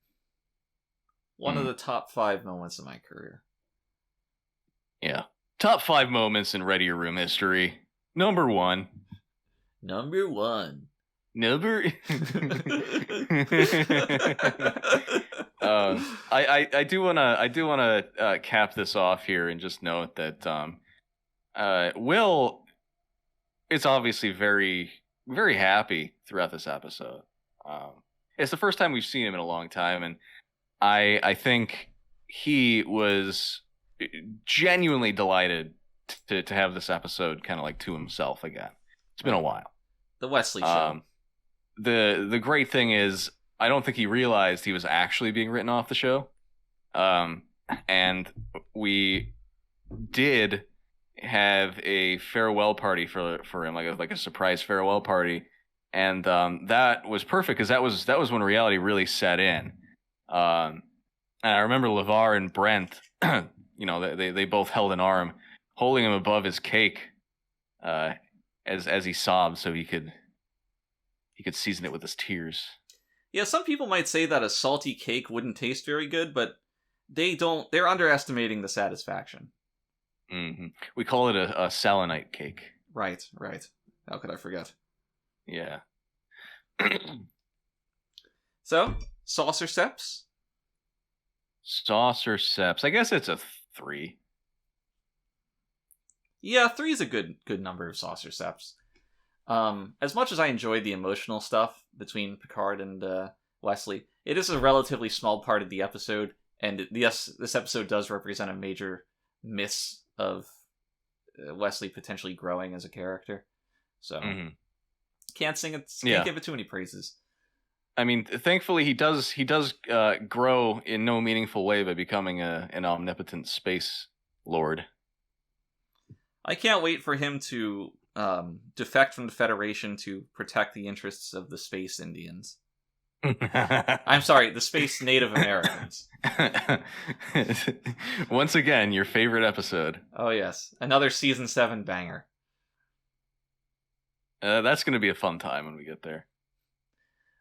one of the top 5 moments of my career. Yeah. Top 5 moments in Readier Room history. Number one. Number one. Number. I do wanna cap this off here and just note that Will is obviously very, very happy throughout this episode. It's the first time we've seen him in a long time, and I think he was genuinely delighted to have this episode kind of like to himself again. It's been a while. The Wesley show. The great thing is, I don't think he realized he was actually being written off the show. And we did have a farewell party for him, like a surprise farewell party, and that was perfect because that was when reality really set in. And I remember LeVar and Brent, they both held an arm, holding him above his cake, as he sobbed, so he could season it with his tears. Yeah, some people might say that a salty cake wouldn't taste very good, but they're underestimating the satisfaction. Mm-hmm. We call it a selenite cake. Right. How could I forget? Yeah. So, saucer steps? Saucer steps. I guess it's a 3. Yeah, 3 is a good number of saucer steps. As much as I enjoyed the emotional stuff between Picard and Wesley, it is a relatively small part of the episode, and yes, this episode does represent a major miss of Wesley potentially growing as a character. So, can't give it too many praises. I mean, thankfully he does grow in no meaningful way by becoming an omnipotent space lord. I can't wait for him to defect from the Federation to protect the interests of the Space Indians. I'm sorry, the Space Native Americans. Once again, your favorite episode. Oh yes, another Season 7 banger. That's going to be a fun time when we get there.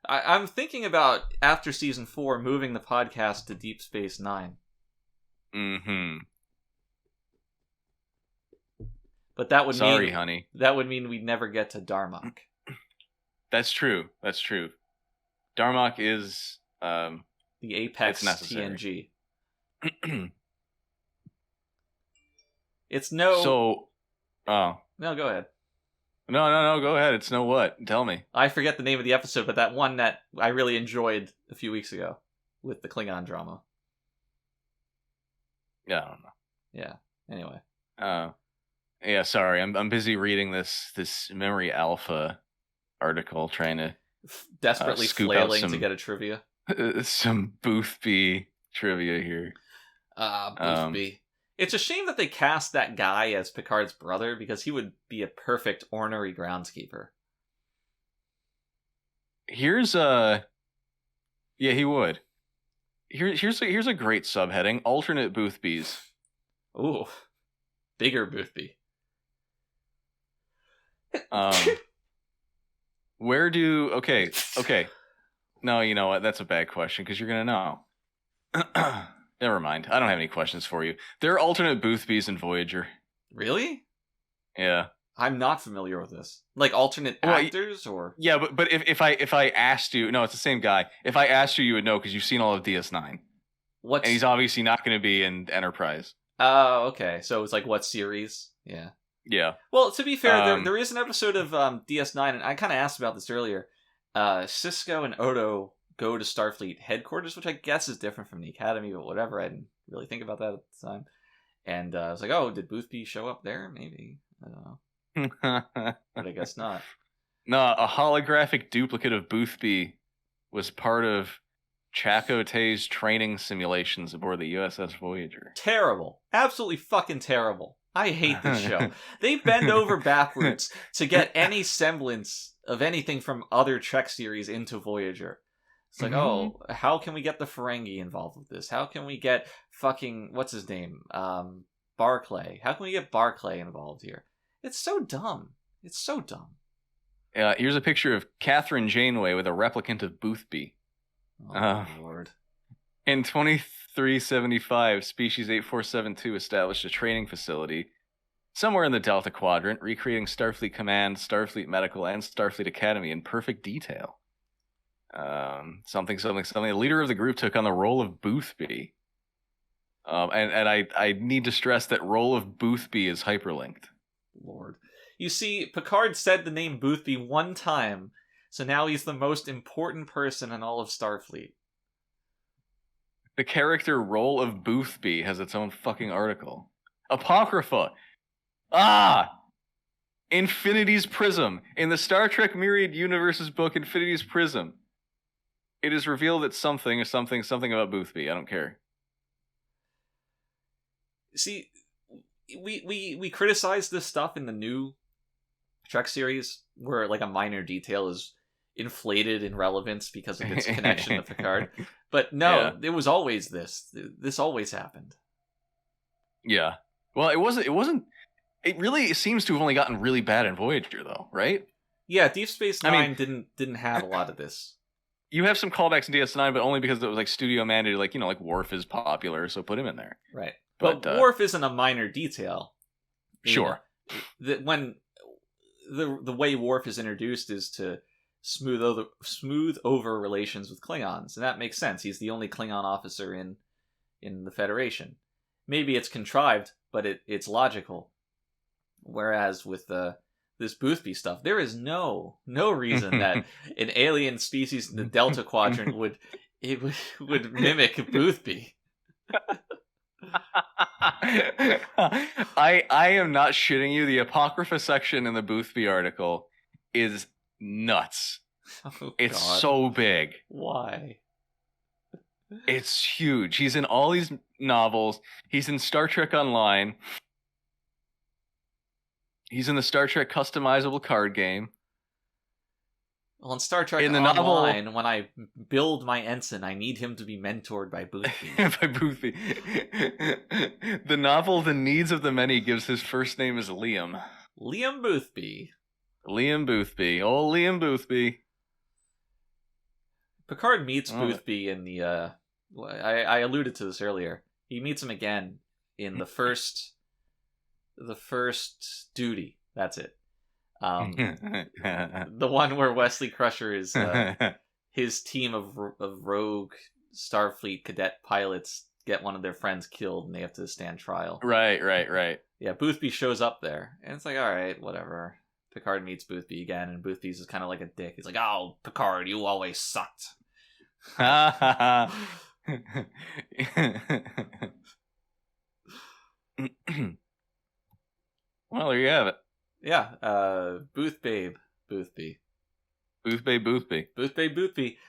I'm thinking about, after Season 4, moving the podcast to Deep Space Nine. Mm-hmm. But that would Sorry, honey. That would mean we'd never get to Darmok. That's true. Darmok is the apex TNG. It's no. So, no, go ahead. No, go ahead. It's no what? Tell me. I forget the name of the episode, but that one that I really enjoyed a few weeks ago with the Klingon drama. Yeah, I don't know. Yeah. Anyway. Yeah, sorry. I'm busy reading this Memory Alpha article, trying to desperately flailing to get a trivia. Some Boothby trivia here. Boothby. It's a shame that they cast that guy as Picard's brother, because he would be a perfect ornery groundskeeper. Yeah, he would. Here's a great subheading: alternate Boothbys. Ooh, bigger Boothby. Where do okay? No, you know what? That's a bad question because you're gonna know. Never mind. I don't have any questions for you. There are alternate Boothbys in Voyager. Really? Yeah. I'm not familiar with this. Like alternate actors, or yeah, but if I asked you, no, it's the same guy. If I asked you, you would know because you've seen all of DS9. And he's obviously not going to be in Enterprise. Oh, okay. So it's like what series? Yeah. Yeah. Well, to be fair, there is an episode of DS9, and I kind of asked about this earlier. Cisco and Odo go to Starfleet headquarters, which I guess is different from the Academy, but whatever. I didn't really think about that at the time. And I was like, oh, did Boothby show up there? Maybe. I don't know. But I guess not. No, a holographic duplicate of Boothby was part of Chakotay's training simulations aboard the USS Voyager. Terrible. Absolutely fucking terrible. I hate this show. They bend over backwards to get any semblance of anything from other Trek series into Voyager. It's like, oh, how can we get the Ferengi involved with this? How can we get fucking, what's his name? Barclay. How can we get Barclay involved here? It's so dumb. It's so dumb. Here's a picture of Catherine Janeway with a replicant of Boothby. Oh, Lord. In 2375, Species 8472 established a training facility somewhere in the Delta Quadrant, recreating Starfleet Command, Starfleet Medical, and Starfleet Academy in perfect detail. Something. The leader of the group took on the role of Boothby. And I need to stress that role of Boothby is hyperlinked. Lord. You see, Picard said the name Boothby one time, so now he's the most important person in all of Starfleet. The character role of Boothby has its own fucking article. Apocrypha! Infinity's Prism. In the Star Trek Myriad Universe's book, Infinity's Prism, it is revealed that something about Boothby. I don't care. See, we criticize this stuff in the new Trek series, where like a minor detail is inflated in relevance because of its connection to Picard. But no, It was always this. This always happened. Yeah. Well, it wasn't. It really seems to have only gotten really bad in Voyager, though, right? Yeah, Deep Space Nine didn't have a lot of this. You have some callbacks in DS9, but only because it was like studio mandated. Like Worf is popular, so put him in there. Right. But Worf isn't a minor detail. Sure. When the way Worf is introduced is to smooth over relations with Klingons, and that makes sense. He's the only Klingon officer in the Federation. Maybe it's contrived, but it's logical. Whereas with this Boothby stuff, there is no reason that an alien species in the Delta Quadrant would mimic Boothby. I am not shitting you. The Apocrypha section in the Boothby article is nuts. Oh, it's God. So big. Why? It's huge. He's in all these novels. He's in Star Trek Online. He's in the Star Trek customizable card game. Well, in Star Trek Online, when I build my ensign, I need him to be mentored by Boothby. By Boothby. The novel The Needs of the Many gives his first name as Liam. Liam Boothby. Liam Boothby. Oh, Liam Boothby. Picard meets Boothby in the... I alluded to this earlier. He meets him again in the first duty. That's it. The one where Wesley Crusher is his team of rogue Starfleet cadet pilots get one of their friends killed and they have to stand trial. Right. Yeah, Boothby shows up there and it's like, all right, whatever. Picard meets Boothby again and Boothby's just kind of like a dick. He's like, oh, Picard, you always sucked. Well, there you have it. Yeah, Boothby. Boothby.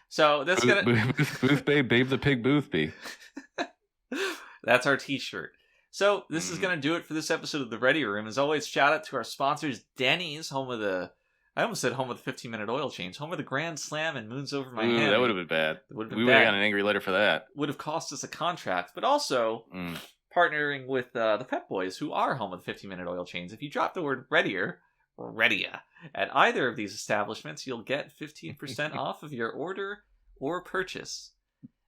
So that's gonna Boothby, Babe the Pig Boothby. That's our t-shirt. So this is gonna do it for this episode of the Readier Room. As always, shout out to our sponsors, Denny's, home of the 15-minute oil change, home of the Grand Slam and Moons Over My Head. That would have been bad. We would have gotten an angry letter for that. Would have cost us a contract, but also partnering with the Pep Boys, who are home of the 15-minute oil change. If you drop the word Readier or Readia at either of these establishments, you'll get 15% off of your order or purchase.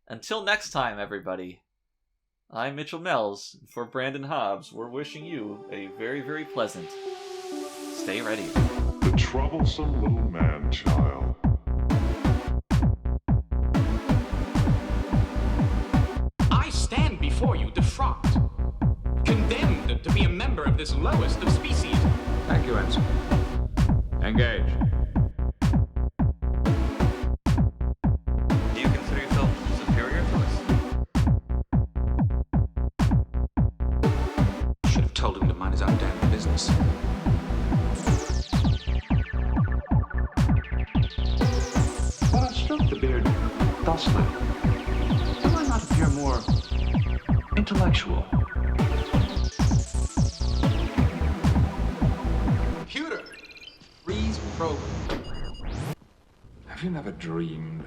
Until next time, everybody, I'm Mitchell Mells. For Brandon Hobbs, we're wishing you a very, very pleasant stay ready. The troublesome little man-child. I stand before you defrocked, condemned to be a member of this lowest of species. Thank you, Ensign. Engage. Do you consider yourself superior to us? Should have told him to mind his own damn business. But I stroked the beard thusly. Do I not appear more intellectual? Computer, freeze program. Have you never dreamed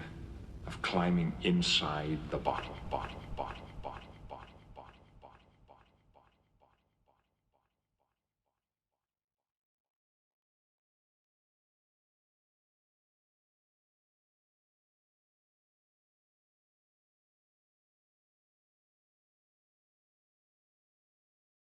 of climbing inside the bottle?